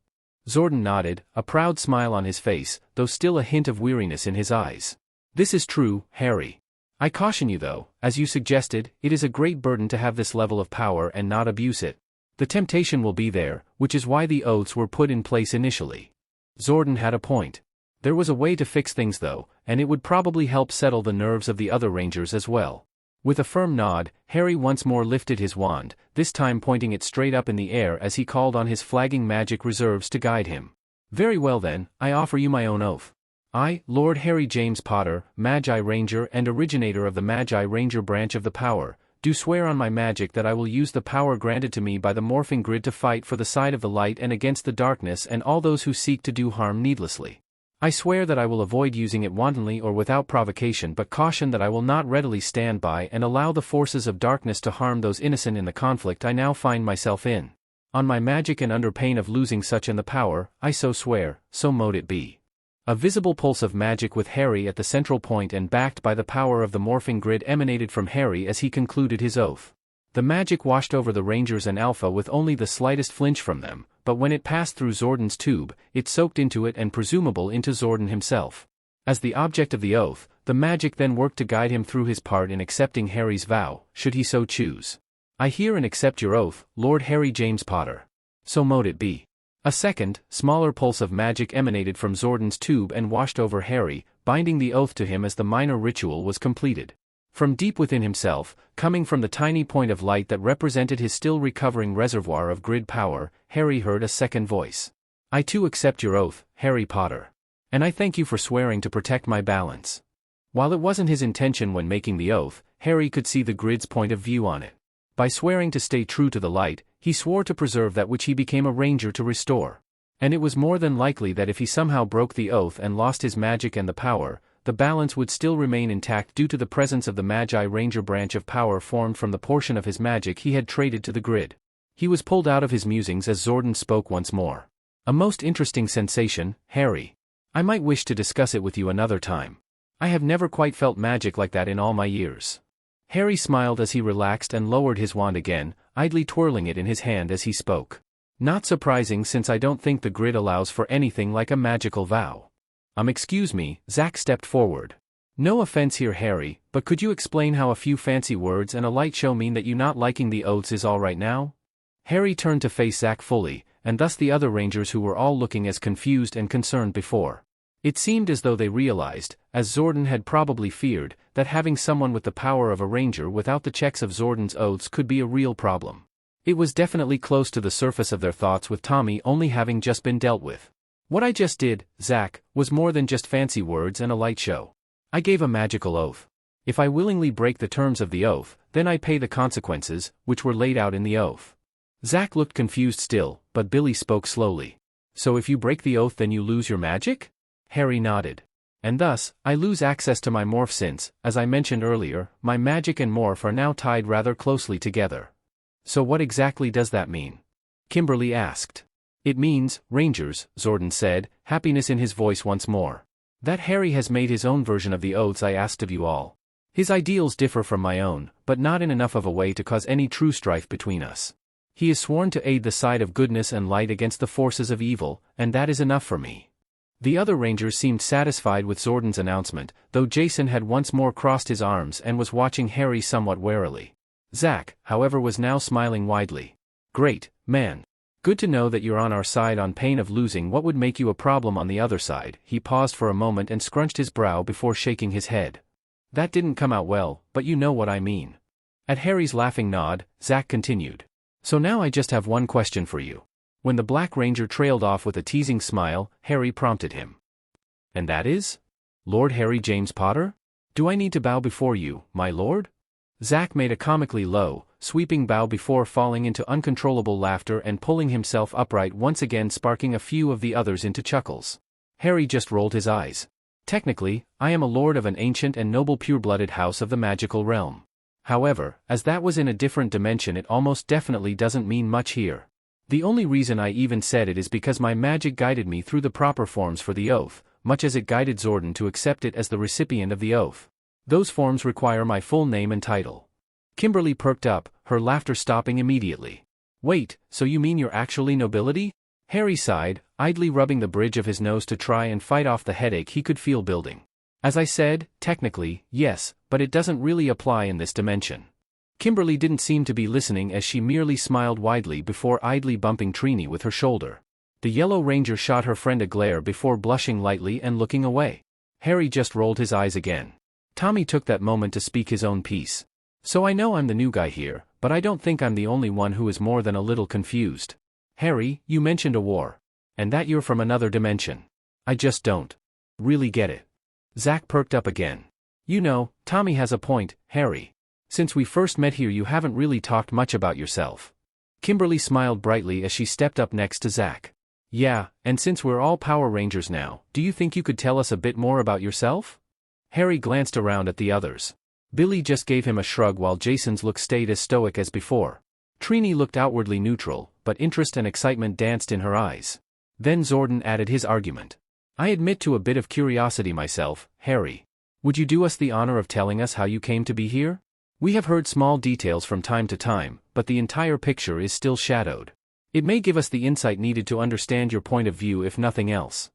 Zordon nodded, a proud smile on his face, though still a hint of weariness in his eyes. This is true, Harry. I caution you though, as you suggested, it is a great burden to have this level of power and not abuse it. The temptation will be there, which is why the oaths were put in place initially. Zordon had a point. There was a way to fix things though, and it would probably help settle the nerves of the other rangers as well. With a firm nod, Harry once more lifted his wand, this time pointing it straight up in the air as he called on his flagging magic reserves to guide him. Very well then, I offer you my own oath. I, Lord Harry James Potter, Magi Ranger and originator of the Magi Ranger branch of the power, do swear on my magic that I will use the power granted to me by the morphing grid to fight for the side of the light and against the darkness and all those who seek to do harm needlessly. I swear that I will avoid using it wantonly or without provocation, but caution that I will not readily stand by and allow the forces of darkness to harm those innocent in the conflict I now find myself in. On my magic and under pain of losing such in the power, I so swear, so mote it be. A visible pulse of magic with Harry at the central point and backed by the power of the morphing grid emanated from Harry as he concluded his oath. The magic washed over the Rangers and Alpha with only the slightest flinch from them, but when it passed through Zordon's tube, it soaked into it and presumable into Zordon himself. As the object of the oath, the magic then worked to guide him through his part in accepting Harry's vow, should he so choose. I hear and accept your oath, Lord Harry James Potter. So mote it be. A second, smaller pulse of magic emanated from Zordon's tube and washed over Harry, binding the oath to him as the minor ritual was completed. From deep within himself, coming from the tiny point of light that represented his still recovering reservoir of grid power, Harry heard a second voice. I too accept your oath, Harry Potter. And I thank you for swearing to protect my balance. While it wasn't his intention when making the oath, Harry could see the grid's point of view on it. By swearing to stay true to the light, he swore to preserve that which he became a ranger to restore. And it was more than likely that if he somehow broke the oath and lost his magic and the power, the balance would still remain intact due to the presence of the Magi Ranger branch of power formed from the portion of his magic he had traded to the grid. He was pulled out of his musings as Zordon spoke once more. A most interesting sensation, Harry. I might wish to discuss it with you another time. I have never quite felt magic like that in all my years. Harry smiled as he relaxed and lowered his wand again, idly twirling it in his hand as he spoke. Not surprising since I don't think the grid allows for anything like a magical vow. Excuse me, Zack stepped forward. No offense here, Harry, but could you explain how a few fancy words and a light show mean that you not liking the oaths is all right now? Harry turned to face Zack fully, and thus the other rangers who were all looking as confused and concerned before. It seemed as though they realized, as Zordon had probably feared, that having someone with the power of a ranger without the checks of Zordon's oaths could be a real problem. It was definitely close to the surface of their thoughts with Tommy only having just been dealt with. What I just did, Zack, was more than just fancy words and a light show. I gave a magical oath. If I willingly break the terms of the oath, then I pay the consequences, which were laid out in the oath. Zack looked confused still, but Billy spoke slowly. So if you break the oath then you lose your magic? Harry nodded. And thus, I lose access to my morph since, as I mentioned earlier, my magic and morph are now tied rather closely together. So what exactly does that mean? Kimberly asked. It means, Rangers, Zordon said, happiness in his voice once more. That Harry has made his own version of the oaths I asked of you all. His ideals differ from my own, but not in enough of a way to cause any true strife between us. He is sworn to aid the side of goodness and light against the forces of evil, and that is enough for me. The other Rangers seemed satisfied with Zordon's announcement, though Jason had once more crossed his arms and was watching Harry somewhat warily. Zack, however, was now smiling widely. Great, man. Good to know that you're on our side on pain of losing what would make you a problem on the other side. He paused for a moment and scrunched his brow before shaking his head. That didn't come out well, but you know what I mean. At Harry's laughing nod, Zack continued. So now I just have one question for you. When the Black Ranger trailed off with a teasing smile, Harry prompted him. And that is? Lord Harry James Potter? Do I need to bow before you, my lord? Zack made a comically low, sweeping bow before falling into uncontrollable laughter and pulling himself upright once again, sparking a few of the others into chuckles. Harry just rolled his eyes. Technically, I am a lord of an ancient and noble pure-blooded house of the magical realm. However, as that was in a different dimension, it almost definitely doesn't mean much here. The only reason I even said it is because my magic guided me through the proper forms for the oath, much as it guided Zordon to accept it as the recipient of the oath. Those forms require my full name and title. Kimberly perked up, her laughter stopping immediately. Wait, so you mean you're actually nobility? Harry sighed, idly rubbing the bridge of his nose to try and fight off the headache he could feel building. As I said, technically, yes, but it doesn't really apply in this dimension. Kimberly didn't seem to be listening as she merely smiled widely before idly bumping Trini with her shoulder. The Yellow Ranger shot her friend a glare before blushing lightly and looking away. Harry just rolled his eyes again. Tommy took that moment to speak his own piece. So I know I'm the new guy here, but I don't think I'm the only one who is more than a little confused. Harry, you mentioned a war. And that you're from another dimension. I just don't really get it. Zach perked up again. You know, Tommy has a point, Harry. Since we first met here you haven't really talked much about yourself. Kimberly smiled brightly as she stepped up next to Zach. Yeah, and since we're all Power Rangers now, do you think you could tell us a bit more about yourself? Harry glanced around at the others. Billy just gave him a shrug while Jason's look stayed as stoic as before. Trini looked outwardly neutral, but interest and excitement danced in her eyes. Then Zordon added his argument. I admit to a bit of curiosity myself, Harry. Would you do us the honor of telling us how you came to be here? We have heard small details from time to time, but the entire picture is still shadowed. It may give us the insight needed to understand your point of view if nothing else.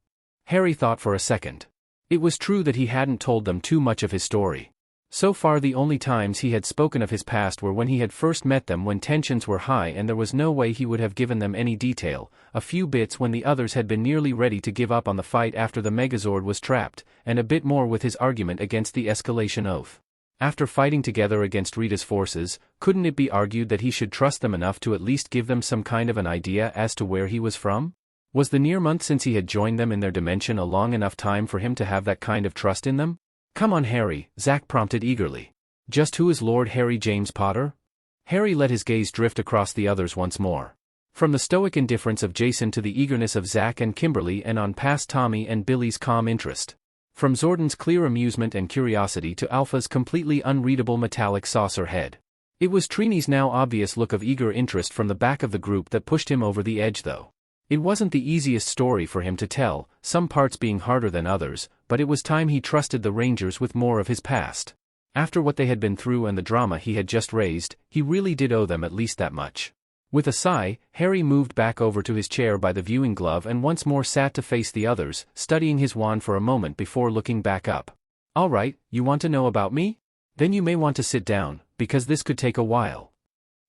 Harry thought for a second. It was true that he hadn't told them too much of his story. So far the only times he had spoken of his past were when he had first met them when tensions were high and there was no way he would have given them any detail, a few bits when the others had been nearly ready to give up on the fight after the megazord was trapped, and a bit more with his argument against the escalation oath. After fighting together against Rita's forces, couldn't it be argued that he should trust them enough to at least give them some kind of an idea as to where he was from? Was the near month since he had joined them in their dimension a long enough time for him to have that kind of trust in them? Come on Harry, Zach prompted eagerly. Just who is Lord Harry James Potter? Harry let his gaze drift across the others once more. From the stoic indifference of Jason to the eagerness of Zach and Kimberly and on past Tommy and Billy's calm interest. From Zordon's clear amusement and curiosity to Alpha's completely unreadable metallic saucer head. It was Trini's now obvious look of eager interest from the back of the group that pushed him over the edge though. It wasn't the easiest story for him to tell, some parts being harder than others, but it was time he trusted the Rangers with more of his past. After what they had been through and the drama he had just raised, he really did owe them at least that much. With a sigh, Harry moved back over to his chair by the viewing glove and once more sat to face the others, studying his wand for a moment before looking back up. All right, you want to know about me? Then you may want to sit down, because this could take a while.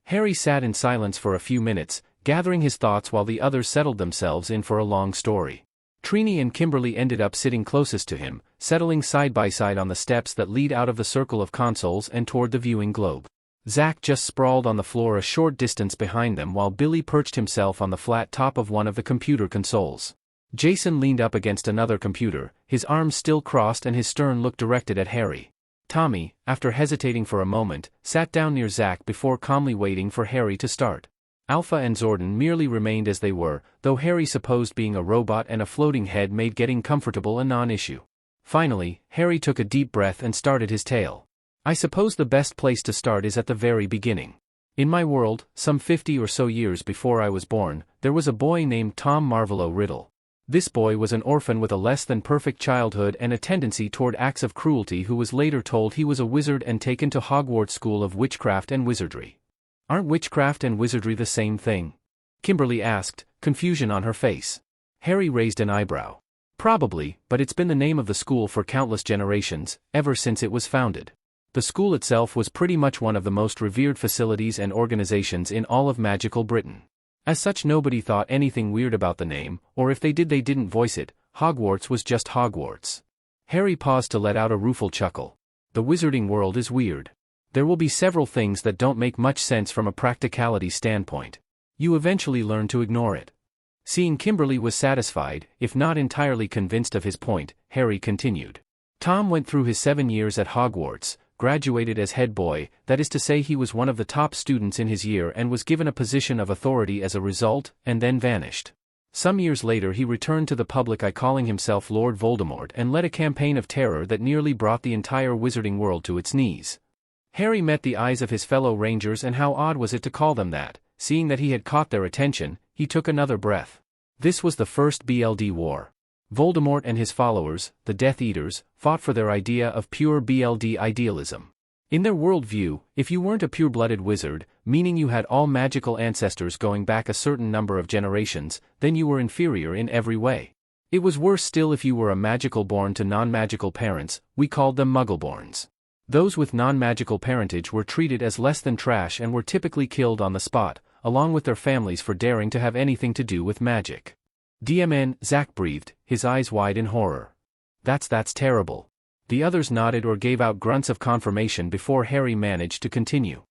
Harry sat in silence for a few minutes, gathering his thoughts while the others settled themselves in for a long story. Trini and Kimberly ended up sitting closest to him, settling side by side on the steps that lead out of the circle of consoles and toward the viewing globe. Zach just sprawled on the floor a short distance behind them while Billy perched himself on the flat top of one of the computer consoles. Jason leaned up against another computer, his arms still crossed and his stern look directed at Harry. Tommy, after hesitating for a moment, sat down near Zach before calmly waiting for Harry to start. Alpha and Zordon merely remained as they were, though Harry supposed being a robot and a floating head made getting comfortable a non-issue. Finally, Harry took a deep breath and started his tale. I suppose the best place to start is at the very beginning. In my world, some 50 or so years before I was born, there was a boy named Tom Marvolo Riddle. This boy was an orphan with a less than perfect childhood and a tendency toward acts of cruelty who was later told he was a wizard and taken to Hogwarts School of Witchcraft and Wizardry. Aren't witchcraft and wizardry the same thing? Kimberly asked, confusion on her face. Harry raised an eyebrow. Probably, but it's been the name of the school for countless generations, ever since it was founded. The school itself was pretty much one of the most revered facilities and organizations in all of magical Britain. As such, nobody thought anything weird about the name, or if they did they didn't voice it. Hogwarts was just Hogwarts. Harry paused to let out a rueful chuckle. The wizarding world is weird. There will be several things that don't make much sense from a practicality standpoint. You eventually learn to ignore it. Seeing Kimberly was satisfied, if not entirely convinced of his point, Harry continued. Tom went through his 7 years at Hogwarts, graduated as head boy, that is to say he was one of the top students in his year and was given a position of authority as a result, and then vanished. Some years later he returned to the public eye calling himself Lord Voldemort and led a campaign of terror that nearly brought the entire wizarding world to its knees. Harry met the eyes of his fellow Rangers, and how odd was it to call them that, seeing that he had caught their attention, he took another breath. This was the First BLD War. Voldemort and his followers, the Death Eaters, fought for their idea of pure BLD idealism. In their worldview, if you weren't a pure-blooded wizard, meaning you had all magical ancestors going back a certain number of generations, then you were inferior in every way. It was worse still if you were a magical born to non-magical parents. We called them muggleborns. Those with non-magical parentage were treated as less than trash and were typically killed on the spot, along with their families for daring to have anything to do with magic. DMN, Zack breathed, his eyes wide in horror. That's terrible. The others nodded or gave out grunts of confirmation before Harry managed to continue.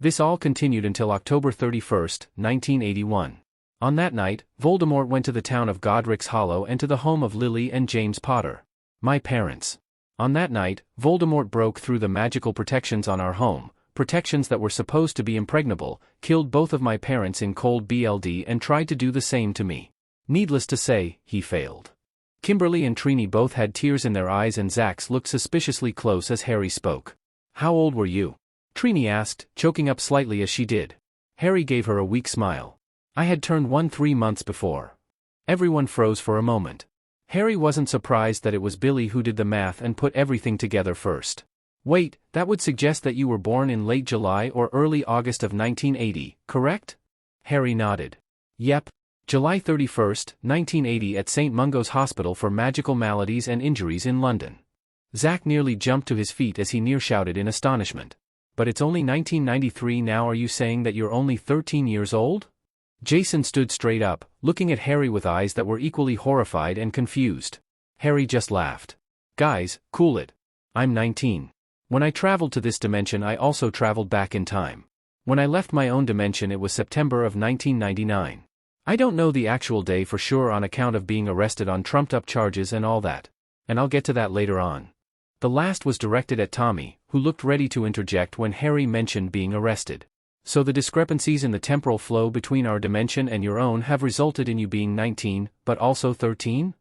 This all continued until October 31st, 1981. On that night, Voldemort went to the town of Godric's Hollow and to the home of Lily and James Potter, my parents. On that night, Voldemort broke through the magical protections on our home, protections that were supposed to be impregnable, killed both of my parents in cold BLD and tried to do the same to me. Needless to say, he failed. Kimberly and Trini both had tears in their eyes and Zax looked suspiciously close as Harry spoke. How old were you? Trini asked, choking up slightly as she did. Harry gave her a weak smile. I had turned 3 months before. Everyone froze for a moment. Harry wasn't surprised that it was Billy who did the math and put everything together first. Wait, that would suggest that you were born in late July or early August of 1980, correct? Harry nodded. Yep. July 31st, 1980 at St. Mungo's Hospital for Magical Maladies and Injuries in London. Zack nearly jumped to his feet as he near-shouted in astonishment. But it's only 1993 now. Are you saying that you're only 13 years old? Jason stood straight up, looking at Harry with eyes that were equally horrified and confused. Harry just laughed. Guys, cool it. I'm 19. When I traveled to this dimension I also traveled back in time. When I left my own dimension it was September of 1999. I don't know the actual day for sure on account of being arrested on trumped-up charges and all that. And I'll get to that later on. The last was directed at Tommy, who looked ready to interject when Harry mentioned being arrested. So the discrepancies in the temporal flow between our dimension and your own have resulted in you being 19, but also 13?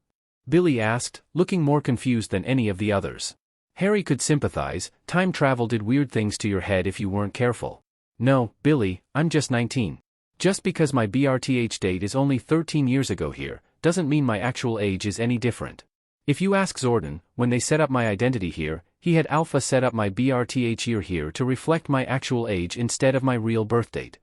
Billy asked, looking more confused than any of the others. Harry could sympathize. Time travel did weird things to your head if you weren't careful. No, Billy, I'm just 19. Just because my BRTH date is only 13 years ago here, doesn't mean my actual age is any different. If you ask Zordon, when they set up my identity here, he had Alpha set up my BRTH year here to reflect my actual age instead of my real birth date.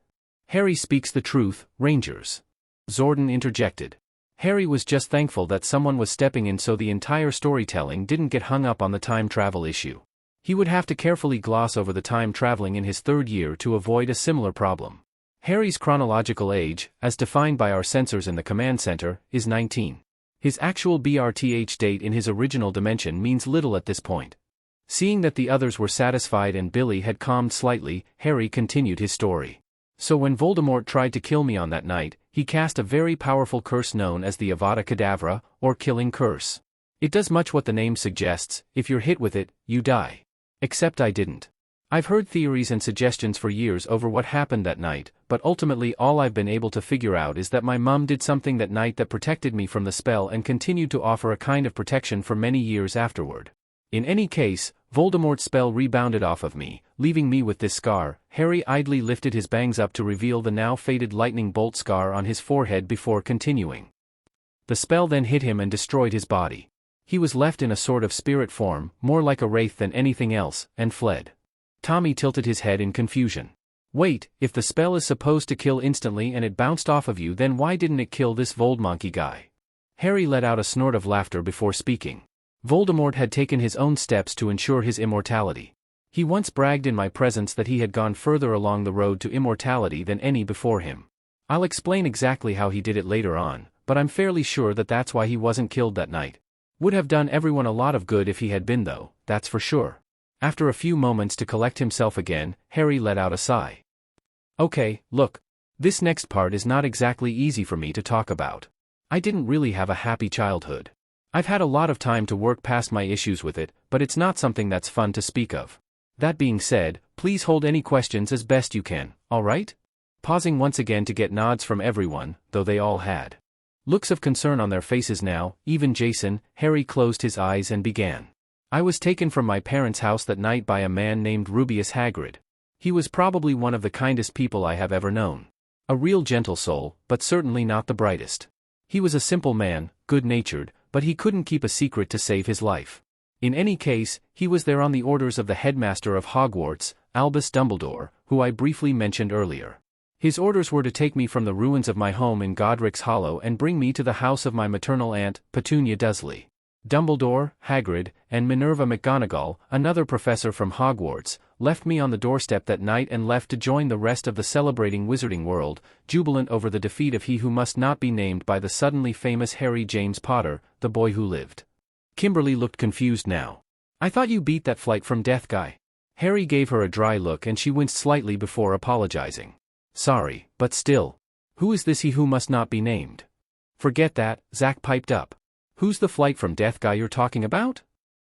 Harry speaks the truth, Rangers. Zordon interjected. Harry was just thankful that someone was stepping in so the entire storytelling didn't get hung up on the time travel issue. He would have to carefully gloss over the time traveling in his third year to avoid a similar problem. Harry's chronological age, as defined by our sensors in the command center, is 19. His actual BRTH date in his original dimension means little at this point. Seeing that the others were satisfied and Billy had calmed slightly, Harry continued his story. So when Voldemort tried to kill me on that night, he cast a very powerful curse known as the Avada Kedavra, or killing curse. It does much what the name suggests. If you're hit with it, you die. Except I didn't. I've heard theories and suggestions for years over what happened that night, but ultimately all I've been able to figure out is that my mum did something that night that protected me from the spell and continued to offer a kind of protection for many years afterward. In any case, Voldemort's spell rebounded off of me, leaving me with this scar. Harry idly lifted his bangs up to reveal the now faded lightning bolt scar on his forehead before continuing. The spell then hit him and destroyed his body. He was left in a sort of spirit form, more like a wraith than anything else, and fled. Tommy tilted his head in confusion. Wait, if the spell is supposed to kill instantly and it bounced off of you, then why didn't it kill this Voldmonkey guy? Harry let out a snort of laughter before speaking. Voldemort had taken his own steps to ensure his immortality. He once bragged in my presence that he had gone further along the road to immortality than any before him. I'll explain exactly how he did it later on, but I'm fairly sure that that's why he wasn't killed that night. Would have done everyone a lot of good if he had been though, that's for sure. After a few moments to collect himself again, Harry let out a sigh. Okay, look. This next part is not exactly easy for me to talk about. I didn't really have a happy childhood. I've had a lot of time to work past my issues with it, but it's not something that's fun to speak of. That being said, please hold any questions as best you can, alright? Pausing once again to get nods from everyone, though they all had looks of concern on their faces now, even Jason. Harry closed his eyes and began. I was taken from my parents' house that night by a man named Rubius Hagrid. He was probably one of the kindest people I have ever known. A real gentle soul, but certainly not the brightest. He was a simple man, good-natured, but he couldn't keep a secret to save his life. In any case, he was there on the orders of the headmaster of Hogwarts, Albus Dumbledore, who I briefly mentioned earlier. His orders were to take me from the ruins of my home in Godric's Hollow and bring me to the house of my maternal aunt, Petunia Dursley. Dumbledore, Hagrid, and Minerva McGonagall, another professor from Hogwarts, left me on the doorstep that night and left to join the rest of the celebrating wizarding world, jubilant over the defeat of he who must not be named by the suddenly famous Harry James Potter, the boy who lived. Kimberly looked confused now. "I thought you beat that flight from death guy." Harry gave her a dry look and she winced slightly before apologizing. "Sorry, but still. Who is this he who must not be named?" "Forget that," Zach piped up. "Who's the flight from death guy you're talking about?"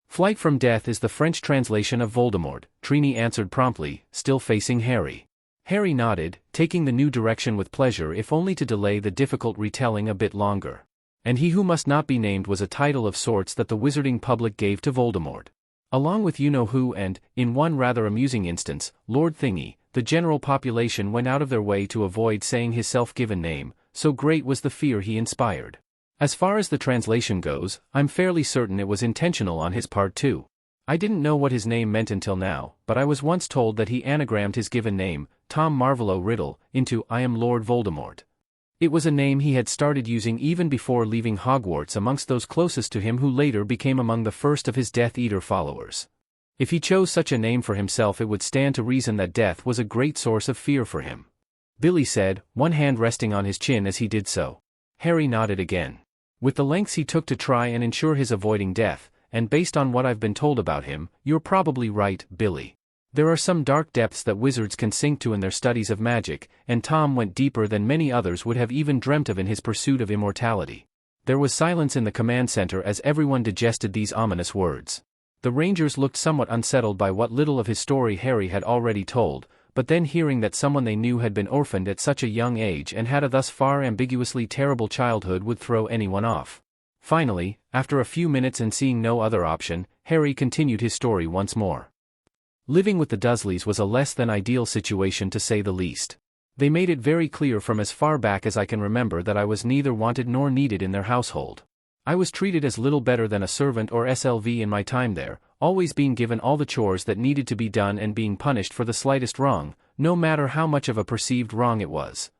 "Flight from death is the French translation of Voldemort," Trini answered promptly, still facing Harry. Harry nodded, taking the new direction with pleasure if only to delay the difficult retelling a bit longer. And he who must not be named was a title of sorts that the wizarding public gave to Voldemort. Along with you-know-who and, in one rather amusing instance, Lord Thingy, the general population went out of their way to avoid saying his self-given name, so great was the fear he inspired. As far as the translation goes, I'm fairly certain it was intentional on his part too. I didn't know what his name meant until now, but I was once told that he anagrammed his given name, Tom Marvolo Riddle, into I am Lord Voldemort. It was a name he had started using even before leaving Hogwarts amongst those closest to him who later became among the first of his Death Eater followers. If he chose such a name for himself, it would stand to reason that death was a great source of fear for him. Billy said, one hand resting on his chin as he did so. Harry nodded again. With the lengths he took to try and ensure his avoiding death, and based on what I've been told about him, you're probably right, Billy. There are some dark depths that wizards can sink to in their studies of magic, and Tom went deeper than many others would have even dreamt of in his pursuit of immortality. There was silence in the command center as everyone digested these ominous words. The Rangers looked somewhat unsettled by what little of his story Harry had already told, but then hearing that someone they knew had been orphaned at such a young age and had a thus far ambiguously terrible childhood would throw anyone off. Finally, after a few minutes and seeing no other option, Harry continued his story once more. Living with the Dursleys was a less than ideal situation to say the least. They made it very clear from as far back as I can remember that I was neither wanted nor needed in their household. I was treated as little better than a servant or SLV in my time there, always being given all the chores that needed to be done and being punished for the slightest wrong, no matter how much of a perceived wrong it was.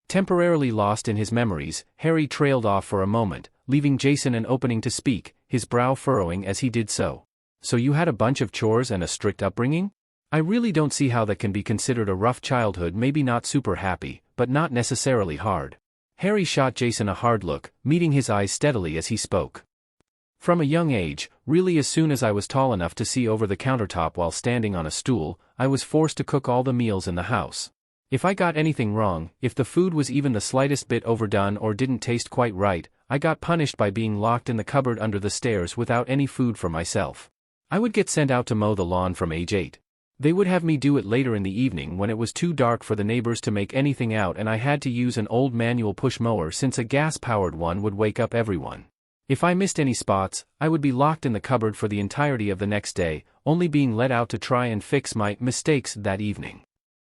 Temporarily lost in his memories, Harry trailed off for a moment, leaving Jason an opening to speak, his brow furrowing as he did so. So you had a bunch of chores and a strict upbringing? I really don't see how that can be considered a rough childhood, maybe not super happy, but not necessarily hard. Harry shot Jason a hard look, meeting his eyes steadily as he spoke. From a young age, really as soon as I was tall enough to see over the countertop while standing on a stool, I was forced to cook all the meals in the house. If I got anything wrong, if the food was even the slightest bit overdone or didn't taste quite right, I got punished by being locked in the cupboard under the stairs without any food for myself. I would get sent out to mow the lawn from age 8. They would have me do it later in the evening when it was too dark for the neighbors to make anything out, and I had to use an old manual push mower since a gas-powered one would wake up everyone. If I missed any spots, I would be locked in the cupboard for the entirety of the next day, only being let out to try and fix my mistakes that evening.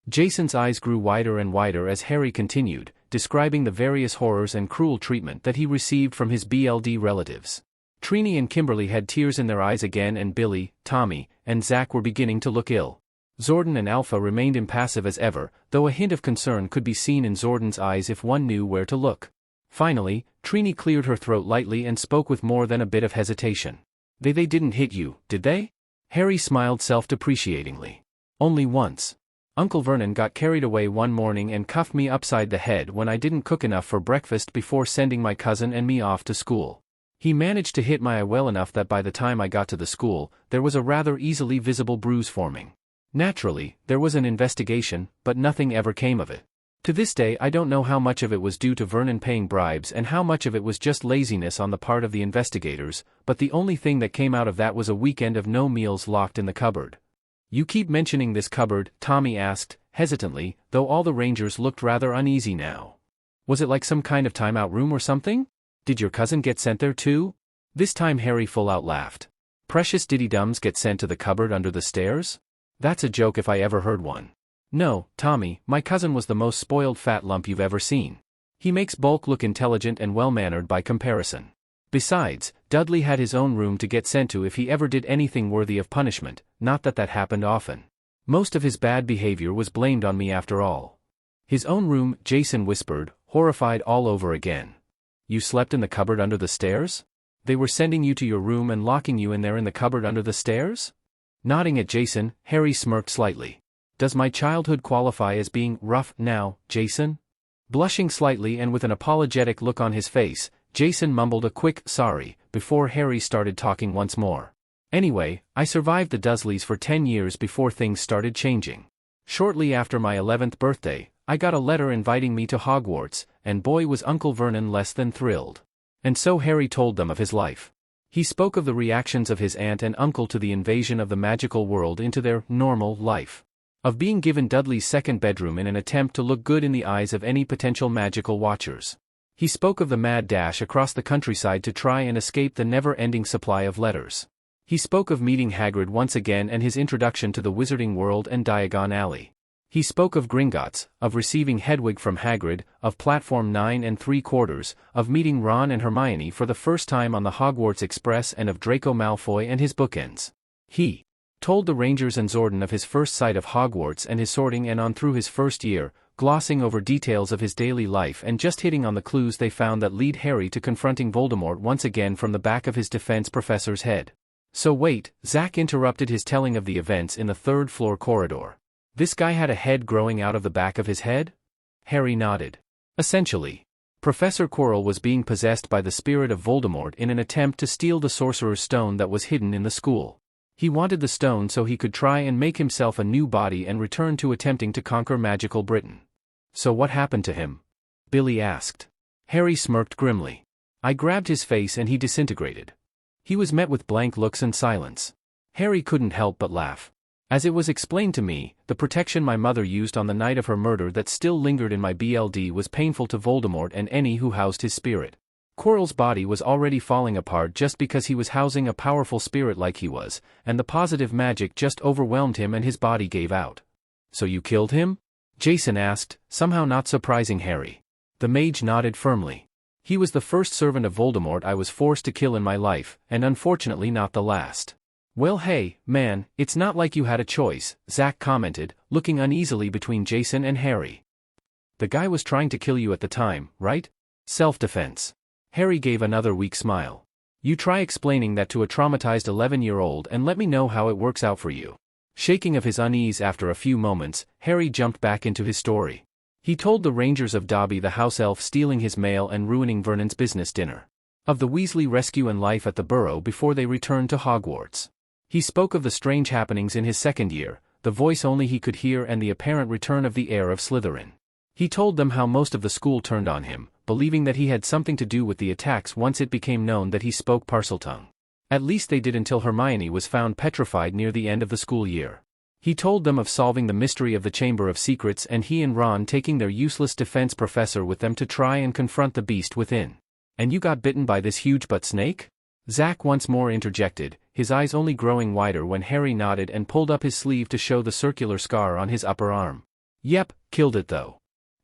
Jason's eyes grew wider and wider as Harry continued, describing the various horrors and cruel treatment that he received from his BLD relatives. Trini and Kimberly had tears in their eyes again, and Billy, Tommy, and Zach were beginning to look ill. Zordon and Alpha remained impassive as ever, though a hint of concern could be seen in Zordon's eyes if one knew where to look. Finally, Trini cleared her throat lightly and spoke with more than a bit of hesitation. They didn't hit you, did they?" Harry smiled self-depreciatingly. "Only once. Uncle Vernon got carried away one morning and cuffed me upside the head when I didn't cook enough for breakfast before sending my cousin and me off to school. He managed to hit my eye well enough that by the time I got to the school, there was a rather easily visible bruise forming. Naturally, there was an investigation, but nothing ever came of it. To this day I don't know how much of it was due to Vernon paying bribes and how much of it was just laziness on the part of the investigators, but the only thing that came out of that was a weekend of no meals locked in the cupboard." "You keep mentioning this cupboard," Tommy asked, hesitantly, though all the Rangers looked rather uneasy now. "Was it like some kind of timeout room or something? Did your cousin get sent there too?" This time Harry full out laughed. "Precious diddy-dums get sent to the cupboard under the stairs? That's a joke if I ever heard one. No, Tommy, my cousin was the most spoiled fat lump you've ever seen. He makes Bulk look intelligent and well-mannered by comparison. Besides, Dudley had his own room to get sent to if he ever did anything worthy of punishment, not that that happened often. Most of his bad behavior was blamed on me after all. His own room, Jason whispered, horrified all over again. You slept in the cupboard under the stairs? They were sending you to your room and locking you in there in the cupboard under the stairs? Nodding at Jason, Harry smirked slightly. Does my childhood qualify as being rough now, Jason? Blushing slightly and with an apologetic look on his face, Jason mumbled a quick sorry before Harry started talking once more. Anyway, I survived the Dursleys for 10 years before things started changing. Shortly after my 11th birthday, I got a letter inviting me to Hogwarts, and boy was Uncle Vernon less than thrilled. And so Harry told them of his life. He spoke of the reactions of his aunt and uncle to the invasion of the magical world into their normal life. Of being given Dudley's second bedroom in an attempt to look good in the eyes of any potential magical watchers. He spoke of the mad dash across the countryside to try and escape the never-ending supply of letters. He spoke of meeting Hagrid once again and his introduction to the Wizarding World and Diagon Alley. He spoke of Gringotts, of receiving Hedwig from Hagrid, of Platform 9 3/4, of meeting Ron and Hermione for the first time on the Hogwarts Express and of Draco Malfoy and his bookends. He told the Rangers and Zordon of his first sight of Hogwarts and his sorting and on through his first year, glossing over details of his daily life and just hitting on the clues they found that lead Harry to confronting Voldemort once again from the back of his defense professor's head. So wait, Zach interrupted his telling of the events in the third-floor corridor. This guy had a head growing out of the back of his head? Harry nodded. Essentially, Professor Quirrell was being possessed by the spirit of Voldemort in an attempt to steal the Sorcerer's Stone that was hidden in the school. He wanted the stone so he could try and make himself a new body and return to attempting to conquer magical Britain. So what happened to him? Billy asked. Harry smirked grimly. I grabbed his face and he disintegrated. He was met with blank looks and silence. Harry couldn't help but laugh. As it was explained to me, the protection my mother used on the night of her murder that still lingered in my BLD was painful to Voldemort and any who housed his spirit. Quirrell's body was already falling apart just because he was housing a powerful spirit like he was, and the positive magic just overwhelmed him and his body gave out. So you killed him? Jason asked, somehow not surprising Harry. The mage nodded firmly. He was the first servant of Voldemort I was forced to kill in my life, and unfortunately not the last. Well hey, man, it's not like you had a choice, Zach commented, looking uneasily between Jason and Harry. The guy was trying to kill you at the time, right? Self-defense. Harry gave another weak smile. You try explaining that to a traumatized 11-year-old and let me know how it works out for you. Shaking of his unease after a few moments, Harry jumped back into his story. He told the Rangers of Dobby the house elf stealing his mail and ruining Vernon's business dinner. Of the Weasley rescue and life at the Burrow before they returned to Hogwarts. He spoke of the strange happenings in his second year, the voice only he could hear and the apparent return of the heir of Slytherin. He told them how most of the school turned on him, believing that he had something to do with the attacks once it became known that he spoke Parseltongue. At least they did until Hermione was found petrified near the end of the school year. He told them of solving the mystery of the Chamber of Secrets and he and Ron taking their useless defense professor with them to try and confront the beast within. And you got bitten by this huge butt snake? Zach once more interjected, his eyes only growing wider when Harry nodded and pulled up his sleeve to show the circular scar on his upper arm. Yep, killed it though.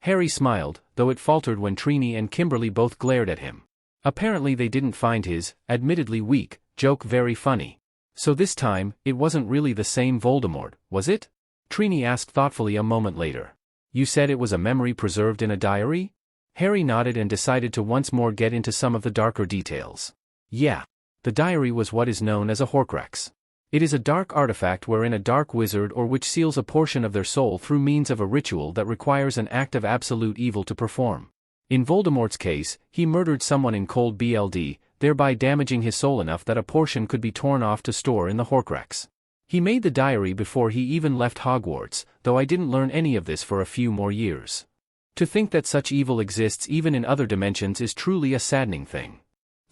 Harry smiled, though it faltered when Trini and Kimberly both glared at him. Apparently they didn't find his, admittedly weak, joke very funny. So this time, it wasn't really the same Voldemort, was it? Trini asked thoughtfully a moment later. You said it was a memory preserved in a diary? Harry nodded and decided to once more get into some of the darker details. Yeah. The diary was what is known as a Horcrux. It is a dark artifact wherein a dark wizard or witch seals a portion of their soul through means of a ritual that requires an act of absolute evil to perform. In Voldemort's case, he murdered someone in cold BLD, thereby damaging his soul enough that a portion could be torn off to store in the Horcrux. He made the diary before he even left Hogwarts, though I didn't learn any of this for a few more years. To think that such evil exists even in other dimensions is truly a saddening thing.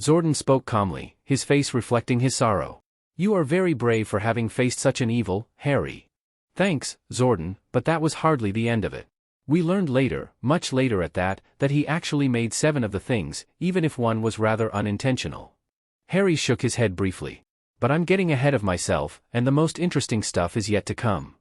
Zordon spoke calmly, his face reflecting his sorrow. You are very brave for having faced such an evil, Harry. Thanks, Zordon, but that was hardly the end of it. We learned later, much later at that he actually made 7 of the things, even if one was rather unintentional. Harry shook his head briefly. But I'm getting ahead of myself, and the most interesting stuff is yet to come.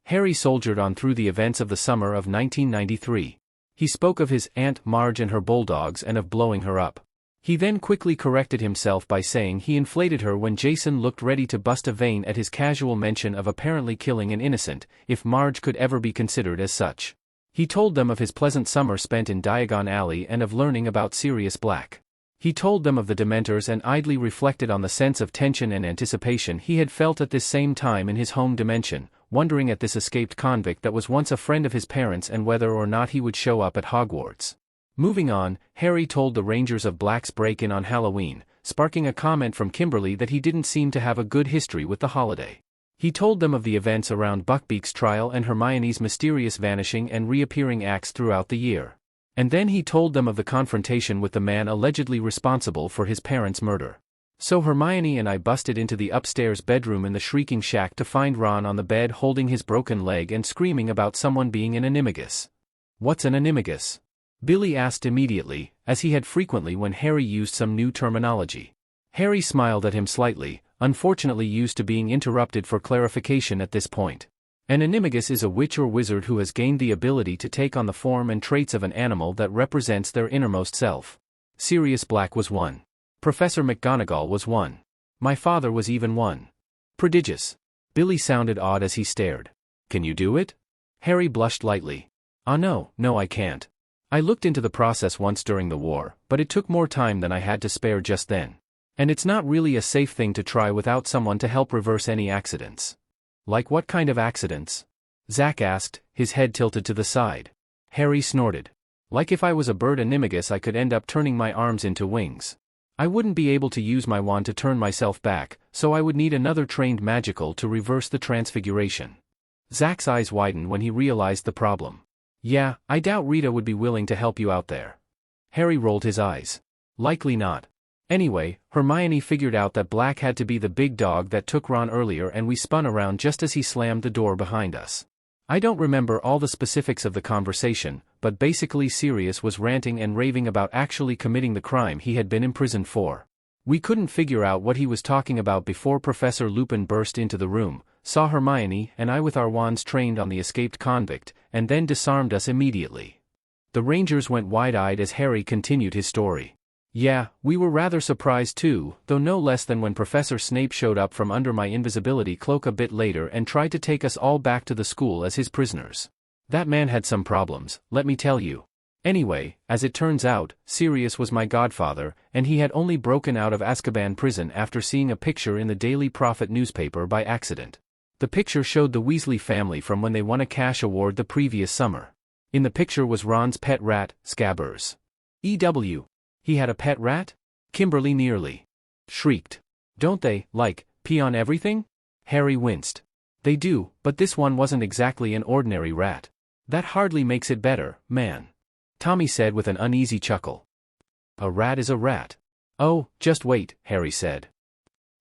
Harry soldiered on through the events of the summer of 1993. He spoke of his Aunt Marge and her bulldogs and of blowing her up. He then quickly corrected himself by saying he inflated her when Jason looked ready to bust a vein at his casual mention of apparently killing an innocent, if Marge could ever be considered as such. He told them of his pleasant summer spent in Diagon Alley and of learning about Sirius Black. He told them of the Dementors and idly reflected on the sense of tension and anticipation he had felt at this same time in his home dimension, wondering at this escaped convict that was once a friend of his parents and whether or not he would show up at Hogwarts. Moving on, Harry told the Rangers of Black's break-in on Halloween, sparking a comment from Kimberly that he didn't seem to have a good history with the holiday. He told them of the events around Buckbeak's trial and Hermione's mysterious vanishing and reappearing acts throughout the year. And then he told them of the confrontation with the man allegedly responsible for his parents' murder. So Hermione and I busted into the upstairs bedroom in the Shrieking Shack to find Ron on the bed holding his broken leg and screaming about someone being an animagus. "What's an animagus?" Billy asked immediately, as he had frequently when Harry used some new terminology. Harry smiled at him slightly, unfortunately used to being interrupted for clarification at this point. An animagus is a witch or wizard who has gained the ability to take on the form and traits of an animal that represents their innermost self. Sirius Black was one. Professor McGonagall was one. My father was even one. Prodigious. Billy sounded odd as he stared. "Can you do it?" Harry blushed lightly. No, I can't. I looked into the process once during the war, but it took more time than I had to spare just then. And it's not really a safe thing to try without someone to help reverse any accidents." "Like what kind of accidents?" Zach asked, his head tilted to the side. Harry snorted. "Like if I was a bird animagus I could end up turning my arms into wings. I wouldn't be able to use my wand to turn myself back, so I would need another trained magical to reverse the transfiguration." Zach's eyes widened when he realized the problem. "Yeah, I doubt Rita would be willing to help you out there." Harry rolled his eyes. "Likely not. Anyway, Hermione figured out that Black had to be the big dog that took Ron earlier and we spun around just as he slammed the door behind us. I don't remember all the specifics of the conversation, but basically Sirius was ranting and raving about actually committing the crime he had been imprisoned for. We couldn't figure out what he was talking about before Professor Lupin burst into the room, saw Hermione and I with our wands trained on the escaped convict, and then disarmed us immediately." The Rangers went wide-eyed as Harry continued his story. "Yeah, we were rather surprised too, though no less than when Professor Snape showed up from under my invisibility cloak a bit later and tried to take us all back to the school as his prisoners. That man had some problems, let me tell you. Anyway, as it turns out, Sirius was my godfather, and he had only broken out of Azkaban prison after seeing a picture in the Daily Prophet newspaper by accident. The picture showed the Weasley family from when they won a cash award the previous summer. In the picture was Ron's pet rat, Scabbers. EW. He had a pet rat? Kimberly nearly shrieked. "Don't they, like, pee on everything?" Harry winced. "They do, but this one wasn't exactly an ordinary rat. That hardly makes it better, man," Tommy said with an uneasy chuckle. "A rat is a rat." "Oh, just wait," Harry said.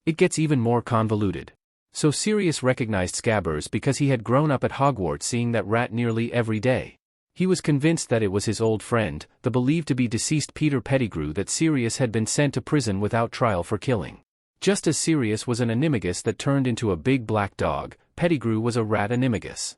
"It gets even more convoluted." So Sirius recognized Scabbers because he had grown up at Hogwarts seeing that rat nearly every day. He was convinced that it was his old friend, the believed to be deceased Peter Pettigrew that Sirius had been sent to prison without trial for killing. Just as Sirius was an animagus that turned into a big black dog, Pettigrew was a rat animagus.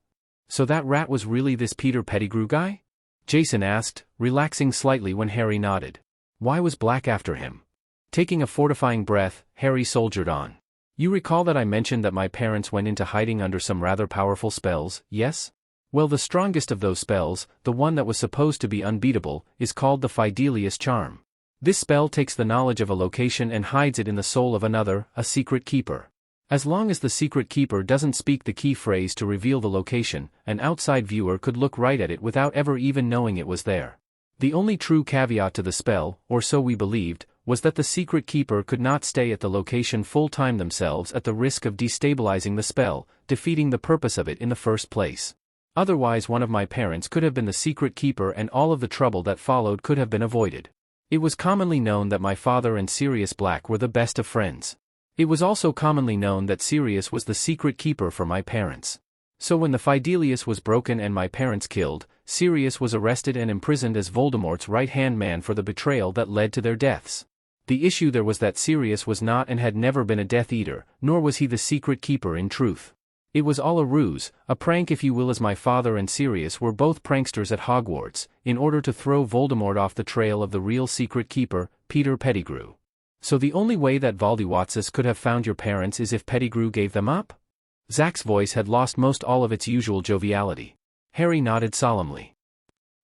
So that rat was really this Peter Pettigrew guy? Jason asked, relaxing slightly when Harry nodded. Why was Black after him? Taking a fortifying breath, Harry soldiered on. You recall that I mentioned that my parents went into hiding under some rather powerful spells, yes? Well, the strongest of those spells, the one that was supposed to be unbeatable, is called the Fidelius Charm. This spell takes the knowledge of a location and hides it in the soul of another, a secret keeper. As long as the secret keeper doesn't speak the key phrase to reveal the location, an outside viewer could look right at it without ever even knowing it was there. The only true caveat to the spell, or so we believed, was that the secret keeper could not stay at the location full-time themselves at the risk of destabilizing the spell, defeating the purpose of it in the first place. Otherwise, one of my parents could have been the secret keeper and all of the trouble that followed could have been avoided. It was commonly known that my father and Sirius Black were the best of friends. It was also commonly known that Sirius was the secret keeper for my parents. So when the Fidelius was broken and my parents killed, Sirius was arrested and imprisoned as Voldemort's right-hand man for the betrayal that led to their deaths. The issue there was that Sirius was not and had never been a Death Eater, nor was he the secret keeper in truth. It was all a ruse, a prank if you will, as my father and Sirius were both pranksters at Hogwarts, in order to throw Voldemort off the trail of the real secret keeper, Peter Pettigrew. So the only way that Voldemort could have found your parents is if Pettigrew gave them up? Zach's voice had lost most all of its usual joviality. Harry nodded solemnly.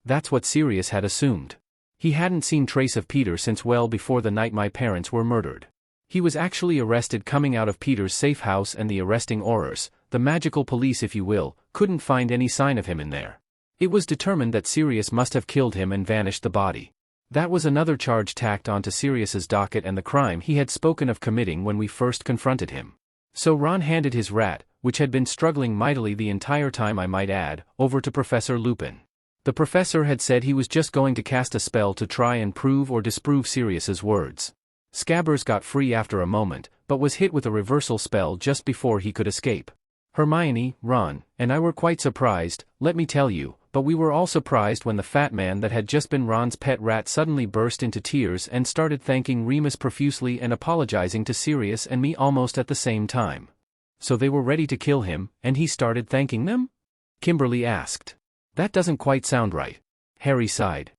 That's what Sirius had assumed. He hadn't seen trace of Peter since well before the night my parents were murdered. He was actually arrested coming out of Peter's safe house, and the arresting Aurors, the magical police if you will, couldn't find any sign of him in there. It was determined that Sirius must have killed him and vanished the body. That was another charge tacked onto Sirius's docket and the crime he had spoken of committing when we first confronted him. So Ron handed his rat, which had been struggling mightily the entire time I might add, over to Professor Lupin. The professor had said he was just going to cast a spell to try and prove or disprove Sirius's words. Scabbers got free after a moment, but was hit with a reversal spell just before he could escape. Hermione, Ron, and I were quite surprised, let me tell you, but we were all surprised when the fat man that had just been Ron's pet rat suddenly burst into tears and started thanking Remus profusely and apologizing to Sirius and me almost at the same time. So they were ready to kill him, and he started thanking them? Kimberly asked. That doesn't quite sound right. Harry sighed.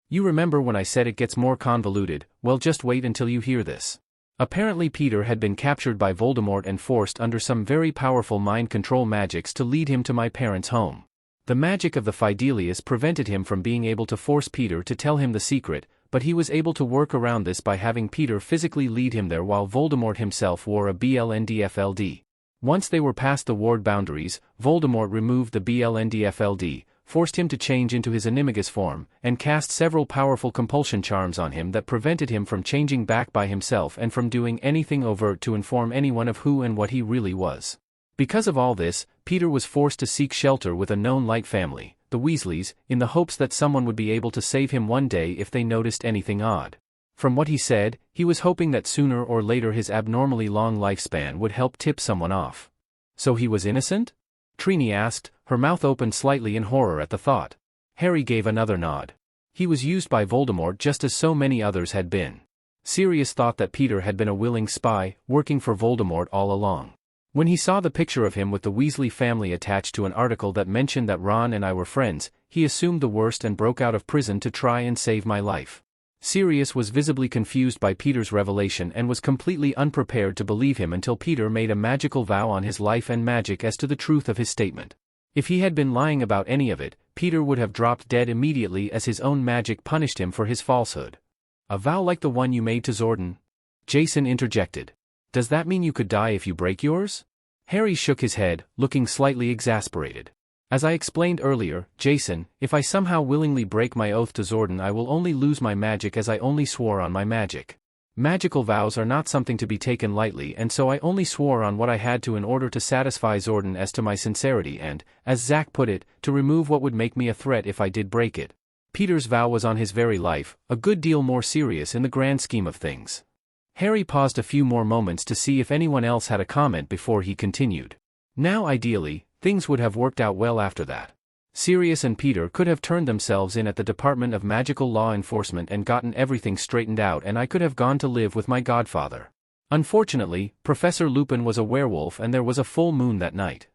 You remember when I said it gets more convoluted? Well, just wait until you hear this. Apparently Peter had been captured by Voldemort and forced under some very powerful mind control magics to lead him to my parents' home. The magic of the Fidelius prevented him from being able to force Peter to tell him the secret, but he was able to work around this by having Peter physically lead him there while Voldemort himself wore a BLNDFLD. Once they were past the ward boundaries, Voldemort removed the BLNDFLD, forced him to change into his animagus form, and cast several powerful compulsion charms on him that prevented him from changing back by himself and from doing anything overt to inform anyone of who and what he really was. Because of all this, Peter was forced to seek shelter with a known light family, the Weasleys, in the hopes that someone would be able to save him one day if they noticed anything odd. From what he said, he was hoping that sooner or later his abnormally long lifespan would help tip someone off. So he was innocent? Trini asked, her mouth opened slightly in horror at the thought. Harry gave another nod. He was used by Voldemort just as so many others had been. Sirius thought that Peter had been a willing spy, working for Voldemort all along. When he saw the picture of him with the Weasley family attached to an article that mentioned that Ron and I were friends, he assumed the worst and broke out of prison to try and save my life. Sirius was visibly confused by Peter's revelation and was completely unprepared to believe him until Peter made a magical vow on his life and magic as to the truth of his statement. If he had been lying about any of it, Peter would have dropped dead immediately as his own magic punished him for his falsehood. A vow like the one you made to Zordon? Jason interjected. Does that mean you could die if you break yours? Harry shook his head, looking slightly exasperated. As I explained earlier, Jason, if I somehow willingly break my oath to Zordon, I will only lose my magic as I only swore on my magic. Magical vows are not something to be taken lightly, and so I only swore on what I had to in order to satisfy Zordon as to my sincerity and, as Zach put it, to remove what would make me a threat if I did break it. Peter's vow was on his very life, a good deal more serious in the grand scheme of things. Harry paused a few more moments to see if anyone else had a comment before he continued. Now ideally, things would have worked out well after that. Sirius and Peter could have turned themselves in at the Department of Magical Law Enforcement and gotten everything straightened out, and I could have gone to live with my godfather. Unfortunately, Professor Lupin was a werewolf and there was a full moon that night.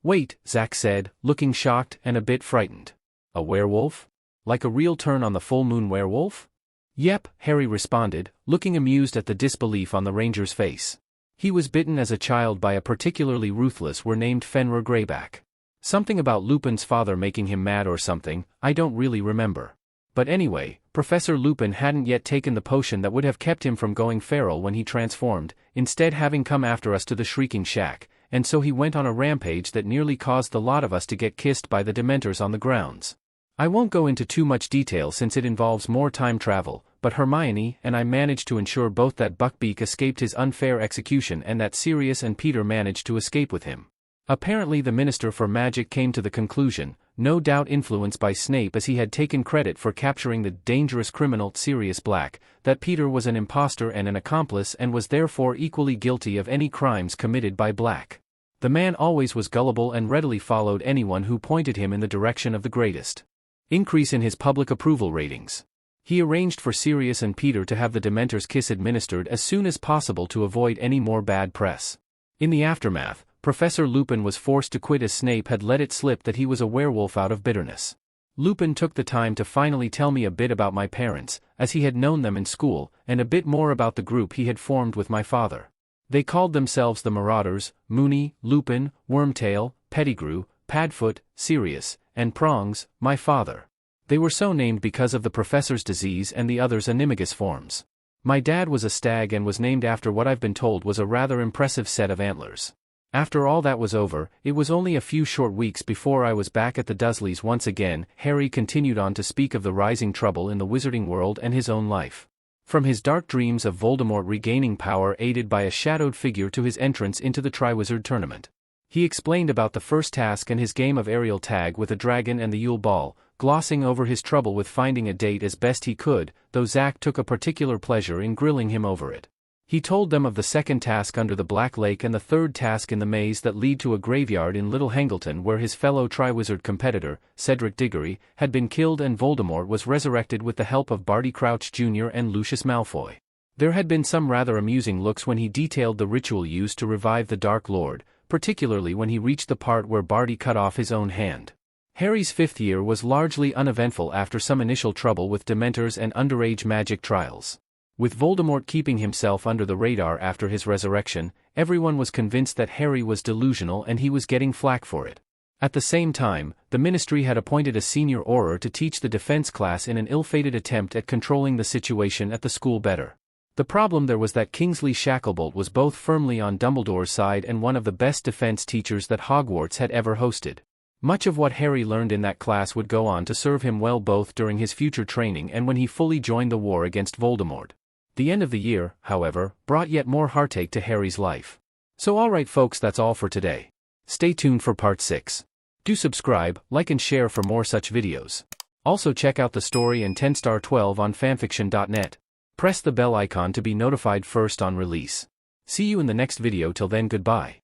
Wait, Zach said, looking shocked and a bit frightened. A werewolf? Like a real turn on the full moon werewolf? Yep, Harry responded, looking amused at the disbelief on the ranger's face. He was bitten as a child by a particularly ruthless were named Fenrir Greyback. Something about Lupin's father making him mad or something, I don't really remember. But anyway, Professor Lupin hadn't yet taken the potion that would have kept him from going feral when he transformed, instead having come after us to the Shrieking Shack, and so he went on a rampage that nearly caused the lot of us to get kissed by the Dementors on the grounds. I won't go into too much detail since it involves more time travel, but Hermione and I managed to ensure both that Buckbeak escaped his unfair execution and that Sirius and Peter managed to escape with him. Apparently the Minister for Magic came to the conclusion, no doubt influenced by Snape as he had taken credit for capturing the dangerous criminal Sirius Black, that Peter was an imposter and an accomplice and was therefore equally guilty of any crimes committed by Black. The man always was gullible and readily followed anyone who pointed him in the direction of the greatest increase in his public approval ratings. He arranged for Sirius and Peter to have the Dementor's kiss administered as soon as possible to avoid any more bad press. In the aftermath, Professor Lupin was forced to quit as Snape had let it slip that he was a werewolf out of bitterness. Lupin took the time to finally tell me a bit about my parents, as he had known them in school, and a bit more about the group he had formed with my father. They called themselves the Marauders: Moony, Lupin, Wormtail, Pettigrew, Padfoot, Sirius, and Prongs, my father. They were so named because of the professor's disease and the others' animagus forms. My dad was a stag and was named after what I've been told was a rather impressive set of antlers. After all that was over, it was only a few short weeks before I was back at the Dursleys once again. Harry continued on to speak of the rising trouble in the wizarding world and his own life. From his dark dreams of Voldemort regaining power aided by a shadowed figure to his entrance into the Triwizard Tournament. He explained about the first task and his game of aerial tag with a dragon and the Yule Ball, glossing over his trouble with finding a date as best he could, though Zack took a particular pleasure in grilling him over it. He told them of the second task under the Black Lake and the third task in the maze that lead to a graveyard in Little Hangleton where his fellow Triwizard competitor, Cedric Diggory, had been killed and Voldemort was resurrected with the help of Barty Crouch Jr. and Lucius Malfoy. There had been some rather amusing looks when he detailed the ritual used to revive the Dark Lord, particularly when he reached the part where Barty cut off his own hand. Harry's fifth year was largely uneventful after some initial trouble with Dementors and underage magic trials. With Voldemort keeping himself under the radar after his resurrection, everyone was convinced that Harry was delusional and he was getting flack for it. At the same time, the Ministry had appointed a senior Auror to teach the defense class in an ill-fated attempt at controlling the situation at the school better. The problem there was that Kingsley Shacklebolt was both firmly on Dumbledore's side and one of the best defense teachers that Hogwarts had ever hosted. Much of what Harry learned in that class would go on to serve him well both during his future training and when he fully joined the war against Voldemort. The end of the year, however, brought yet more heartache to Harry's life. So alright folks, that's all for today. Stay tuned for part 6. Do subscribe, like and share for more such videos. Also check out the story and 10-star 12 on FANFICTION.net. Press the bell icon to be notified first on release. See you in the next video. Till then, goodbye.